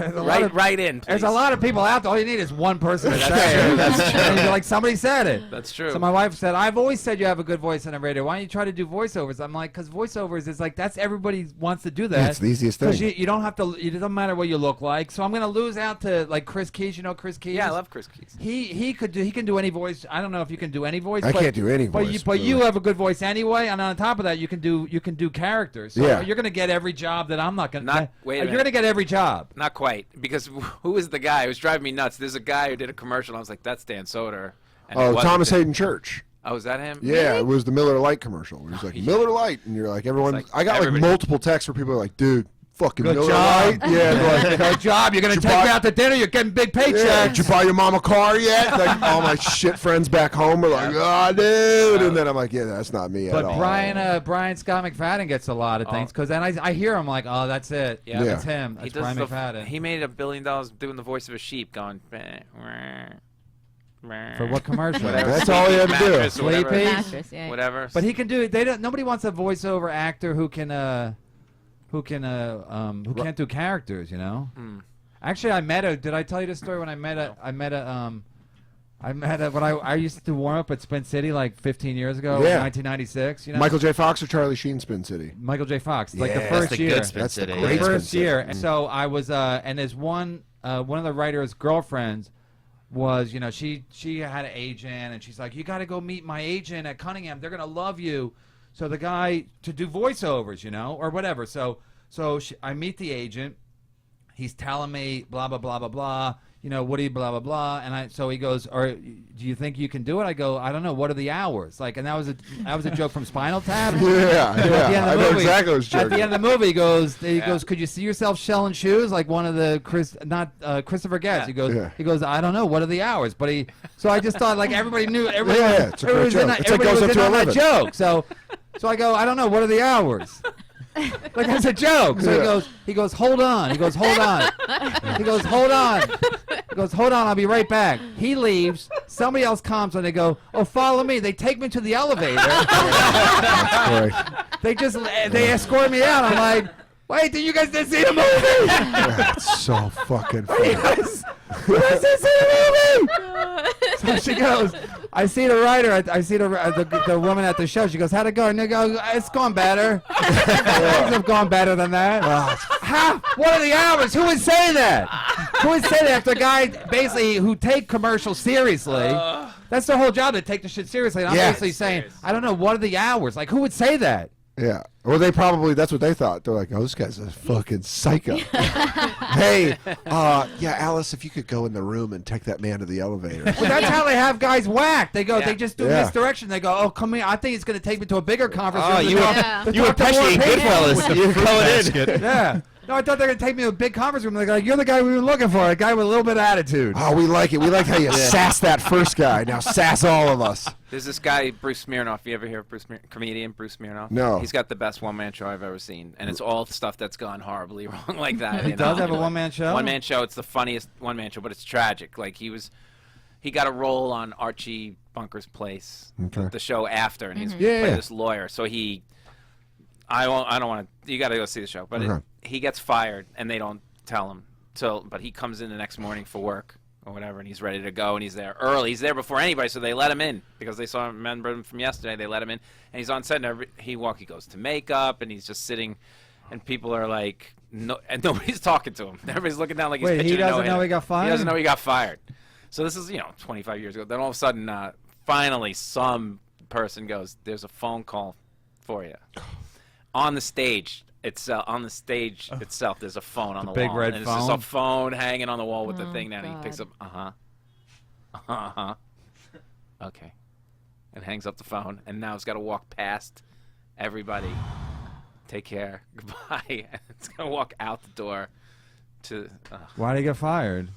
Speaker 2: Right in.
Speaker 5: there's a
Speaker 2: please.
Speaker 5: lot of people out there. All you need is one person to
Speaker 2: That's
Speaker 5: say
Speaker 2: true,
Speaker 5: it.
Speaker 2: that's true.
Speaker 5: And you're like, somebody said it.
Speaker 2: That's true.
Speaker 5: So my wife said, I've always said you have a good voice on the radio. Why don't you try to do voiceovers? I'm like, because voiceovers is like, that's everybody wants to do that.
Speaker 4: It's the easiest
Speaker 5: Because
Speaker 4: thing.
Speaker 5: you don't have to, it doesn't matter what you look like. So I'm going to lose out to like Chris Keys. You know Chris Keys?
Speaker 2: Yeah, I love Chris Keys.
Speaker 5: He can do any voice. I don't know if you can do any voice.
Speaker 4: I
Speaker 5: but,
Speaker 4: can't do any
Speaker 5: but
Speaker 4: voice,
Speaker 5: but
Speaker 4: but-
Speaker 5: you have a good voice anyway, and on top of that, you can do characters. So
Speaker 4: Yeah.
Speaker 5: you're gonna get every job that I'm not gonna.
Speaker 2: Wait a
Speaker 5: you're
Speaker 2: minute.
Speaker 5: gonna get every job.
Speaker 2: Not quite, because who is the guy? It was driving me nuts. There's a guy who did a commercial. And I was like, "That's Dan Soder." And it
Speaker 4: Oh,
Speaker 2: wasn't
Speaker 4: Thomas
Speaker 2: Dan-
Speaker 4: Hayden Church.
Speaker 2: Oh, is that him?
Speaker 4: Yeah, it was the Miller Lite commercial. It was like Miller Lite, and you're like everyone.
Speaker 2: Like
Speaker 4: I got
Speaker 2: everybody.
Speaker 4: like multiple texts where people are like, "Dude, fucking
Speaker 5: Good
Speaker 4: Miller
Speaker 5: job.
Speaker 4: Lite." Yeah, they're like,
Speaker 5: Good job. You're gonna
Speaker 4: Did you
Speaker 5: take me
Speaker 4: buy-
Speaker 5: out to dinner. You're getting big
Speaker 4: yeah,
Speaker 5: paychecks.
Speaker 4: did you buy your mom a car yet? Like all my shit friends back home are like, "Oh, dude," and then I'm like, "Yeah, that's not me
Speaker 5: But
Speaker 4: at all."
Speaker 5: Brian Scott McFadden gets a lot of things because then I hear him like, oh, that's it.
Speaker 2: Yeah.
Speaker 5: That's him.
Speaker 2: He
Speaker 5: That's
Speaker 2: does
Speaker 5: Brian McFadden.
Speaker 2: He made $1 billion doing the voice of a sheep, going.
Speaker 5: For what commercial?
Speaker 2: Whatever.
Speaker 4: That's all he had to do.
Speaker 2: Mattress or whatever.
Speaker 5: Sleepy?
Speaker 7: Mattress, yeah.
Speaker 2: Whatever.
Speaker 5: But he can do it. They don't. Nobody wants a voiceover actor who can't do characters. You know. Actually, I met a. Did I tell you this story when I met a? When I used to warm up at Spin City like 15 years ago,
Speaker 4: Yeah.
Speaker 5: 1996. You know.
Speaker 4: Michael J. Fox or Charlie Sheen, Spin City.
Speaker 5: Michael J. Fox. Like the
Speaker 4: Yeah,
Speaker 5: first
Speaker 3: That's the
Speaker 5: year.
Speaker 3: good Spin
Speaker 4: That's the
Speaker 3: City.
Speaker 4: great
Speaker 3: yeah.
Speaker 4: Spin
Speaker 5: First
Speaker 4: City.
Speaker 5: year.
Speaker 4: Mm.
Speaker 5: And so I was, and there's one of the writer's girlfriends was, you know, she had an agent, and she's like, you got to go meet my agent at Cunningham. They're gonna love you. So the guy to do voiceovers, you know, or whatever. So I meet the agent. He's telling me blah blah blah blah blah. You know, Woody, blah blah blah, and so he goes, "Or do you think you can do it?" I go, "I don't know. What are the hours?" Like, and that was a joke from Spinal Tap.
Speaker 4: Yeah,
Speaker 5: At the end
Speaker 4: yeah.
Speaker 5: of the
Speaker 4: I know
Speaker 5: movie-
Speaker 4: exactly what was
Speaker 5: At
Speaker 4: joking.
Speaker 5: the end of the movie, he goes, "Could you see yourself selling shoes?" Like one of the Christopher Guest.
Speaker 4: Yeah.
Speaker 5: He goes, "I don't know. What are the hours?" But so I just thought like everybody knew. Everybody,
Speaker 4: Yeah, it's a great
Speaker 5: everybody was in
Speaker 4: joke.
Speaker 5: that-
Speaker 4: It's like
Speaker 5: everybody
Speaker 4: goes
Speaker 5: was
Speaker 4: up
Speaker 5: in
Speaker 4: to
Speaker 5: on that
Speaker 4: 11.
Speaker 5: joke. So I go, "I don't know. What are the hours?" Like that's a joke. So
Speaker 4: Yeah.
Speaker 5: he goes, hold on. He goes, hold on. He goes, hold on. He goes, hold on. I'll be right back. He leaves. Somebody else comes and they go, oh, follow me. They take me to the elevator.
Speaker 4: Right.
Speaker 5: They escort me out. I'm like, wait, did you guys didn't see the movie?
Speaker 4: That's so fucking funny.
Speaker 5: You guys didn't see the movie? So she goes, I see the writer, I see the woman at the show. She goes, how'd it go? And they go, it's gone better. Things have gone better than that. How? What are the hours? Who would say that? Who would say that after a guy basically who take commercials seriously? That's their whole job, to take the shit seriously. And I'm
Speaker 4: Yeah.
Speaker 5: basically saying, I don't know, what are the hours? Like, who would say that?
Speaker 4: Yeah. Or they probably, that's what they thought. They're like, oh, this guy's a fucking psycho. Hey, yeah, Alice, if you could go in the room and take that man to the elevator.
Speaker 5: Well, that's how they have guys whacked. They go,
Speaker 2: Yeah.
Speaker 5: they just do
Speaker 4: Yeah.
Speaker 5: misdirection. They go, oh, come here. I think it's going to take me to a bigger conference
Speaker 3: Oh,
Speaker 5: room. to
Speaker 3: you
Speaker 5: talk-
Speaker 7: Yeah.
Speaker 5: to
Speaker 3: You were
Speaker 5: talk to more
Speaker 3: Pesci in
Speaker 5: people."
Speaker 3: Goodfellas. You're going in.
Speaker 5: Yeah. No, I thought they were going to take me to a big conference room. They're like, you're the guy we were looking for, a guy with a little bit of attitude.
Speaker 4: Oh, we like it. We like how you sass that first guy. Now sass all of us.
Speaker 2: There's this guy, Bruce Smirnoff. You ever hear of comedian Bruce Smirnoff?
Speaker 4: No.
Speaker 2: He's got the best one-man show I've ever seen, and it's all stuff that's gone horribly wrong like that.
Speaker 5: He does have a one-man show?
Speaker 2: One-man show. It's the funniest one-man show, but it's tragic. Like he got a role on Archie Bunker's Place,
Speaker 4: Okay.
Speaker 2: the show after, and he's
Speaker 4: Yeah,
Speaker 2: played
Speaker 4: yeah.
Speaker 2: this lawyer. So I don't want to. You got to go see the show, but
Speaker 4: Okay.
Speaker 2: he gets fired, and they don't tell him. But he comes in the next morning for work or whatever, and he's ready to go, and he's there early. He's there before anybody, so they let him in because they saw him, remember him from yesterday. They let him in, and he's on set. And he goes to makeup, and he's just sitting, and people are like, no, and nobody's talking to him. Everybody's looking down like he's
Speaker 5: Wait,
Speaker 2: pitching
Speaker 5: he
Speaker 2: a
Speaker 5: doesn't
Speaker 2: no-hitter.
Speaker 5: know he got fired?
Speaker 2: He doesn't know he got fired. So this is 25 years ago. Then all of a sudden, finally, some person goes, "There's a phone call for you." On the stage itself, there's a phone on the
Speaker 5: big
Speaker 2: wall.
Speaker 5: red
Speaker 2: and it's just a
Speaker 5: phone?
Speaker 2: phone hanging on the wall with the thing down.
Speaker 7: God.
Speaker 2: He picks up, okay, and hangs up the phone. And now it's got to walk past everybody. Take care, goodbye. And it's gonna walk out the door to.
Speaker 5: Why did he get fired?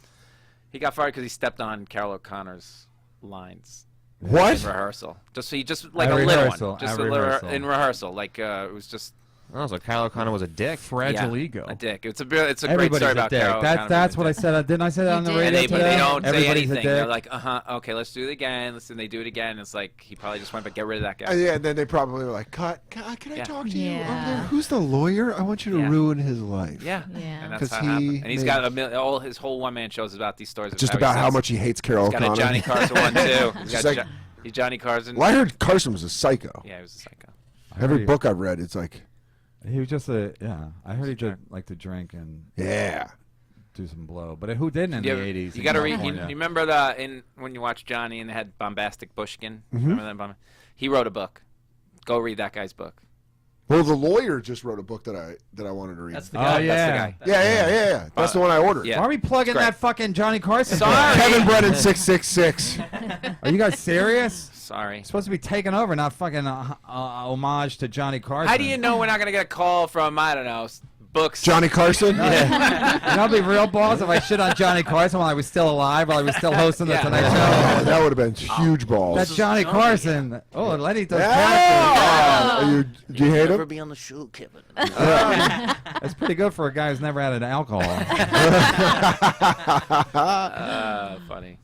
Speaker 2: He got fired because he stepped on Carol O'Connor's lines.
Speaker 4: What?
Speaker 2: In rehearsal, just like
Speaker 5: At
Speaker 2: a little
Speaker 5: rehearsal,
Speaker 2: one, just
Speaker 5: at
Speaker 2: a little
Speaker 5: rehearsal.
Speaker 2: in rehearsal. Like it was just
Speaker 3: Oh, so Kyle O'Connor was a dick.
Speaker 6: Fragile
Speaker 2: yeah,
Speaker 6: ego.
Speaker 2: a dick. It's a great
Speaker 5: Everybody's
Speaker 2: story
Speaker 5: a
Speaker 2: about
Speaker 5: dick.
Speaker 2: Carol.
Speaker 5: That's what I said. Didn't I say that on the
Speaker 7: You did.
Speaker 5: radio
Speaker 2: And
Speaker 5: today?
Speaker 2: they don't say
Speaker 5: Everybody's a
Speaker 2: anything. They're
Speaker 5: dick.
Speaker 2: like, okay, let's do it again. Listen, they do it again. It's like he probably just went, but get rid of that guy.
Speaker 4: Yeah, and then they probably were like, "Cut! Can I
Speaker 2: Yeah.
Speaker 4: talk to you?
Speaker 7: Yeah.
Speaker 4: Who's the lawyer? I want you to
Speaker 2: Yeah.
Speaker 4: ruin his life."
Speaker 2: Yeah,
Speaker 7: Yeah.
Speaker 2: and that's
Speaker 4: 'Cause
Speaker 2: how it happened.
Speaker 4: he
Speaker 2: And he's
Speaker 4: made-
Speaker 2: got all his whole one-man shows about these stories. Of
Speaker 4: Just
Speaker 2: how
Speaker 4: about how
Speaker 2: says-
Speaker 4: much he hates Carol
Speaker 2: He's got
Speaker 4: O'Connor.
Speaker 2: a Johnny Carson one too. He's
Speaker 4: Just
Speaker 2: got
Speaker 4: like-
Speaker 2: he's Johnny Carson.
Speaker 4: Well, I heard Carson was a psycho.
Speaker 2: Yeah, he was a psycho.
Speaker 4: Every book I've read, it's like,
Speaker 5: He was just I heard he did like to drink and
Speaker 4: yeah.
Speaker 5: do some blow. But who didn't in the 80s?
Speaker 2: You
Speaker 5: in
Speaker 2: got to read. You
Speaker 5: California?
Speaker 2: remember when you watch Johnny and they had Bombastic Bushkin?
Speaker 4: Mm-hmm.
Speaker 2: Remember that? He wrote a book. Go read that guy's book.
Speaker 4: Well, the lawyer just wrote a book that I wanted to read.
Speaker 2: That's the
Speaker 5: Oh,
Speaker 2: guy.
Speaker 5: yeah.
Speaker 2: That's the guy.
Speaker 4: Yeah. That's the one I ordered.
Speaker 2: Yeah.
Speaker 5: Why are we plugging
Speaker 2: It's great.
Speaker 5: that fucking Johnny Carson?
Speaker 2: Sorry.
Speaker 4: Kevin Brennan 666.
Speaker 5: Are you guys serious?
Speaker 2: Sorry.
Speaker 5: It's supposed to be taken over, not fucking homage to Johnny Carson.
Speaker 2: How do you know we're not gonna get a call from I don't know books?
Speaker 4: Johnny Carson?
Speaker 5: Yeah. You know, it'd be real balls if I shit on Johnny Carson while I was still alive, while I was still hosting the Tonight Show.
Speaker 4: That would have been huge balls.
Speaker 5: That's Johnny Carson. Oh, Lenny does
Speaker 4: Do you hate him?
Speaker 3: Never be on the show, Kevin.
Speaker 5: That's pretty good for a guy who's never had an alcohol.
Speaker 2: Funny.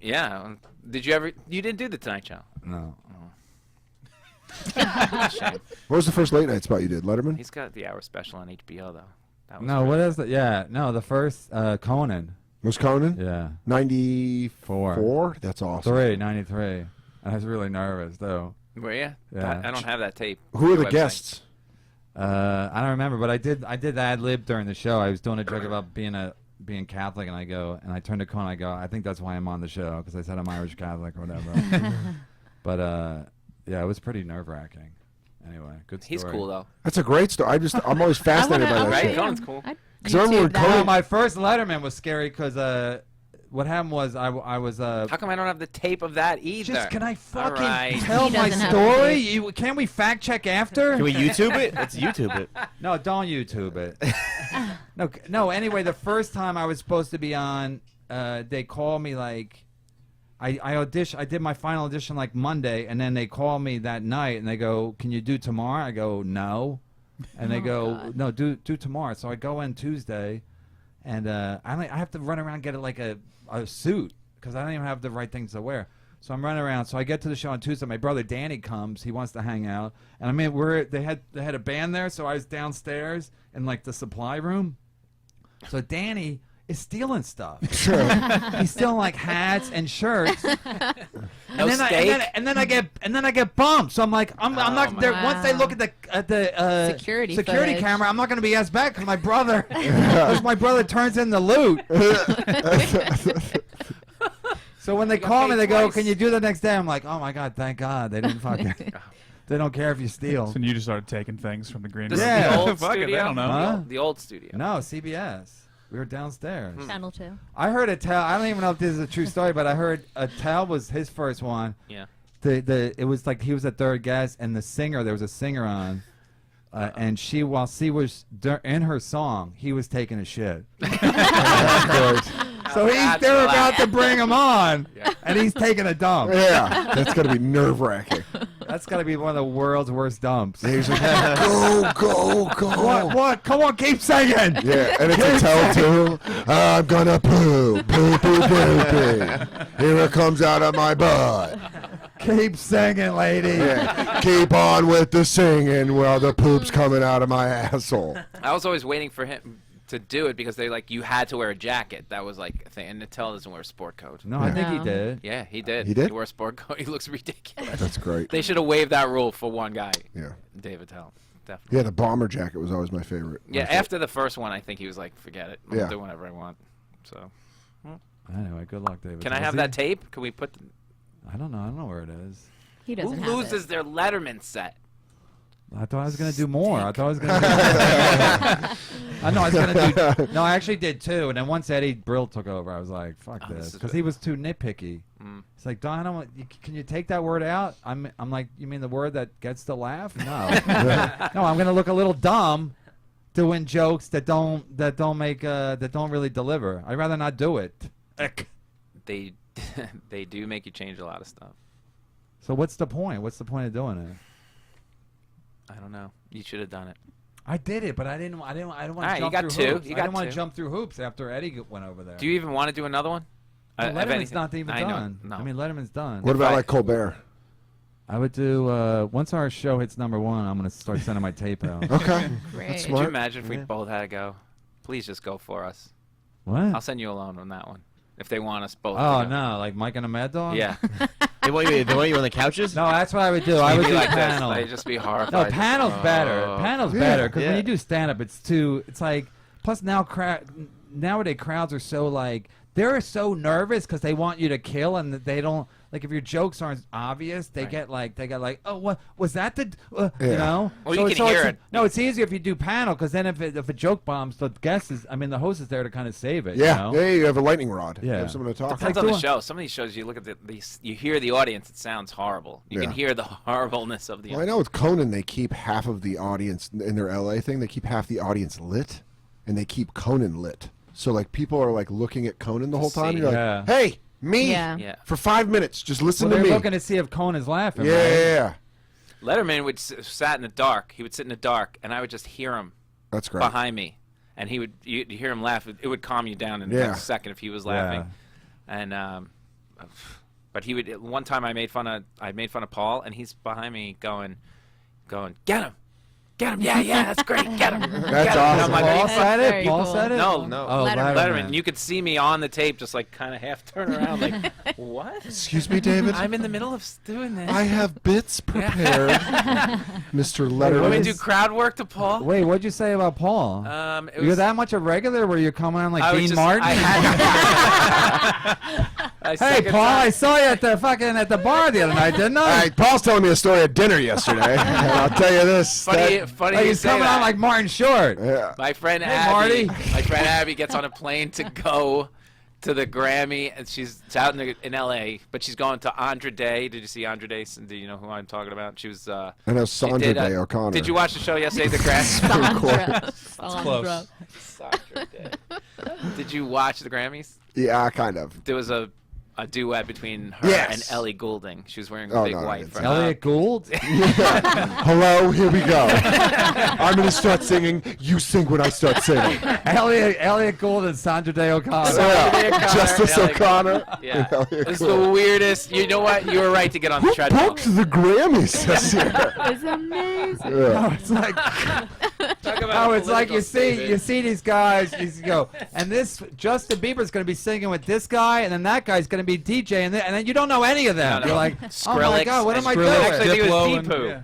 Speaker 2: Yeah. Did you ever? You didn't do the Tonight Show.
Speaker 5: No.
Speaker 2: Shame.
Speaker 4: What was the first late night spot you did? Letterman?
Speaker 2: He's got the hour special on HBO though. That was
Speaker 5: No, what is it? Yeah, no, the first Conan.
Speaker 4: Was Conan?
Speaker 5: Yeah.
Speaker 4: 94? That's awesome.
Speaker 5: 93. I was really nervous though.
Speaker 2: Were you?
Speaker 5: Yeah.
Speaker 2: I don't have that tape.
Speaker 4: Who are the
Speaker 2: Your website.
Speaker 4: guests?
Speaker 5: I don't remember, but I did ad lib during the show. I was doing a joke about being Catholic, and I turned to Conan. I go, I think that's why I'm on the show, because I said I'm Irish Catholic or whatever. But yeah, it was pretty nerve wracking. Anyway, good story.
Speaker 2: He's cool though.
Speaker 4: That's a great story. I'm always fascinated by that
Speaker 2: Right?
Speaker 4: shit.
Speaker 2: Conan's cool.
Speaker 4: Because I remember when Conan...
Speaker 5: My first Letterman was scary because what happened was I was
Speaker 2: How come I don't have the tape of that either?
Speaker 5: Just can I fucking
Speaker 2: right.
Speaker 5: tell
Speaker 7: He
Speaker 5: my
Speaker 7: doesn't have
Speaker 5: story? Can we fact check after?
Speaker 3: Can we YouTube it? Let's YouTube it.
Speaker 5: No, don't YouTube it. No. Anyway, the first time I was supposed to be on, they called me like, I did my final audition like Monday, and then they called me that night, and they go, "Can you do tomorrow?" I go, "No," and they go,
Speaker 7: God.
Speaker 5: "No, do tomorrow." So I go in Tuesday, and I have to run around and get like a suit because I don't even have the right things to wear. So I'm running around. So I get to the show on Tuesday. My brother Danny comes. He wants to hang out, and I mean they had a band there, so I was downstairs in like the supply room. So Danny is stealing stuff.
Speaker 4: Sure.
Speaker 5: He's stealing like hats and shirts.
Speaker 2: No steak?
Speaker 5: And then I get bumped. So I'm like, I'm not there. Once they look at the
Speaker 7: Security
Speaker 5: security camera, I'm not going to be asked back because my brother turns in the loot. So when they call me, they go,
Speaker 2: twice.
Speaker 5: "Can you do the next day?" I'm like, "Oh my God, thank God they didn't fucking. They don't care if you steal."
Speaker 6: So you just started taking things from the green
Speaker 2: This
Speaker 6: room.
Speaker 2: is
Speaker 5: Yeah.
Speaker 2: the old
Speaker 6: Fuck it,
Speaker 2: studio.
Speaker 6: I don't know.
Speaker 5: Huh?
Speaker 2: The old studio.
Speaker 5: No, CBS. We were downstairs.
Speaker 8: Channel 2.
Speaker 5: I heard a tell. I don't even know if this is a true story, but I heard a tell was his first one.
Speaker 2: Yeah.
Speaker 5: It was like he was a third guest, and there was a singer on, and while she was in her song, he was taking a shit. So they're about to bring him on, and he's taking a dump.
Speaker 4: Yeah, that's got to be nerve-wracking.
Speaker 5: That's got to be one of the world's worst dumps.
Speaker 4: He's like, go.
Speaker 5: What? Come on, keep singing.
Speaker 4: Yeah, and it's a tell too. I'm gonna poo. Here it comes out of my butt.
Speaker 5: Keep singing, lady.
Speaker 4: Yeah. Keep on with the singing while the poop's coming out of my asshole.
Speaker 2: I was always waiting for him to do it because you had to wear a jacket. That was like a thing. And Nattel doesn't wear a sport coat.
Speaker 5: No, I think he
Speaker 7: No.
Speaker 5: did.
Speaker 2: Yeah, he did.
Speaker 4: He did?
Speaker 2: He wore a sport coat. He looks ridiculous.
Speaker 4: That's great.
Speaker 2: They should have waived that rule for one guy.
Speaker 4: Yeah.
Speaker 2: David Tell. Definitely.
Speaker 4: Yeah, the bomber jacket was always my favorite.
Speaker 2: Yeah, after the first one, I think he was like, forget it. I'll
Speaker 4: Yeah.
Speaker 2: do whatever I want. So,
Speaker 5: Anyway, good luck, David.
Speaker 2: can I have that tape? Can we put...
Speaker 5: I don't know where it is.
Speaker 7: He
Speaker 2: Who
Speaker 7: doesn't have
Speaker 2: loses
Speaker 7: it.
Speaker 2: their Letterman set?
Speaker 5: I thought I was going to do more. I thought I was going to I know I was going to do... No, I actually did two. And then once Eddie Brill took over, I was like, fuck
Speaker 2: Oh, this
Speaker 5: this.
Speaker 2: is
Speaker 5: Because
Speaker 2: good.
Speaker 5: he was too nitpicky.
Speaker 2: Mm.
Speaker 5: It's like, Don, can you take that word out? I'm like, you mean the word that gets the laugh? No. No, I'm going to look a little dumb doing jokes that don't really deliver. I'd rather not do it.
Speaker 2: They do make you change a lot of stuff.
Speaker 5: So what's the point? What's the point of doing it?
Speaker 2: I don't know. You should have done it.
Speaker 5: I did it, but I didn't want to
Speaker 2: Alright,
Speaker 5: jump
Speaker 2: you got
Speaker 5: through
Speaker 2: two.
Speaker 5: hoops.
Speaker 2: You
Speaker 5: I
Speaker 2: got
Speaker 5: didn't want
Speaker 2: two.
Speaker 5: to jump through hoops after Eddie went over there.
Speaker 2: Do you even want to do another one?
Speaker 5: Well,
Speaker 2: Of
Speaker 5: Letterman's
Speaker 2: anything?
Speaker 5: not even
Speaker 2: I know.
Speaker 5: done.
Speaker 2: No.
Speaker 5: I mean, Letterman's done.
Speaker 4: What about
Speaker 2: I-
Speaker 4: like Colbert?
Speaker 5: I would do once our show hits #1. I'm gonna start sending my tape out.
Speaker 4: Okay.
Speaker 7: Great.
Speaker 4: That's
Speaker 2: Could you
Speaker 4: smart.
Speaker 2: imagine if we both had to go? Please just go for us.
Speaker 5: What?
Speaker 2: I'll send you alone on that one. If they want us both.
Speaker 5: Oh
Speaker 2: to go.
Speaker 5: no, like Mike and a Mad Dog?
Speaker 2: Yeah.
Speaker 3: They want you on the couches?
Speaker 5: No, that's what I would do. I would
Speaker 2: Be
Speaker 5: do
Speaker 2: like
Speaker 5: panel.
Speaker 2: this. They'd just be horrified.
Speaker 5: No, panel's better.
Speaker 2: Oh.
Speaker 5: Panel's
Speaker 4: Yeah.
Speaker 5: better because
Speaker 3: Yeah.
Speaker 5: when you do stand up, it's like. Plus nowadays crowds are so like they're so nervous because they want you to kill and they don't like if your jokes aren't obvious, they
Speaker 2: Right.
Speaker 5: get like, oh, what was that? You
Speaker 4: Yeah.
Speaker 5: know?
Speaker 2: Well, you can hear it.
Speaker 5: No, it's easier if you do panel because then if a joke bombs, the the host is there to kind of save it.
Speaker 4: Yeah,
Speaker 5: You know?
Speaker 4: yeah, you have a lightning rod.
Speaker 5: Yeah.
Speaker 4: You have someone to talk.
Speaker 2: Depends
Speaker 5: like
Speaker 2: on the
Speaker 5: doing-
Speaker 2: show. Some of these shows, you look at you hear the audience, it sounds horrible. You can
Speaker 4: Yeah.
Speaker 2: hear the horribleness of the
Speaker 4: Well, I know with Conan, they keep half of the audience in their LA thing. They keep half the audience lit, and they keep Conan lit. So like people are like looking at Conan the whole time. And you're
Speaker 5: Yeah.
Speaker 4: like, hey, me,
Speaker 7: Yeah.
Speaker 2: Yeah.
Speaker 4: for 5 minutes, just listen
Speaker 5: Well,
Speaker 4: to
Speaker 5: they're
Speaker 4: me.
Speaker 5: looking to see if Conan's laughing.
Speaker 4: Yeah,
Speaker 5: right?
Speaker 4: yeah, yeah.
Speaker 2: Letterman would sat in the dark. He would sit in the dark, and I would just hear him
Speaker 4: That's great.
Speaker 2: behind me, and you'd hear him laugh. It would calm you down in the
Speaker 4: Yeah.
Speaker 2: next second if he was laughing. And but he would. One time I made fun of Paul, and he's behind me going, get him. Yeah, that's great. Get him.
Speaker 4: That's awesome.
Speaker 2: I'm like,
Speaker 5: Paul said
Speaker 7: Very
Speaker 5: it. Paul
Speaker 7: cool.
Speaker 5: said it.
Speaker 2: No.
Speaker 5: Oh,
Speaker 7: Letterman.
Speaker 2: Letterman. You could see me on the tape, just like kind of half turn around, like, what?
Speaker 4: Excuse me, David.
Speaker 2: I'm in the middle of doing this.
Speaker 4: I have bits prepared, Mr. Letterman.
Speaker 2: Want me to do crowd work to Paul?
Speaker 5: Wait, what'd you say about Paul?
Speaker 2: It
Speaker 5: You're
Speaker 2: was-
Speaker 5: that much a regular where you're coming on like
Speaker 2: I was
Speaker 5: Dean
Speaker 2: just-
Speaker 5: Martin?
Speaker 2: I had.
Speaker 5: Hey,
Speaker 2: Second
Speaker 5: Paul,
Speaker 2: time.
Speaker 5: I saw you at the bar the other night, didn't
Speaker 4: All
Speaker 5: I?
Speaker 4: right, Paul's telling me a story at dinner yesterday. And I'll tell you this.
Speaker 2: Funny
Speaker 5: Like
Speaker 2: you
Speaker 5: he's
Speaker 2: say
Speaker 5: coming
Speaker 2: that.
Speaker 5: on like Martin Short.
Speaker 4: Yeah.
Speaker 2: My friend
Speaker 5: Hey,
Speaker 2: Abby.
Speaker 5: Marty.
Speaker 2: My friend Abby gets on a plane to go to the Grammy, and she's out in L.A., but she's going to Andra Day. Did you see Andra Day? Do you know who I'm talking about? She was.
Speaker 4: I know
Speaker 2: she
Speaker 4: Sandra
Speaker 2: did,
Speaker 4: Day O'Connor.
Speaker 2: Did you watch the show yesterday, the Grammy?
Speaker 6: Close.
Speaker 2: Sandra Day. Did you watch the Grammys?
Speaker 4: Yeah, kind of.
Speaker 2: There was a duet between her
Speaker 4: Yes.
Speaker 2: and Ellie Goulding. She was wearing a
Speaker 4: Oh,
Speaker 2: big
Speaker 4: no, I
Speaker 2: white
Speaker 4: didn't
Speaker 2: frock.
Speaker 4: see
Speaker 5: Elliot Gould?
Speaker 4: Hello, here we go. I'm going to start singing. You sing when I start singing.
Speaker 5: Elliot Gould and Sandra Day O'Connor.
Speaker 2: Sandra Day O'Connor,
Speaker 4: Justice
Speaker 2: Elliot
Speaker 4: O'Connor.
Speaker 2: Yeah.
Speaker 4: and Elliot
Speaker 2: It's
Speaker 4: Gould.
Speaker 2: the weirdest. You know what? You were right to get on the
Speaker 4: Who
Speaker 2: treadmill.
Speaker 4: booked the Grammys this year?
Speaker 7: It's amazing.
Speaker 4: Yeah.
Speaker 5: It's like,
Speaker 2: Talk about
Speaker 5: it's like you
Speaker 2: political
Speaker 5: see these guys. You go, and this Justin Bieber's going to be singing with this guy, and then that guy's going to be DJ, and then you don't know any of them.
Speaker 2: No, no.
Speaker 5: You're like, oh my
Speaker 2: Skrillex
Speaker 5: god, what am I
Speaker 2: and
Speaker 5: doing?
Speaker 2: Actually, I think it
Speaker 6: Diplo
Speaker 2: was
Speaker 6: and-
Speaker 2: Deepu.
Speaker 6: yeah.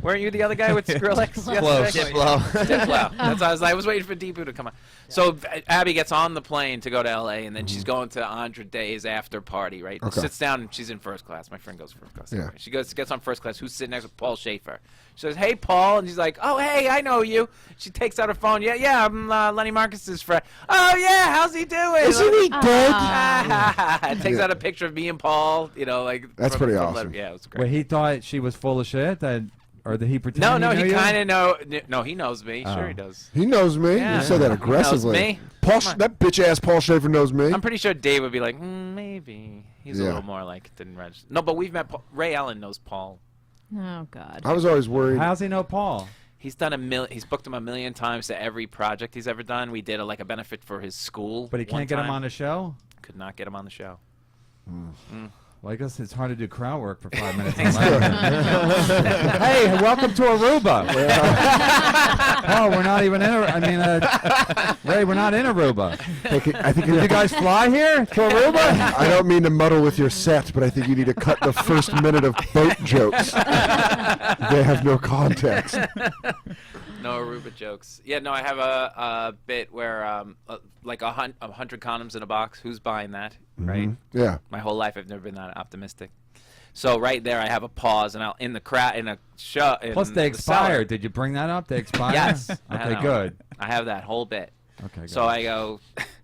Speaker 2: Weren't you the other guy with Skrillex?
Speaker 6: Close.
Speaker 2: yesterday?
Speaker 3: Diplo.
Speaker 2: Diplo. That's why I was waiting for Deepu to come on. So Abby gets on the plane to go to L.A. and then she's going to Andra Day's after party. Right?
Speaker 4: Okay.
Speaker 2: Sits down and she's in first class. My friend goes first class.
Speaker 4: Yeah.
Speaker 2: She gets on first class. Who's sitting next to Paul Schaefer? She says, "Hey, Paul," and she's like, "Oh, hey, I know you." She takes out her phone. Yeah, I'm Lenny Marcus's friend. Oh yeah, how's he doing?
Speaker 4: Isn't he dead?
Speaker 2: Takes out a picture of me and Paul. You know, like
Speaker 4: That's
Speaker 2: from-
Speaker 4: pretty
Speaker 2: from
Speaker 4: awesome.
Speaker 2: Letter- Yeah, it was great.
Speaker 5: Wait, he thought she was full of shit, or did he pretend?
Speaker 2: No,
Speaker 5: knew
Speaker 2: he
Speaker 5: you?
Speaker 2: kind of know. No, he knows me.
Speaker 5: Oh.
Speaker 2: Sure, he does.
Speaker 4: He knows me.
Speaker 2: Yeah.
Speaker 4: You said that
Speaker 2: He knows
Speaker 4: aggressively.
Speaker 2: me.
Speaker 4: Paul,
Speaker 2: Come on.
Speaker 4: that bitch ass Paul Schaefer knows me.
Speaker 2: I'm pretty sure Dave would be like, maybe. He's a
Speaker 4: Yeah.
Speaker 2: little more like didn't register. No, but we've met Paul. Ray Allen knows Paul.
Speaker 7: Oh God.
Speaker 4: I was always worried.
Speaker 5: How's he know Paul?
Speaker 2: He's done He's booked him 1,000,000 times to every project he's ever done. We did a benefit for his school.
Speaker 5: But he
Speaker 2: one
Speaker 5: can't get him
Speaker 2: time.
Speaker 5: on the show.
Speaker 2: Could not get him on the show.
Speaker 5: Well, I guess it's hard to do crowd work for 5 minutes. Hey, welcome to Aruba. Oh, we're not even in. Ray, we're not in Aruba.
Speaker 4: I think
Speaker 5: Did you guys fly here to Aruba?
Speaker 4: I don't mean to muddle with your set, but I think you need to cut the first minute of boat jokes. They have no context.
Speaker 2: No Aruba jokes. Yeah, no, I have a bit where like 100 condoms in a box. Who's buying that? Right.
Speaker 4: Yeah.
Speaker 2: My whole life, I've never been that optimistic. So right there, I have a pause, and I'll in the crowd in a show.
Speaker 5: Plus, they expired. Did you bring that up? They expired.
Speaker 2: Yes. I have
Speaker 5: Okay,
Speaker 2: that
Speaker 5: good.
Speaker 2: one. I have that whole bit.
Speaker 5: Okay. Good.
Speaker 2: So I go,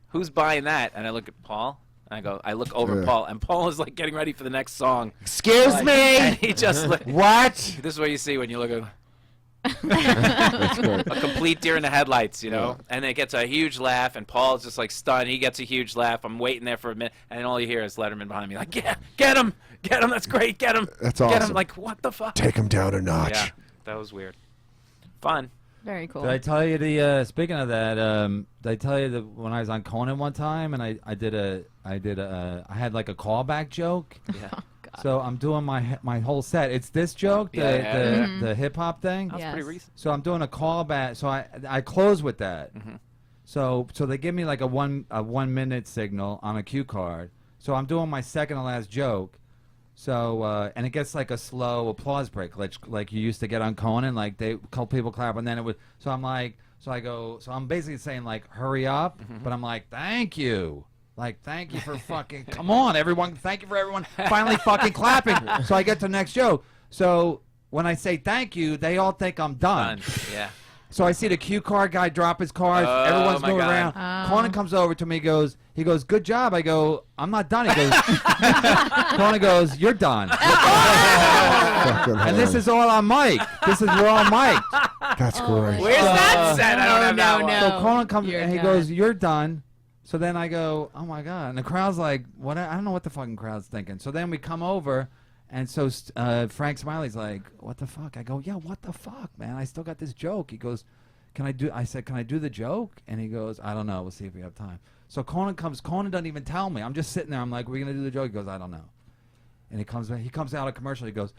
Speaker 2: who's buying that? And I look at Paul. And I look over
Speaker 4: Yeah.
Speaker 2: at Paul, and Paul is like getting ready for the next song.
Speaker 3: Excuse
Speaker 2: And
Speaker 3: me.
Speaker 2: he just
Speaker 3: What?
Speaker 2: This is what you see when you look at
Speaker 4: That's great.
Speaker 2: a complete deer in the headlights, you know. And it gets a huge laugh, and Paul's just like stunned. He gets a huge laugh. I'm waiting there for a minute, and all you hear is Letterman behind me, like, get him, that's great, get him,
Speaker 4: That's
Speaker 2: get him.
Speaker 4: awesome.
Speaker 2: Like, what the fuck?
Speaker 4: Take him down a notch.
Speaker 2: Yeah, that was weird. Fun.
Speaker 7: Very cool.
Speaker 5: Did I tell you the speaking of that? Did I tell you that when I was on Conan one time and I had like a callback joke.
Speaker 2: Yeah.
Speaker 5: So I'm doing my whole set. It's this joke, the hip hop thing.
Speaker 2: That's
Speaker 7: Yes.
Speaker 2: pretty recent.
Speaker 5: So I'm doing a callback. So I close with that.
Speaker 2: Mm-hmm.
Speaker 5: So they give me like a 1 minute signal on a cue card. So I'm doing my second to last joke. So and it gets like a slow applause break, like you used to get on Conan, like a couple people clap, and then it would. So I'm like, so I'm basically saying like hurry up, but I'm like thank you. Like, thank you for fucking, come on, everyone. Thank you for everyone finally fucking clapping. So I get to the next joke. So when I say thank you, they all think I'm done.
Speaker 2: Yeah.
Speaker 5: So I see the cue card guy drop his cards.
Speaker 2: Oh,
Speaker 5: Everyone's
Speaker 2: my
Speaker 5: moving
Speaker 2: God.
Speaker 5: around. Conan comes over to me. He goes, good job. I go, I'm not done. He goes, Conan goes, you're done. And this is all on mic. We're all mic'd.
Speaker 4: That's great.
Speaker 2: Where's that set? I don't have that one.
Speaker 5: So Conan comes and he
Speaker 7: done.
Speaker 5: goes, you're done. So then I go, oh my God. And the crowd's like, what? I don't know what the fucking crowd's thinking. So then we come over. And so Frank Smiley's like, what the fuck? I go, yeah, what the fuck, man? I still got this joke. He goes, I said, can I do the joke? And he goes, I don't know. We'll see if we have time. So Conan comes. Conan doesn't even tell me. I'm just sitting there. I'm like, we're going to do the joke? He goes, I don't know. And he comes out of commercial. He goes,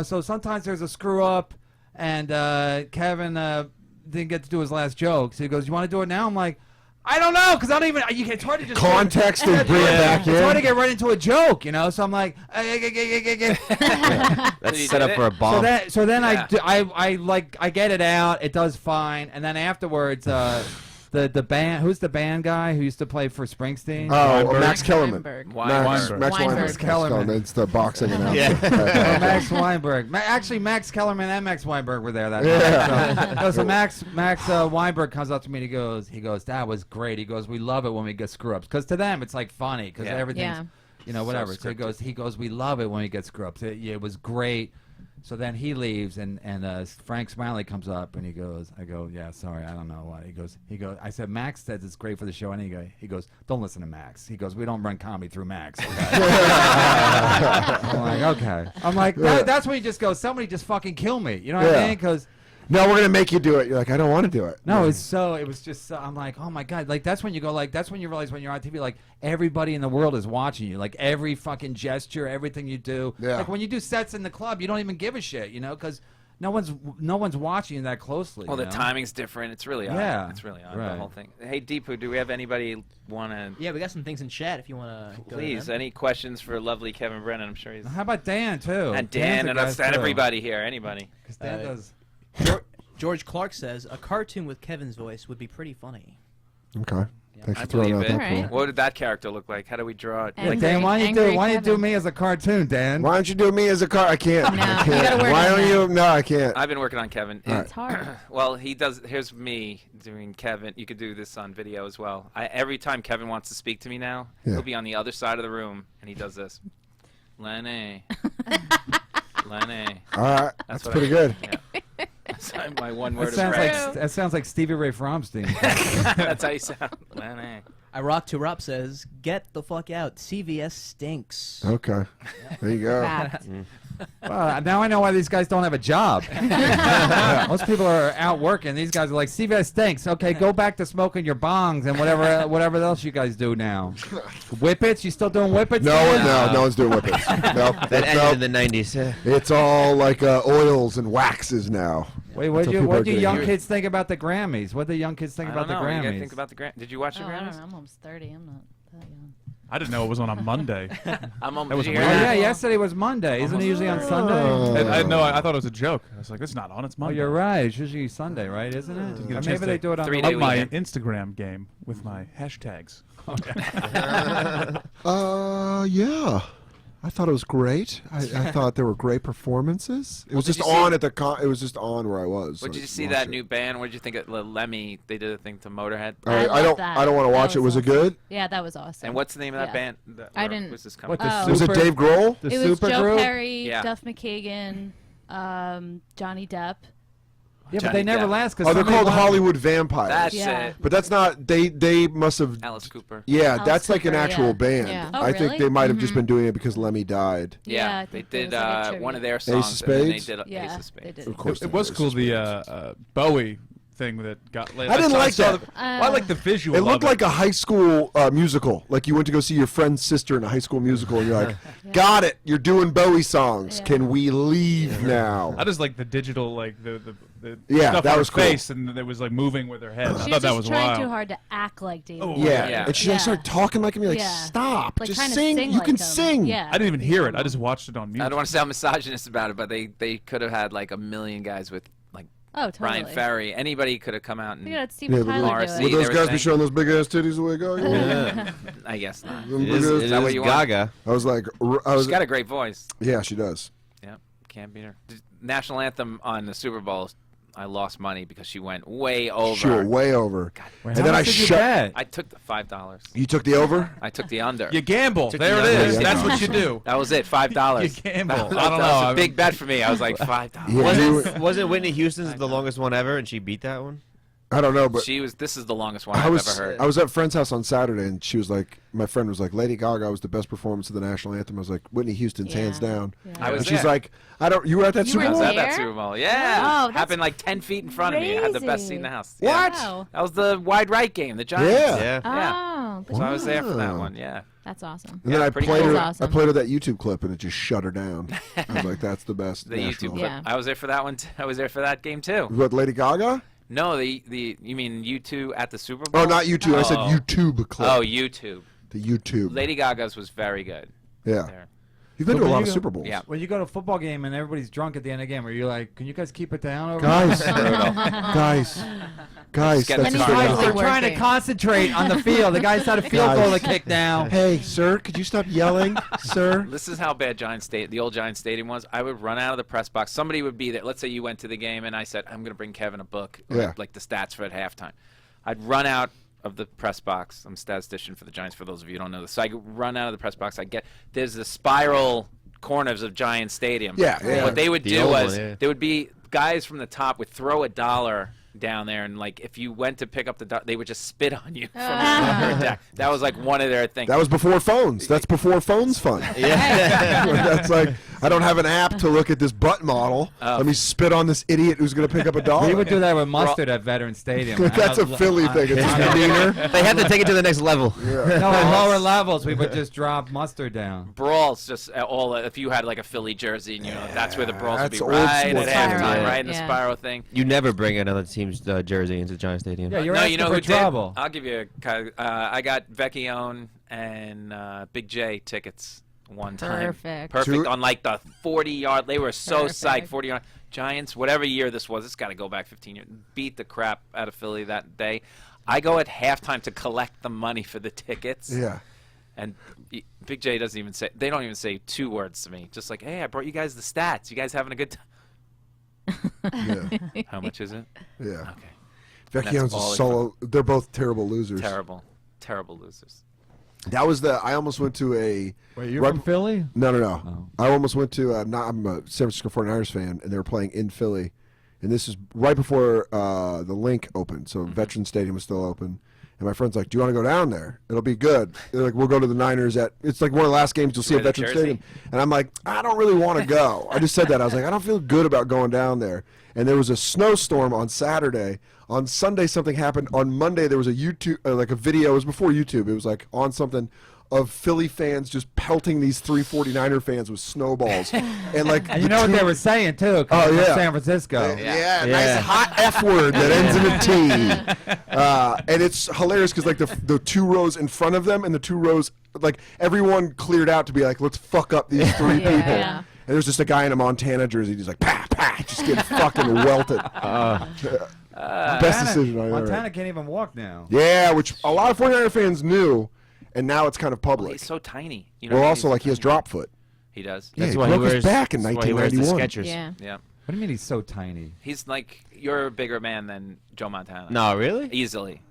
Speaker 5: so sometimes there's a screw up and Kevin didn't get to do his last joke. So he goes, you want to do it now? I'm like, I don't know, because I don't even. It's hard to just
Speaker 4: context and bring it back in.
Speaker 5: It's hard to get right into a joke, you know. So I'm like,
Speaker 3: That's set up for a bomb.
Speaker 5: So then I get it out. It does fine, and then afterwards, the band. Who's the band guy who used to play for Springsteen?
Speaker 4: Oh, Max Kellerman.
Speaker 7: Weinberg.
Speaker 4: Max Weinberg.
Speaker 5: Kellerman.
Speaker 4: It's the boxing announcer.
Speaker 3: Yeah.
Speaker 5: Max Weinberg. Actually, Max Kellerman and Max Weinberg were there that night. So Max Weinberg comes up to me and he goes, that was great. He goes, we love it when we get screw ups, because to them it's like funny because everything's whatever. So he goes, we love it when we get screw ups. It was great. So then he leaves, and Frank Smiley comes up, and he goes, I go, yeah, sorry, I don't know what. He goes, I said, Max says it's great for the show, and he goes, don't listen to Max. He goes, we don't run comedy through Max. Okay? I'm like, okay. I'm like, that's when you just go, somebody just fucking kill me. You know what I mean? Because
Speaker 4: no, we're gonna make you do it. You're like, I don't want to do it.
Speaker 5: no, it was just so, I'm like, oh my God. Like, that's when you go, like, that's when you realize when you're on TV, like, everybody in the world is watching you. Like, every fucking gesture, everything you do.
Speaker 4: Yeah.
Speaker 5: Like, when you do sets in the club, you don't even give a shit, you know, because no one's watching you that closely.
Speaker 2: Well,
Speaker 5: you
Speaker 2: the
Speaker 5: know?
Speaker 2: timing's different. It's really odd.
Speaker 5: Yeah.
Speaker 2: It's really odd,
Speaker 5: Right.
Speaker 2: the whole thing. Hey, Deepu, do we have anybody want to...
Speaker 9: Yeah, we got some things in chat if you want to go to
Speaker 2: Please,
Speaker 9: them.
Speaker 2: any questions for lovely Kevin Brennan? I'm sure he's...
Speaker 5: How about Dan, too?
Speaker 2: And
Speaker 5: Dan's
Speaker 2: Dan
Speaker 5: a
Speaker 2: and
Speaker 5: guy,
Speaker 2: us,
Speaker 5: too.
Speaker 2: and everybody here, anybody.
Speaker 5: Because Dan does...
Speaker 9: George Clark says a cartoon with Kevin's voice would be pretty funny.
Speaker 4: Okay. Thanks
Speaker 2: I
Speaker 4: for throwing
Speaker 2: believe
Speaker 4: out
Speaker 2: it.
Speaker 4: that.
Speaker 7: Alright.
Speaker 2: What did that character look like? How do we draw it?
Speaker 7: Angry-
Speaker 5: Dan, why don't
Speaker 7: Angry
Speaker 5: you do
Speaker 7: Kevin.
Speaker 5: me as a cartoon, Dan?
Speaker 4: Why don't you do me as a car? I can't.
Speaker 7: No,
Speaker 4: I
Speaker 7: you
Speaker 4: can't.
Speaker 7: gotta work
Speaker 4: Why
Speaker 7: on
Speaker 4: don't
Speaker 7: that.
Speaker 4: you? No, I can't.
Speaker 2: I've been working on Kevin.
Speaker 4: All right.
Speaker 7: It's hard.
Speaker 2: Well, he does. Here's me doing Kevin. You could do this on video as well. Every time Kevin wants to speak to me now,
Speaker 4: Yeah.
Speaker 2: he'll be on the other side of the room, and he does this. Lenny. Lenny.
Speaker 4: All right. That's
Speaker 2: what
Speaker 4: pretty good.
Speaker 2: Yeah. That's my one word
Speaker 5: That
Speaker 2: of
Speaker 5: sounds like Stevie Ray Fromstein.
Speaker 2: That's how you sound. Lenny.
Speaker 9: I Rock to Rop says, get the fuck out. CVS stinks.
Speaker 4: Okay. There you go.
Speaker 7: Fact.
Speaker 5: Well, now I know why these guys don't have a job. Most people are out working. These guys are like, CVS stinks. Okay, go back to smoking your bongs and whatever else you guys do now. Whippets? You still doing whippets?
Speaker 4: No one's doing whippets. No,
Speaker 3: That ended in the 90s.
Speaker 4: it's all like oils and waxes now.
Speaker 5: Wait,
Speaker 4: That's
Speaker 5: what
Speaker 4: what
Speaker 5: do
Speaker 4: people are
Speaker 5: young
Speaker 4: doing.
Speaker 5: kids think about the Grammys? What do young kids think
Speaker 2: I
Speaker 5: about
Speaker 2: don't
Speaker 5: the
Speaker 2: know. What do you
Speaker 5: Grammys?
Speaker 2: guys think about the Grammys? Did you watch the
Speaker 8: Oh, I don't
Speaker 2: Grammys?
Speaker 8: know. I'm almost 30. I'm not that young.
Speaker 6: I didn't know it was on a Monday.
Speaker 2: I'm on.
Speaker 6: That was
Speaker 2: Did you hear
Speaker 5: Oh,
Speaker 6: weird.
Speaker 2: that?
Speaker 5: yeah, yesterday was Monday. Isn't it usually on Sunday?
Speaker 6: And I thought it was a joke. I was like, it's not on. It's
Speaker 5: Oh,
Speaker 6: Monday.
Speaker 5: you're right. It's usually Sunday, right? Isn't it?
Speaker 6: Didn't get a
Speaker 5: Or
Speaker 6: chance
Speaker 5: maybe they
Speaker 6: to
Speaker 5: do it on
Speaker 2: three
Speaker 5: the
Speaker 2: day
Speaker 6: Up my
Speaker 2: weekend.
Speaker 6: Instagram game with my hashtags.
Speaker 4: Yeah. I thought it was great. I thought there were great performances. It was
Speaker 2: did
Speaker 4: just
Speaker 2: you see-
Speaker 4: on at the it was just on where I was.
Speaker 2: What
Speaker 4: so
Speaker 2: did
Speaker 4: I
Speaker 2: you see
Speaker 4: watched
Speaker 2: that
Speaker 4: it.
Speaker 2: new band? What did you think of Lemmy? They did a thing to Motorhead.
Speaker 4: All right,
Speaker 8: I love
Speaker 4: don't.
Speaker 8: that.
Speaker 4: I don't want to
Speaker 8: That
Speaker 4: watch it. Was it
Speaker 8: awesome.
Speaker 4: good?
Speaker 8: Yeah, that was awesome.
Speaker 2: And what's the name of that
Speaker 8: Yeah.
Speaker 2: band?
Speaker 7: I
Speaker 2: Where
Speaker 7: didn't-
Speaker 2: was this coming
Speaker 5: What, the
Speaker 8: Oh.
Speaker 4: Was it
Speaker 5: Super-
Speaker 4: Dave Grohl?
Speaker 5: The
Speaker 8: It was
Speaker 5: Super
Speaker 8: Joe
Speaker 5: Group?
Speaker 8: Perry,
Speaker 2: Yeah.
Speaker 8: Duff McKagan, Johnny Depp.
Speaker 5: Yeah, but
Speaker 2: Johnny
Speaker 5: they never
Speaker 2: Depp.
Speaker 5: last. Cause
Speaker 4: Oh, they're
Speaker 5: somebody
Speaker 4: called
Speaker 5: won-
Speaker 4: Hollywood Vampires.
Speaker 2: That's
Speaker 8: Yeah.
Speaker 2: it.
Speaker 4: But that's not. They must have.
Speaker 2: Alice Cooper.
Speaker 4: Yeah,
Speaker 8: Alice
Speaker 4: that's like an
Speaker 8: Cooper,
Speaker 4: actual
Speaker 8: yeah.
Speaker 4: band.
Speaker 7: Yeah.
Speaker 8: Oh,
Speaker 4: I think
Speaker 8: really?
Speaker 4: they might have just been doing it because Lemmy died.
Speaker 2: Yeah,
Speaker 8: Yeah, I
Speaker 2: they
Speaker 8: think there
Speaker 2: did
Speaker 8: was like a
Speaker 2: one of
Speaker 8: tribute.
Speaker 2: their
Speaker 4: Ace
Speaker 2: songs.
Speaker 4: of
Speaker 2: And then they
Speaker 4: Spades?
Speaker 2: did
Speaker 8: Yeah,
Speaker 2: Ace of
Speaker 8: they
Speaker 2: Spades.
Speaker 8: did.
Speaker 4: Of course,
Speaker 6: It was
Speaker 4: they
Speaker 6: cool,
Speaker 4: were
Speaker 6: the Bowie thing that got laid.
Speaker 4: I didn't like
Speaker 6: saw
Speaker 4: that.
Speaker 6: the- well, I like the visual.
Speaker 4: It looked
Speaker 6: of
Speaker 4: like a high school musical. Like you went to go see your friend's sister in a high school musical, and you're like, "Got it! You're doing Bowie songs.
Speaker 8: Yeah.
Speaker 4: Can we leave now?"
Speaker 6: I just like the digital, like the
Speaker 4: Yeah,
Speaker 6: stuff
Speaker 4: that
Speaker 6: on
Speaker 4: was
Speaker 6: her
Speaker 4: cool.
Speaker 6: face, and it was like moving with her head. I
Speaker 8: She
Speaker 6: thought
Speaker 8: was
Speaker 6: that
Speaker 8: just
Speaker 6: was
Speaker 8: trying
Speaker 6: wild.
Speaker 8: too hard to act like David.
Speaker 6: Oh,
Speaker 8: Bowie.
Speaker 4: Yeah.
Speaker 2: Yeah.
Speaker 4: And she
Speaker 8: Yeah.
Speaker 4: started talking like him. You're like,
Speaker 8: Yeah.
Speaker 4: "Stop!
Speaker 8: Like
Speaker 4: Just
Speaker 8: trying to
Speaker 4: sing.
Speaker 8: sing
Speaker 4: You
Speaker 8: like
Speaker 4: can
Speaker 8: him.
Speaker 4: sing."
Speaker 8: Yeah.
Speaker 6: I didn't even hear it. I just watched it on
Speaker 2: I
Speaker 6: music.
Speaker 2: don't want to sound misogynist about it, but they could have had like a million guys with like
Speaker 8: Oh, totally.
Speaker 2: Ryan Ferry. Anybody could have come out and.
Speaker 8: We got Steven Tyler
Speaker 2: Morrissey.
Speaker 8: do
Speaker 4: Would
Speaker 8: it.
Speaker 4: those
Speaker 2: were
Speaker 4: guys be
Speaker 2: saying-
Speaker 4: showing those big ass titties the way it goes?
Speaker 3: Yeah.
Speaker 2: I guess not.
Speaker 4: Them
Speaker 3: It
Speaker 4: big
Speaker 3: is,
Speaker 4: ass-
Speaker 3: it
Speaker 2: that what
Speaker 3: is
Speaker 2: you want?
Speaker 3: Gaga.
Speaker 4: I was like,
Speaker 2: She's got a great voice.
Speaker 4: yeah, she does.
Speaker 2: Yeah, can't beat her. National anthem on the Super Bowl. I lost money because she went way over.
Speaker 4: She went way over.
Speaker 5: Wait,
Speaker 4: And
Speaker 5: how
Speaker 4: then I
Speaker 5: much did you
Speaker 4: shut.
Speaker 5: bet?
Speaker 2: I took the $5.
Speaker 4: You took the over?
Speaker 2: I took the under.
Speaker 6: You gamble.
Speaker 3: Took
Speaker 6: There
Speaker 3: the
Speaker 6: it
Speaker 3: under.
Speaker 6: is.
Speaker 4: Yeah.
Speaker 6: That's what you do.
Speaker 2: That was it. $5.
Speaker 6: You gamble.
Speaker 2: That was,
Speaker 6: I don't
Speaker 2: that was
Speaker 6: know.
Speaker 2: a big bet for me. I was like $5.
Speaker 4: Yeah.
Speaker 3: Wasn't Whitney Houston's the longest one ever, and she beat that one?
Speaker 4: I don't know, but
Speaker 2: She was. This is the longest one
Speaker 4: I
Speaker 2: I've
Speaker 4: was
Speaker 2: ever heard.
Speaker 4: I was at a friend's house on Saturday, and she was like, my friend was like, Lady Gaga was the best performance of the national anthem. I was like, Whitney Houston's hands
Speaker 8: Yeah.
Speaker 4: down.
Speaker 8: Yeah.
Speaker 2: I was
Speaker 4: And she's
Speaker 2: there.
Speaker 4: like, I don't. You were at that
Speaker 8: You
Speaker 4: Super
Speaker 2: I
Speaker 8: were
Speaker 2: was
Speaker 4: Bowl?
Speaker 2: at that
Speaker 8: there?
Speaker 2: Super Bowl. Yeah.
Speaker 8: Oh, that's
Speaker 2: Happened like 10 feet in front of me. I had the best seat in the house.
Speaker 4: What?
Speaker 2: Yeah.
Speaker 8: Wow.
Speaker 2: That was the wide right game. The Giants.
Speaker 4: Yeah.
Speaker 8: Oh, good
Speaker 2: So I was there for that
Speaker 4: Wow.
Speaker 2: one. Yeah.
Speaker 7: That's awesome.
Speaker 4: And then
Speaker 2: Yeah,
Speaker 4: I
Speaker 2: pretty
Speaker 4: played
Speaker 2: cool.
Speaker 4: her.
Speaker 7: That's awesome.
Speaker 4: I played her that YouTube clip, and it just shut her down. I was like, that's the best.
Speaker 2: The
Speaker 4: national.
Speaker 2: YouTube clip.
Speaker 7: Yeah.
Speaker 2: I was there for that one. I was there for that game too.
Speaker 4: What, Lady Gaga?
Speaker 2: No, the you mean U2 at the Super Bowl?
Speaker 4: Oh, not YouTube. I said
Speaker 2: Oh.
Speaker 4: YouTube clip.
Speaker 2: Oh, YouTube.
Speaker 4: The YouTube.
Speaker 2: Lady Gaga's was very good.
Speaker 4: Yeah.
Speaker 2: There.
Speaker 4: You've been
Speaker 5: But
Speaker 4: to a
Speaker 5: when
Speaker 4: lot
Speaker 5: you
Speaker 4: of
Speaker 5: go-
Speaker 4: Super Bowls.
Speaker 2: Yeah.
Speaker 5: When you go to a football game and everybody's drunk at the end of the game, are you like, can you guys keep it down over
Speaker 4: Guys,
Speaker 5: there?
Speaker 4: guys,
Speaker 2: get
Speaker 4: that's
Speaker 2: the
Speaker 4: just
Speaker 2: car
Speaker 4: what
Speaker 2: going.
Speaker 4: I-
Speaker 5: They're trying to concentrate on the field. The guy's had a field
Speaker 4: Guys.
Speaker 5: goal to kick down.
Speaker 4: Hey, sir, could you stop yelling, sir?
Speaker 2: This is how bad the old Giant Stadium was. I would run out of the press box. Somebody would be there. Let's say you went to the game, and I said, I'm going to bring Kevin a book,
Speaker 4: Yeah.
Speaker 2: like the stats for at halftime. I'd run out of the press box. I'm a statistician for the Giants, for those of you who don't know this. So I run out of the press box. There's the spiral corners of Giant Stadium.
Speaker 4: Yeah, yeah.
Speaker 2: What they would
Speaker 3: The
Speaker 2: do
Speaker 3: old
Speaker 2: was
Speaker 3: one, yeah.
Speaker 2: there would be guys from the top would throw $1 down there, and like if you went to pick up the dollar, they would just spit on you from the upper deck. That was like one of their things.
Speaker 4: That was before phones. That's before phones fun.
Speaker 3: Yeah.
Speaker 4: That's like, I don't have an app to look at this butt model.
Speaker 2: Oh.
Speaker 4: Let me spit on this idiot who's going to pick up a dollar.
Speaker 5: We would do that with mustard at Veterans Stadium.
Speaker 4: That's a Philly thing. It's just meaner.
Speaker 3: They had to take it to the next level.
Speaker 5: No, at lower levels, we would just drop mustard down.
Speaker 2: Brawls, just all. If you had like a Philly jersey, and that's where the brawls would be
Speaker 4: that's old
Speaker 2: right
Speaker 4: sports.
Speaker 2: at halftime,
Speaker 8: Spiral.
Speaker 2: right in the
Speaker 8: Yeah.
Speaker 2: spiral thing.
Speaker 3: You never bring another team's jersey into Giant Stadium.
Speaker 5: Yeah, you're
Speaker 2: No,
Speaker 5: asking
Speaker 2: you know
Speaker 5: for
Speaker 2: who
Speaker 5: trouble.
Speaker 2: did? I'll give you I got Vecchione and Big J tickets one time.
Speaker 7: Perfect.
Speaker 2: Perfect on like the 40-yard. They were so psyched.
Speaker 7: Perfect.
Speaker 2: 40-yard Giants, whatever year this was. It's got to go back 15 years. Beat the crap out of Philly that day. I go at halftime to collect the money for the tickets.
Speaker 4: Yeah.
Speaker 2: And Big J doesn't even say. They don't even say 2 words to me. Just like, hey, I brought you guys the stats. You guys having a good time?
Speaker 4: Yeah.
Speaker 2: How much is it?
Speaker 4: Yeah.
Speaker 2: Okay.
Speaker 4: Vecchione's a
Speaker 2: all
Speaker 4: solo. They're both terrible losers.
Speaker 2: Terrible, terrible losers.
Speaker 4: That was I almost went to a.
Speaker 5: Wait, you're
Speaker 4: Right-
Speaker 5: from Philly?
Speaker 4: No, no, no.
Speaker 5: Oh.
Speaker 4: I almost went to. I'm a San Francisco 49ers fan, and they were playing in Philly, and this is right before the link opened, so Veterans Stadium was still open. And my friend's like, "Do you want to go down there? It'll be good." They're like, "We'll go to the Niners at." It's like one of the last games you'll see at
Speaker 2: Wear the
Speaker 4: Veterans
Speaker 2: jersey?
Speaker 4: Stadium, and I'm like, "I don't really want to go." I just said that. I was like, "I don't feel good about going down there." And there was a snowstorm on Saturday. On Sunday, something happened. On Monday, there was a YouTube, like a video. It was before YouTube. It was like on something of Philly fans just pelting these 349er fans with snowballs. And like,
Speaker 5: And you know what they were saying, too, 'cause
Speaker 4: Oh,
Speaker 5: they're
Speaker 4: yeah.
Speaker 5: San Francisco.
Speaker 4: yeah,
Speaker 3: Yeah.
Speaker 4: nice hot F word that ends in a T. And it's hilarious because like the 2 rows in front of them and the 2 rows, like everyone cleared out to be like, let's fuck up these 3 people.
Speaker 7: Yeah.
Speaker 4: And there's just a guy in a Montana jersey, just like, pah, pah, just getting fucking welted. Best decision I ever
Speaker 5: Montana
Speaker 4: made.
Speaker 5: can't even walk now.
Speaker 4: Yeah, which a lot of 49er fans knew, and now it's kind of
Speaker 2: Well,
Speaker 4: public.
Speaker 2: he's so tiny. You know,
Speaker 4: Well,
Speaker 2: he's
Speaker 4: also, like, he has drop foot.
Speaker 2: He does.
Speaker 4: Yeah,
Speaker 3: That's
Speaker 4: he
Speaker 3: why
Speaker 4: broke
Speaker 3: he
Speaker 4: his
Speaker 3: wears,
Speaker 4: back in
Speaker 3: that's why he wears the
Speaker 4: 1991.
Speaker 3: Skechers.
Speaker 7: Yeah.
Speaker 2: Yeah.
Speaker 5: What do you mean he's so tiny?
Speaker 2: He's like, you're a bigger man than Joe Montana.
Speaker 3: No, really?
Speaker 2: Easily.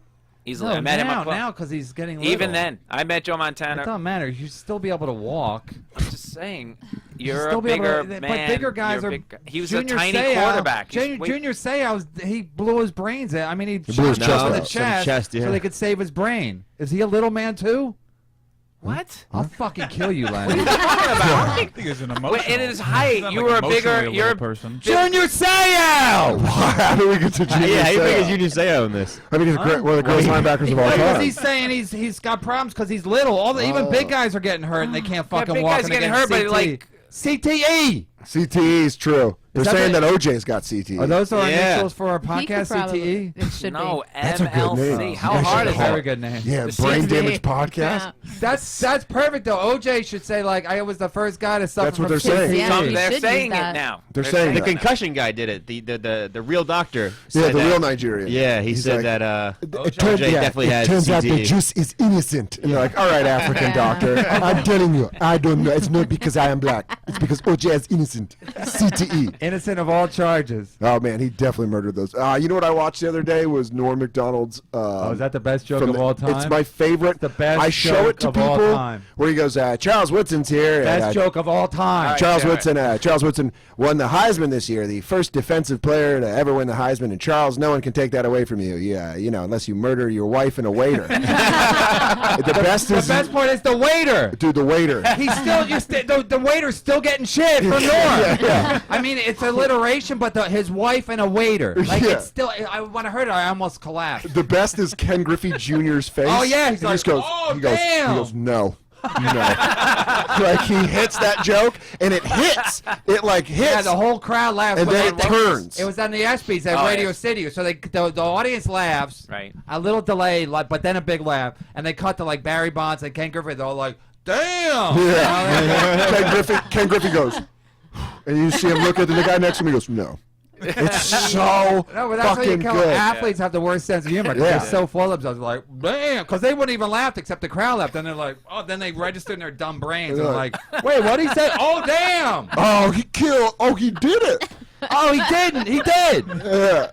Speaker 5: No,
Speaker 2: I met him up close.
Speaker 5: now, because he's getting little.
Speaker 2: Even then, I met Joe
Speaker 5: It
Speaker 2: Montana.
Speaker 5: doesn't matter. You should still be able to walk.
Speaker 2: I'm just saying,
Speaker 5: You
Speaker 2: you're
Speaker 5: still
Speaker 2: a
Speaker 5: be able
Speaker 2: bigger
Speaker 5: to-
Speaker 2: man.
Speaker 5: But bigger guys
Speaker 2: you're
Speaker 5: are.
Speaker 2: a big guy. He was
Speaker 5: Junior
Speaker 2: a tiny
Speaker 5: Seau-
Speaker 2: quarterback. He's
Speaker 5: Junior,
Speaker 2: way-
Speaker 5: Junior Seau, he blew his brains out. I mean, he
Speaker 4: blew
Speaker 5: shot
Speaker 4: his
Speaker 5: him
Speaker 4: chest
Speaker 5: in the
Speaker 4: out.
Speaker 5: chest,
Speaker 3: Chest, yeah.
Speaker 5: so they could save his brain. Is he a little man too?
Speaker 2: What?
Speaker 5: I'll fucking kill you, Lenny.
Speaker 6: I think it's an emotional.
Speaker 2: Wait, it is height.
Speaker 6: He's not,
Speaker 2: You
Speaker 6: like,
Speaker 2: were a bigger.
Speaker 6: emotionally
Speaker 2: You're
Speaker 6: little person.
Speaker 5: Junior Seau!
Speaker 4: How do we get to Junior
Speaker 3: Yeah, how you
Speaker 4: Seau?
Speaker 3: big is Junior Seau in this?
Speaker 4: I mean, he's one of the greatest linebackers of all
Speaker 5: Because
Speaker 4: time.
Speaker 5: he's saying he's got problems because he's little. Even big guys are getting hurt and they can't fucking
Speaker 2: big
Speaker 5: walk.
Speaker 2: guys
Speaker 5: and
Speaker 2: getting
Speaker 5: they're
Speaker 2: hurt, but
Speaker 5: getting
Speaker 2: like
Speaker 5: CTE.
Speaker 4: CTE is true. They're
Speaker 5: that
Speaker 4: saying
Speaker 5: the-
Speaker 4: that OJ's got CTE.
Speaker 5: Are those our
Speaker 3: Yeah.
Speaker 5: initials for our
Speaker 7: He could
Speaker 5: podcast,
Speaker 7: probably-
Speaker 5: CTE?
Speaker 7: It should
Speaker 2: No,
Speaker 4: That's a good
Speaker 2: MLC.
Speaker 4: name.
Speaker 2: How
Speaker 4: You guys
Speaker 2: hard
Speaker 4: should
Speaker 2: is
Speaker 4: call
Speaker 5: Very
Speaker 2: it?
Speaker 5: good name.
Speaker 4: Yeah,
Speaker 2: The
Speaker 4: brain
Speaker 2: CTE.
Speaker 4: damage podcast.
Speaker 7: Yeah.
Speaker 5: That's perfect though. OJ should say like I was the first guy to suffer
Speaker 4: That's what
Speaker 5: from
Speaker 4: they're saying.
Speaker 5: CTE.
Speaker 7: Yeah, you
Speaker 2: They're
Speaker 7: should
Speaker 2: saying
Speaker 7: use
Speaker 2: it
Speaker 7: that.
Speaker 2: now.
Speaker 4: They're saying
Speaker 3: The
Speaker 4: that.
Speaker 3: concussion guy did it. The real doctor.
Speaker 4: Yeah,
Speaker 3: said
Speaker 4: the
Speaker 3: that.
Speaker 4: real Nigerian.
Speaker 3: Yeah, he
Speaker 4: He's
Speaker 3: said
Speaker 4: like,
Speaker 3: that.
Speaker 4: It turns,
Speaker 3: OJ definitely
Speaker 4: it
Speaker 3: has
Speaker 4: turns out the
Speaker 3: CTE.
Speaker 4: juice is innocent. And they're like, all right, African doctor. I'm telling you, I don't know. It's not because I am black. It's because OJ is innocent. CTE.
Speaker 5: Innocent of all charges.
Speaker 4: Oh, man, he definitely murdered those. You know what I watched the other day was Norm Macdonald's.
Speaker 5: Oh, is that the best joke
Speaker 4: from
Speaker 5: of all time?
Speaker 4: It's my favorite.
Speaker 5: The best
Speaker 4: I show it to
Speaker 5: joke of all
Speaker 4: people
Speaker 5: time.
Speaker 4: where he goes, Charles Woodson's here.
Speaker 5: Best
Speaker 4: and,
Speaker 5: joke of all time.
Speaker 4: Charles
Speaker 2: All
Speaker 4: Woodson. Charles Woodson won the Heisman this year, the first defensive player to ever win the Heisman. And Charles, no one can take that away from you. Yeah, unless you murder your wife and a waiter. The best
Speaker 5: part is the waiter.
Speaker 4: dude, the waiter.
Speaker 5: He's still the waiter's still getting shit from Norm.
Speaker 4: Yeah.
Speaker 5: I mean, it's alliteration, but his wife and a waiter. Like
Speaker 4: Yeah.
Speaker 5: it's still. When I heard it, I almost collapsed.
Speaker 4: The best is Ken Griffey Jr.'s face.
Speaker 5: Oh, yeah, he's
Speaker 4: he
Speaker 5: like,
Speaker 4: just goes,
Speaker 5: "Oh,
Speaker 4: he goes,
Speaker 5: damn."
Speaker 4: He goes, no. Like he hits that joke and it hits. It like hits.
Speaker 5: Yeah, the whole crowd laughs.
Speaker 4: And
Speaker 5: but
Speaker 4: then it turns.
Speaker 5: It was on the ESPYs at
Speaker 2: Oh,
Speaker 5: Radio
Speaker 2: yeah.
Speaker 5: City, so the audience laughs.
Speaker 2: Right.
Speaker 5: A little delay, but then a big laugh, and they cut to like Barry Bonds and Ken Griffey. They're all like, "Damn!"
Speaker 4: Yeah. Ken Griffey goes, and you see him look at the guy next to him. He goes, no. It's so
Speaker 5: No, but that's what you
Speaker 4: fucking
Speaker 5: call
Speaker 4: good.
Speaker 5: athletes have the worst sense of humor. 'Cause
Speaker 4: Yeah.
Speaker 5: They're so full of themselves. Like, damn, because they wouldn't even laugh except the crowd laughed. And they're like, oh, then they register in their dumb brains. And they're like, wait, what he said? Oh, damn.
Speaker 4: Oh, he killed. Oh, he did it.
Speaker 5: Oh, he didn't. He did.
Speaker 4: Yeah.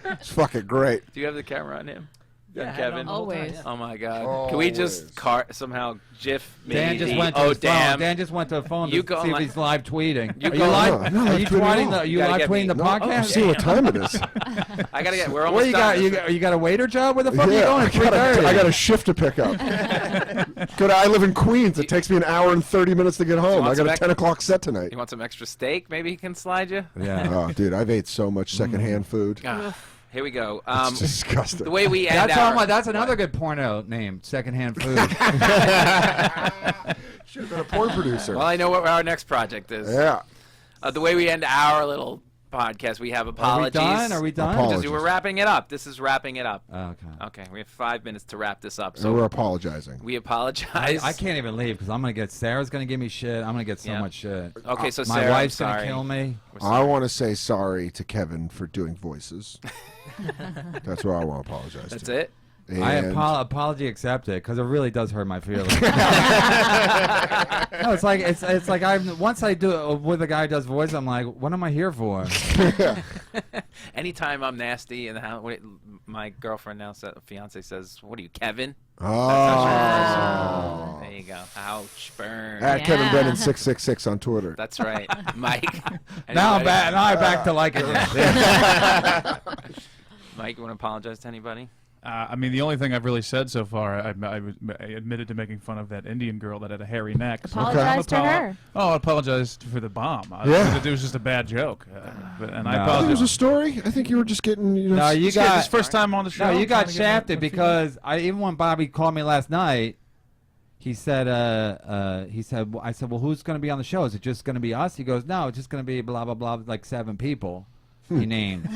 Speaker 4: It's fucking great.
Speaker 2: Do you have the camera on him?
Speaker 9: Yeah,
Speaker 2: Kevin.
Speaker 7: Always.
Speaker 2: Oh my God! Can we just somehow GIF maybe
Speaker 5: Dan just
Speaker 2: the
Speaker 5: went to
Speaker 2: oh
Speaker 5: his
Speaker 2: damn?
Speaker 5: phone. Dan just went to the phone
Speaker 2: You
Speaker 5: to
Speaker 2: go
Speaker 5: see if
Speaker 2: li-
Speaker 5: he's live tweeting.
Speaker 2: You
Speaker 5: Are
Speaker 2: go
Speaker 5: you
Speaker 2: live-
Speaker 5: live?
Speaker 4: No,
Speaker 5: Are you
Speaker 4: tweeting
Speaker 5: tweeting
Speaker 4: all.
Speaker 5: the? You
Speaker 2: Gotta
Speaker 5: live
Speaker 2: get
Speaker 5: tweeting
Speaker 2: me.
Speaker 5: the
Speaker 2: No,
Speaker 5: podcast?
Speaker 4: See what time it is.
Speaker 2: I gotta get. We're
Speaker 5: Where
Speaker 2: almost
Speaker 5: you
Speaker 2: done.
Speaker 5: got? You got a waiter job? Where the fuck are you
Speaker 4: Yeah,
Speaker 5: going at 3:30?
Speaker 4: I got a shift to pick up. I live in Queens. It takes me an hour and 30 minutes to get home.
Speaker 2: want
Speaker 4: I got a
Speaker 2: some
Speaker 4: 10 o'clock set tonight.
Speaker 2: You want some extra steak? Maybe he can slide you.
Speaker 5: Yeah.
Speaker 4: Oh, dude, I've ate so much secondhand food.
Speaker 2: Ah, here we go.
Speaker 4: It's disgusting.
Speaker 2: The way we end
Speaker 5: That's another good porno name. Secondhand food.
Speaker 4: Should have been a porn producer.
Speaker 2: Well, I know what our next project is.
Speaker 4: Yeah.
Speaker 2: The way we end our little podcast, we have apologies.
Speaker 5: Are we done?
Speaker 4: Apologies.
Speaker 2: We're wrapping it up. This is wrapping it up.
Speaker 5: Okay.
Speaker 2: Okay, we have 5 minutes to wrap this up.
Speaker 4: So
Speaker 2: So
Speaker 4: we're apologizing.
Speaker 2: we apologize.
Speaker 5: I can't even leave because I'm gonna get Sarah's gonna give me shit. I'm gonna get so
Speaker 2: Yeah.
Speaker 5: much shit.
Speaker 2: Okay, so
Speaker 5: My
Speaker 2: Sarah,
Speaker 5: wife's
Speaker 2: I'm
Speaker 5: gonna
Speaker 2: sorry.
Speaker 5: kill me.
Speaker 2: We're sorry.
Speaker 4: I want to say sorry to Kevin for doing voices. That's what I want to apologize
Speaker 2: That's
Speaker 4: to.
Speaker 2: it.
Speaker 4: And
Speaker 5: Apology accepted because it really does hurt my feelings. No, it's like once I do with a guy who does voice, I'm like, what am I here for?
Speaker 2: Anytime I'm nasty in the house, my girlfriend now, fiance says, "What are you, Kevin?"
Speaker 4: Oh.
Speaker 2: There you go. Ouch, burn.
Speaker 4: At Kevin
Speaker 7: Yeah.
Speaker 4: Brennan 666 on Twitter.
Speaker 2: That's right, Mike.
Speaker 5: Now I'm
Speaker 2: Anybody-
Speaker 5: back. Now I'm back to like it.
Speaker 2: Mike, you want to apologize to anybody?
Speaker 6: I mean, the only thing I've really said so far, I admitted to making fun of that Indian girl that had a hairy neck. So
Speaker 7: Apologize to her.
Speaker 6: Oh, I apologized for the bomb.
Speaker 4: Yeah.
Speaker 6: It was just a bad joke. And I
Speaker 5: No.
Speaker 4: I think it was a
Speaker 6: apologize.
Speaker 4: story. I think you were just getting,
Speaker 5: No, you
Speaker 6: This
Speaker 5: got
Speaker 6: first time on the show.
Speaker 5: no, you got
Speaker 6: trying to get
Speaker 5: shafted
Speaker 6: a
Speaker 5: because even when Bobby called me last night, he said, I said, well, who's going to be on the show? Is it just going to be us? He goes, no, it's just going to be blah blah blah, like 7 people. He named,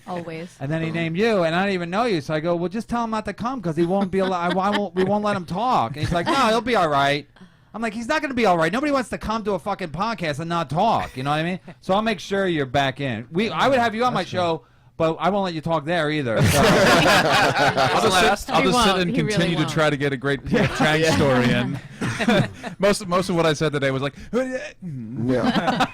Speaker 7: Always.
Speaker 5: and then he named you, and I don't even know you. So I go, well, just tell him not to come because he won't be allowed. We won't let him talk. And he's like, no, he'll be all right. I'm like, he's not going to be all right. Nobody wants to come to a fucking podcast and not talk. You know what I mean? So I'll make sure you're back in. I would have you on my show, but I won't let you talk there either. So.
Speaker 6: I'll just
Speaker 7: He
Speaker 6: sit
Speaker 7: won't.
Speaker 6: and
Speaker 7: He really
Speaker 6: continue to
Speaker 7: won't.
Speaker 6: try to get a great Chang story in. most of what I said today was like,
Speaker 4: Yeah.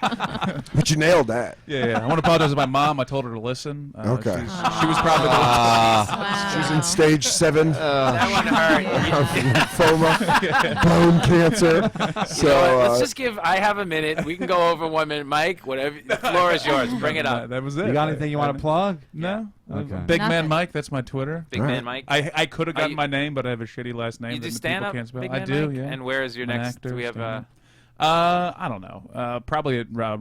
Speaker 4: But you nailed that.
Speaker 6: yeah. I want to apologize to my mom. I told her to listen.
Speaker 4: Okay.
Speaker 6: She was probably the
Speaker 7: Wow.
Speaker 4: She's in stage 7.
Speaker 2: That one hurt.
Speaker 4: Lymphoma, bone cancer. So
Speaker 2: Let's just give. I have a minute. We can go over 1 minute. Mike, whatever. The floor is yours. Bring it up.
Speaker 6: That was it.
Speaker 5: You got anything you want to plug?
Speaker 6: No.
Speaker 5: Okay.
Speaker 6: Big Man
Speaker 7: Nothing.
Speaker 6: Mike. That's my Twitter.
Speaker 2: Big man, Mike.
Speaker 6: I could have
Speaker 2: Are
Speaker 6: gotten
Speaker 2: you-
Speaker 6: my name, but I have a shitty last name.
Speaker 2: You do
Speaker 6: that
Speaker 2: stand
Speaker 6: people
Speaker 2: up,
Speaker 6: can't spell.
Speaker 2: Big
Speaker 6: I
Speaker 2: Man
Speaker 6: do.
Speaker 2: Mike?
Speaker 6: Yeah.
Speaker 2: And where is your
Speaker 6: I'm an
Speaker 2: next?
Speaker 6: actor,
Speaker 2: Do we have
Speaker 6: stand-up. I don't know. Probably at where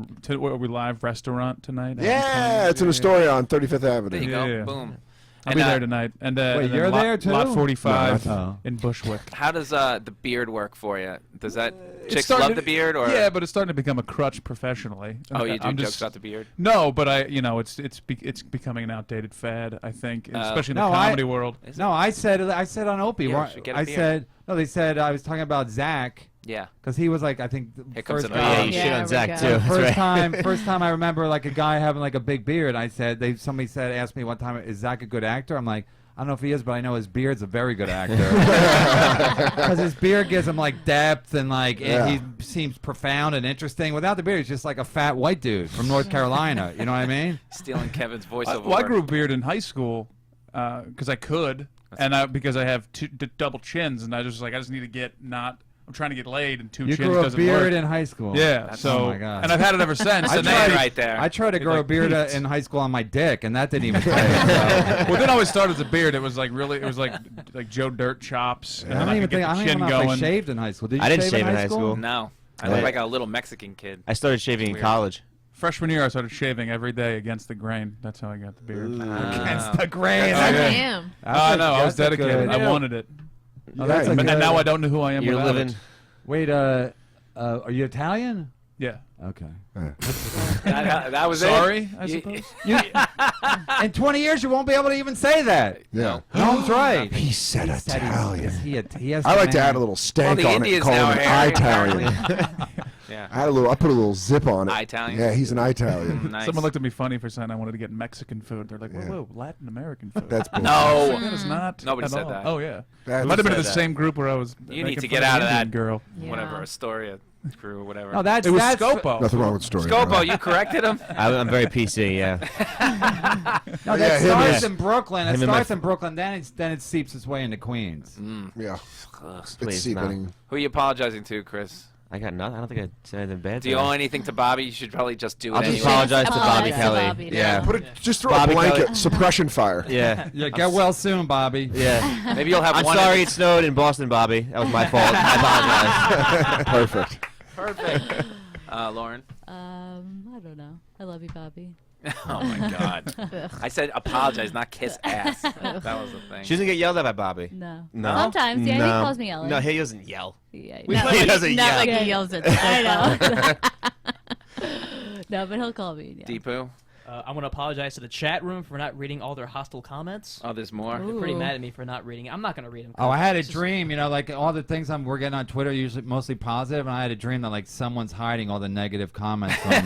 Speaker 6: we live restaurant tonight.
Speaker 4: yeah, it's in Astoria on 35th Avenue.
Speaker 2: There you go.
Speaker 6: Yeah.
Speaker 2: Boom.
Speaker 6: I'll be there tonight. And
Speaker 5: Wait,
Speaker 6: and then
Speaker 5: you're there too?
Speaker 6: Lot 45
Speaker 5: No,
Speaker 6: in Bushwick.
Speaker 2: How does the beard work for you? Does that
Speaker 6: It's
Speaker 2: chicks
Speaker 6: starting
Speaker 2: love the beard or?
Speaker 6: Yeah, but it's starting to become a crutch professionally.
Speaker 2: Oh, you do
Speaker 6: I'm
Speaker 2: jokes
Speaker 6: just,
Speaker 2: about the beard?
Speaker 6: No, but it's becoming an outdated fad. I think, especially in the comedy world.
Speaker 5: No, I said on Opie.
Speaker 2: Yeah, we should get a
Speaker 5: I
Speaker 2: beard.
Speaker 5: said no. They said I was talking about Zach.
Speaker 2: Yeah.
Speaker 5: Because he was like, I think
Speaker 2: Here comes
Speaker 5: first
Speaker 2: another
Speaker 3: Yeah,
Speaker 5: time.
Speaker 3: you shit on Zach too.
Speaker 5: The
Speaker 3: That's right.
Speaker 5: first time I remember like a guy having like a big beard. I said somebody asked me one time, is Zach a good actor? I'm like, I don't know if he is, but I know his beard's a very good actor. Because his beard gives him like depth and like he seems profound and interesting. Without the beard, he's just like a fat white dude from North Carolina. You know what I mean?
Speaker 2: Stealing Kevin's voiceover.
Speaker 6: Well, I grew a beard in high school because I could, because I have double chins, and I just need to get not. I'm trying to get laid, and two
Speaker 5: You
Speaker 6: chins
Speaker 5: grew a
Speaker 6: doesn't
Speaker 5: beard
Speaker 6: work.
Speaker 5: in high school.
Speaker 6: Yeah,
Speaker 5: Oh my God.
Speaker 6: and I've had it ever since.
Speaker 5: I
Speaker 6: and
Speaker 5: tried,
Speaker 6: then,
Speaker 2: right there.
Speaker 5: I tried to grow a beard
Speaker 6: peaked.
Speaker 5: in high school on my dick, and that didn't even take.
Speaker 6: Well, it didn't always start as a beard. It was like Joe Dirt chops. And
Speaker 5: I
Speaker 6: then
Speaker 5: don't even
Speaker 6: could get
Speaker 5: think
Speaker 6: the
Speaker 5: I
Speaker 6: chin
Speaker 5: don't know if I
Speaker 6: going.
Speaker 5: shaved in high school. Did you
Speaker 3: I didn't
Speaker 5: shave
Speaker 3: shave
Speaker 5: in high school?
Speaker 2: No. I
Speaker 3: Yeah.
Speaker 2: look like a little Mexican kid.
Speaker 3: I started shaving in
Speaker 2: Weird.
Speaker 3: college.
Speaker 6: Freshman year, I started shaving every day against the grain. That's how I got the beard.
Speaker 5: Against the grain.
Speaker 7: Damn.
Speaker 6: I know. I was
Speaker 5: That's a
Speaker 6: dedicated.
Speaker 5: good-
Speaker 6: I wanted it.
Speaker 5: Oh, that's a
Speaker 6: And
Speaker 5: good-
Speaker 6: now I don't know who I am
Speaker 3: You're
Speaker 6: without
Speaker 3: living.
Speaker 6: it.
Speaker 5: Wait, are you Italian?
Speaker 6: Yeah.
Speaker 5: Okay.
Speaker 2: That was
Speaker 6: Sorry,
Speaker 2: it.
Speaker 6: I suppose.
Speaker 5: In 20 years, you won't be able to even say that.
Speaker 4: Yeah.
Speaker 5: Holmes right.
Speaker 4: He said Italian.
Speaker 5: He has
Speaker 4: I like to
Speaker 5: man-
Speaker 4: add a little stank
Speaker 2: the
Speaker 4: on it,
Speaker 2: Indians
Speaker 4: call
Speaker 2: now
Speaker 4: him
Speaker 2: are
Speaker 4: an
Speaker 2: Italian.
Speaker 4: Italian.
Speaker 2: Yeah.
Speaker 4: I put a little zip on it.
Speaker 2: Italian?
Speaker 4: Yeah, he's an Italian.
Speaker 2: Nice.
Speaker 6: Someone looked at me funny for saying I wanted to get Mexican food. They're like, whoa, Latin American food.
Speaker 4: That's bullshit.
Speaker 2: No.
Speaker 6: That is not.
Speaker 2: Nobody
Speaker 6: at
Speaker 2: said
Speaker 6: all.
Speaker 2: that.
Speaker 6: Oh yeah.
Speaker 4: That-
Speaker 6: It might have been in the
Speaker 2: said that.
Speaker 6: same group where I was.
Speaker 2: You
Speaker 6: making
Speaker 2: need to
Speaker 6: fun
Speaker 2: get
Speaker 6: of
Speaker 2: out
Speaker 6: the
Speaker 2: of that
Speaker 6: Indian girl.
Speaker 2: whatever Astoria crew or whatever.
Speaker 5: No, that's
Speaker 6: It was
Speaker 5: that's
Speaker 6: Scopo.
Speaker 4: Nothing wrong with story.
Speaker 2: Scopo, you corrected him?
Speaker 3: I'm very PC. Yeah.
Speaker 5: No,
Speaker 4: Yeah,
Speaker 5: that
Speaker 4: him
Speaker 5: starts
Speaker 4: is-
Speaker 5: in Brooklyn. It
Speaker 3: him and my
Speaker 5: starts in Brooklyn, then it seeps its way into Queens.
Speaker 4: Yeah.
Speaker 3: Please,
Speaker 4: It's seeping.
Speaker 2: Who are you apologizing to, Chris?
Speaker 3: I got nothing. I don't think I said anything bad.
Speaker 2: Do you
Speaker 3: today.
Speaker 2: owe anything to Bobby? You should probably just do it
Speaker 3: I'll just
Speaker 2: anyway.
Speaker 3: apologize to
Speaker 8: Apologize
Speaker 3: Bobby
Speaker 8: to
Speaker 3: Kelly.
Speaker 8: Bobby,
Speaker 3: Yeah.
Speaker 4: Put it. Just throw
Speaker 3: Bobby
Speaker 4: a blanket.
Speaker 3: Kelly.
Speaker 4: Suppression fire.
Speaker 3: Yeah.
Speaker 5: Yeah, get well soon, Bobby.
Speaker 3: Yeah.
Speaker 2: Maybe you'll have
Speaker 3: I'm
Speaker 2: one.
Speaker 3: sorry it snowed in Boston, Bobby. That was my fault. I apologize.
Speaker 4: Perfect.
Speaker 2: Perfect. Lauren?
Speaker 8: I don't know. I love you, Bobby.
Speaker 2: Oh, my God. I said apologize, not kiss ass. That was the thing.
Speaker 3: She doesn't get yelled at by Bobby.
Speaker 8: No.
Speaker 3: No.
Speaker 8: Sometimes, yeah, he
Speaker 3: No.
Speaker 8: calls me Ellen.
Speaker 3: No, he doesn't yell.
Speaker 8: Yeah,
Speaker 3: He doesn't
Speaker 7: Not
Speaker 3: yell.
Speaker 7: like he yells at
Speaker 8: I know. No, but he'll call me. Yeah.
Speaker 2: Deepu?
Speaker 9: I want to apologize to the chat room for not reading all their hostile comments.
Speaker 2: Oh, there's more?
Speaker 9: They're pretty
Speaker 7: Ooh.
Speaker 9: mad at me for not reading it. I'm not going to read them.
Speaker 5: Oh, I had a dream, like all the things we're getting on Twitter, usually mostly positive, and I had a dream that like someone's hiding all the negative comments from me.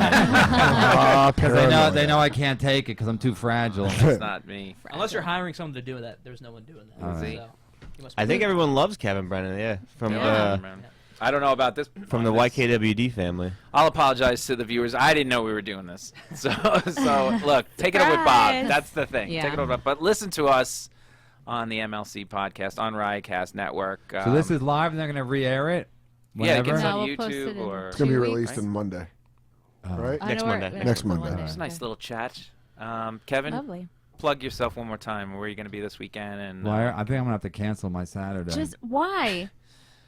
Speaker 5: Because they know I can't take it because I'm too fragile.
Speaker 2: That's not me.
Speaker 9: Unless you're hiring someone to do that, there's no one doing that.
Speaker 5: All right.
Speaker 9: So, you must
Speaker 3: I
Speaker 9: be-
Speaker 3: think everyone loves Kevin Brennan. Yeah. From
Speaker 2: Yeah, man. I don't know about this.
Speaker 3: from the YKWD family.
Speaker 2: I'll apologize to the viewers. I didn't know we were doing this. So look, take it up with Bob.
Speaker 7: Surprise.
Speaker 2: That's the thing.
Speaker 7: Yeah.
Speaker 2: Take it up with Bob. But listen to us on the MLC podcast, on Riotcast Network.
Speaker 5: So this is live, and they're gonna re-air it.
Speaker 2: Yeah, it
Speaker 5: Whenever?
Speaker 2: gets
Speaker 7: No,
Speaker 2: on
Speaker 7: we'll post it
Speaker 2: YouTube
Speaker 7: in
Speaker 2: or...
Speaker 4: It's gonna be
Speaker 7: 2
Speaker 4: released
Speaker 7: weeks.
Speaker 4: on Monday.
Speaker 5: Oh.
Speaker 4: Right?
Speaker 7: I
Speaker 3: Next
Speaker 7: know where-
Speaker 3: Monday.
Speaker 7: yeah,
Speaker 4: Next
Speaker 7: on
Speaker 4: Monday.
Speaker 2: It's a nice little chat. Kevin,
Speaker 7: Lovely.
Speaker 2: plug yourself one more time. Where are you going to be this weekend? And
Speaker 5: Well, I think I'm gonna have to cancel my Saturday.
Speaker 7: Just why?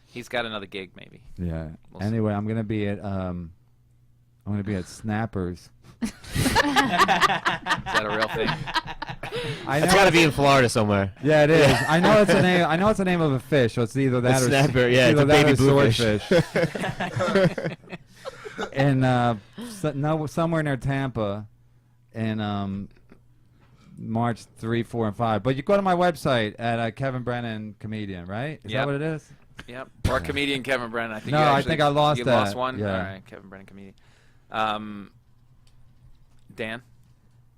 Speaker 2: he's got another gig, maybe.
Speaker 5: Yeah.
Speaker 2: We'll see.
Speaker 5: Anyway, I'm gonna be at Snappers.
Speaker 2: Is that a real thing?
Speaker 5: I
Speaker 3: It's
Speaker 5: know
Speaker 3: got to
Speaker 5: it's-
Speaker 3: be in Florida somewhere.
Speaker 5: Yeah, it is. I know it's a name. I know it's the name of a fish. So it's either that
Speaker 3: A
Speaker 5: or
Speaker 3: snapper, yeah,
Speaker 5: either
Speaker 3: it's a
Speaker 5: that
Speaker 3: baby
Speaker 5: or
Speaker 3: bluefish.
Speaker 5: swordfish. And somewhere near Tampa, in March 3, 4, and 5. But you go to my website at Kevin Brennan Comedian, right? Is
Speaker 2: Yep.
Speaker 5: that what it is?
Speaker 2: Yep. Or comedian Kevin Brennan. I think
Speaker 5: No,
Speaker 2: you
Speaker 5: I
Speaker 2: actually,
Speaker 5: think I lost
Speaker 2: you
Speaker 5: that.
Speaker 2: lost one?
Speaker 5: Yeah.
Speaker 2: All right, Kevin Brennan comedian. Dan,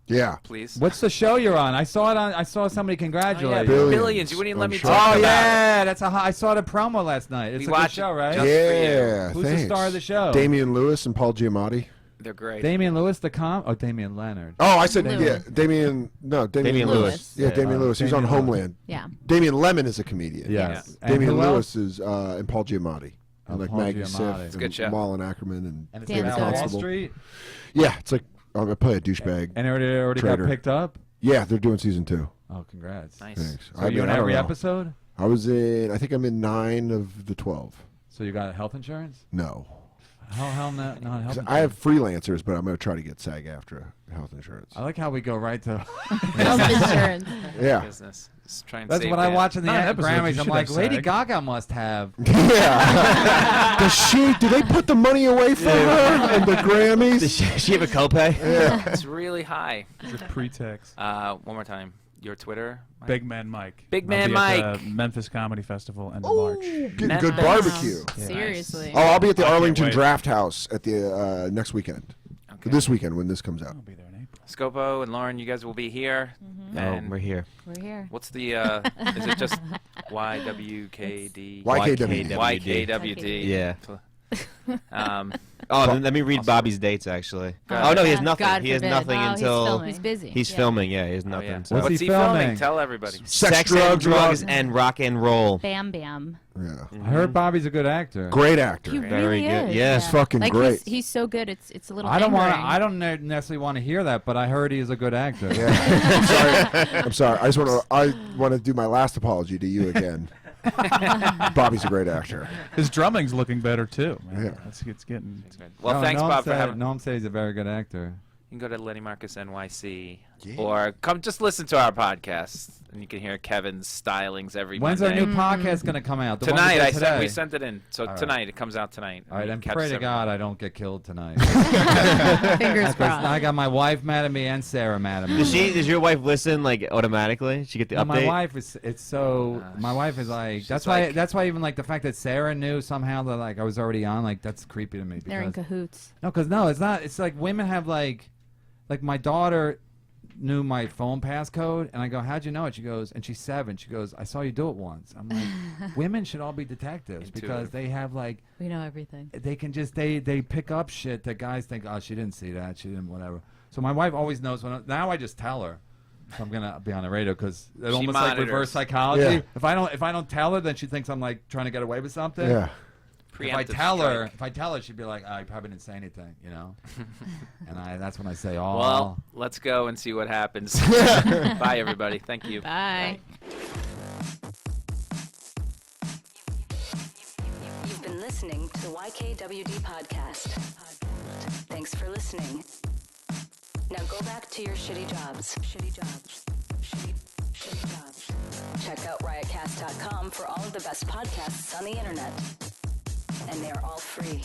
Speaker 4: Yeah.
Speaker 2: please.
Speaker 5: What's the show you're on? I saw it on. I saw somebody congratulate you.
Speaker 4: Billions.
Speaker 2: Billions. You wouldn't even let
Speaker 4: I'm
Speaker 2: me
Speaker 4: sure.
Speaker 2: talk
Speaker 5: Oh
Speaker 2: about
Speaker 5: yeah, that's I saw the promo last night. It's
Speaker 2: We
Speaker 5: a good
Speaker 2: watched
Speaker 5: show,
Speaker 2: it
Speaker 5: right?
Speaker 2: just- for you.
Speaker 4: Yeah.
Speaker 5: Who's
Speaker 4: thanks.
Speaker 5: the star of the show?
Speaker 4: Damian Lewis and Paul Giamatti.
Speaker 2: it. They're great.
Speaker 5: Damian Lewis, Damian Leonard.
Speaker 4: Oh, I said
Speaker 7: Lewis.
Speaker 4: yeah. Damian
Speaker 3: Damian Lewis.
Speaker 4: Yeah, Damian Lewis. He's on
Speaker 5: Damian Lewis.
Speaker 4: Homeland.
Speaker 7: Yeah.
Speaker 4: Damian Lemon is a comedian.
Speaker 5: Yes. And
Speaker 4: Damian
Speaker 5: who else?
Speaker 4: Lewis is and Paul Giamatti.
Speaker 5: Oh,
Speaker 4: And like
Speaker 5: Paul
Speaker 4: Maggie
Speaker 5: Giamatti.
Speaker 4: Siff
Speaker 5: It's
Speaker 2: a good show.
Speaker 4: and Marlon Ackerman and
Speaker 5: And it's
Speaker 7: Dan
Speaker 5: about
Speaker 7: Soder.
Speaker 5: Wall
Speaker 4: Constable.
Speaker 5: Street.
Speaker 4: Yeah, it's like I'm gonna play a douchebag.
Speaker 5: And it already got
Speaker 4: Traitor.
Speaker 5: picked up.
Speaker 4: Yeah, they're doing season 2.
Speaker 5: Oh, congrats.
Speaker 2: Nice.
Speaker 4: Thanks.
Speaker 5: So you in
Speaker 4: I don't
Speaker 5: every
Speaker 4: know.
Speaker 5: episode?
Speaker 4: I was in. I think I'm in 9 of the 12.
Speaker 5: So you got health insurance?
Speaker 4: No.
Speaker 5: Hell no, not health
Speaker 4: I have freelancers, but I'm going to try to get SAG-AFTRA health insurance.
Speaker 5: I like how we go right to
Speaker 7: Health insurance.
Speaker 4: Yeah.
Speaker 2: Business. Just try and
Speaker 5: That's
Speaker 2: save
Speaker 5: what I
Speaker 2: that.
Speaker 5: watch in the
Speaker 6: Not an episode, you
Speaker 5: Grammys. I'm
Speaker 6: should
Speaker 5: like,
Speaker 6: have
Speaker 5: Lady
Speaker 6: SAG.
Speaker 5: Gaga must have.
Speaker 4: Yeah. Do they put the money away for her and the Grammys?
Speaker 3: Does she have a copay?
Speaker 4: Yeah.
Speaker 2: It's really high.
Speaker 6: It's a pretext.
Speaker 2: One more time. Your Twitter? Mike?
Speaker 6: Big Man Mike.
Speaker 2: Big
Speaker 6: I'll
Speaker 2: Man
Speaker 6: be at
Speaker 2: Mike.
Speaker 6: the Memphis Comedy Festival end of
Speaker 4: Ooh,
Speaker 6: March.
Speaker 4: getting
Speaker 2: Memphis.
Speaker 4: good barbecue.
Speaker 7: Seriously.
Speaker 4: Oh, I'll be at the
Speaker 6: I can't
Speaker 4: Arlington
Speaker 6: wait.
Speaker 4: Draft House at the next weekend.
Speaker 2: Okay.
Speaker 4: This weekend when this comes out.
Speaker 6: I'll be there in April.
Speaker 2: Scopo and Lauren, you guys will be here. And
Speaker 3: We're here.
Speaker 8: We're here.
Speaker 2: what's the, is it just YWKD?
Speaker 4: YKWD.
Speaker 2: YKWD.
Speaker 3: Yeah.
Speaker 2: Um,
Speaker 3: Oh, let me read Bobby's dates, actually.
Speaker 7: God
Speaker 3: Oh, no, he has
Speaker 7: forbid.
Speaker 3: nothing.
Speaker 7: God
Speaker 3: He has
Speaker 7: forbid.
Speaker 3: nothing
Speaker 8: Oh,
Speaker 3: until...
Speaker 7: He's busy.
Speaker 3: He's
Speaker 7: Yeah.
Speaker 3: filming, yeah. He has
Speaker 2: oh,
Speaker 3: nothing.
Speaker 2: yeah.
Speaker 3: So.
Speaker 5: What's
Speaker 2: What's
Speaker 5: he
Speaker 2: he filming?
Speaker 5: filming?
Speaker 2: Tell everybody.
Speaker 3: Sex
Speaker 4: drugs,
Speaker 3: drugs, and rock and roll.
Speaker 8: Bam Bam.
Speaker 4: Yeah.
Speaker 5: I heard Bobby's a good actor.
Speaker 4: Great actor.
Speaker 7: He
Speaker 3: Very
Speaker 7: really
Speaker 3: good.
Speaker 7: is.
Speaker 3: Yes.
Speaker 4: He's fucking
Speaker 7: Like
Speaker 4: great.
Speaker 7: he's so good. It's a little.
Speaker 5: I don't want.
Speaker 7: angering.
Speaker 5: I don't necessarily want to hear that, but I heard he is a good actor.
Speaker 4: Yeah. I'm sorry. I just want to do my last apology to you again. Bobby's a great actor.
Speaker 6: His drumming's looking better too. Man.
Speaker 4: Yeah.
Speaker 6: It's getting.
Speaker 2: Well,
Speaker 5: No,
Speaker 2: thanks,
Speaker 5: Noam
Speaker 2: Bob, for
Speaker 5: said-
Speaker 2: having.
Speaker 5: Noam said he's a very good actor.
Speaker 2: You can go to Lenny Marcus NYC,
Speaker 4: Yeah.
Speaker 2: or come just listen to our podcast, and you can hear Kevin's stylings every
Speaker 5: When's
Speaker 2: Monday.
Speaker 5: our new podcast going to come out? The one we
Speaker 2: Tonight,
Speaker 5: did
Speaker 2: I said
Speaker 5: today.
Speaker 2: we sent it in. So
Speaker 5: right.
Speaker 2: tonight it comes out tonight.
Speaker 5: All right,
Speaker 2: You
Speaker 5: and
Speaker 2: can catch
Speaker 5: pray
Speaker 2: us
Speaker 5: to
Speaker 2: every
Speaker 5: God
Speaker 2: Monday.
Speaker 5: I don't get killed tonight.
Speaker 7: Fingers
Speaker 5: Because
Speaker 7: crossed.
Speaker 5: I got my wife mad at me and Sarah mad at me.
Speaker 3: Does your wife listen like automatically? She get the
Speaker 5: No,
Speaker 3: update?
Speaker 5: my wife is. It's so. my wife is like.
Speaker 2: she's
Speaker 5: That's why.
Speaker 2: like-
Speaker 5: That's why even like the fact that Sarah knew somehow that like I was already on. Like that's creepy to me.
Speaker 7: They're in
Speaker 5: Because,
Speaker 7: cahoots.
Speaker 5: no, because no, it's not. It's like women have like my daughter knew my phone passcode, and I go, "How'd you know it?" She goes, and she's 7. She goes, "I saw you do it once." I'm like, women should all be detectives because
Speaker 2: Intuitive.
Speaker 5: they have like
Speaker 8: We know everything.
Speaker 5: they can just they pick up shit that guys think, oh, she didn't see that, she didn't whatever. So my wife always knows now I just tell her if I'm gonna be on the radio because it almost like
Speaker 2: monitors.
Speaker 5: reverse psychology.
Speaker 4: Yeah.
Speaker 5: If I don't tell her, then she thinks I'm like trying to get away with something.
Speaker 4: Yeah.
Speaker 5: If I
Speaker 2: Preemptive
Speaker 5: tell her, she'd be like, oh, you probably didn't say anything, you know. And that's when I say, oh.
Speaker 2: Well, let's go and see what happens. Bye, everybody. Thank you.
Speaker 7: Bye.
Speaker 10: You've been listening to the YKWD podcast. Thanks for listening. Now go back to your shitty jobs. Shitty jobs. Shitty jobs. Check out riotcast.com for all of the best podcasts on the internet. And they are all free.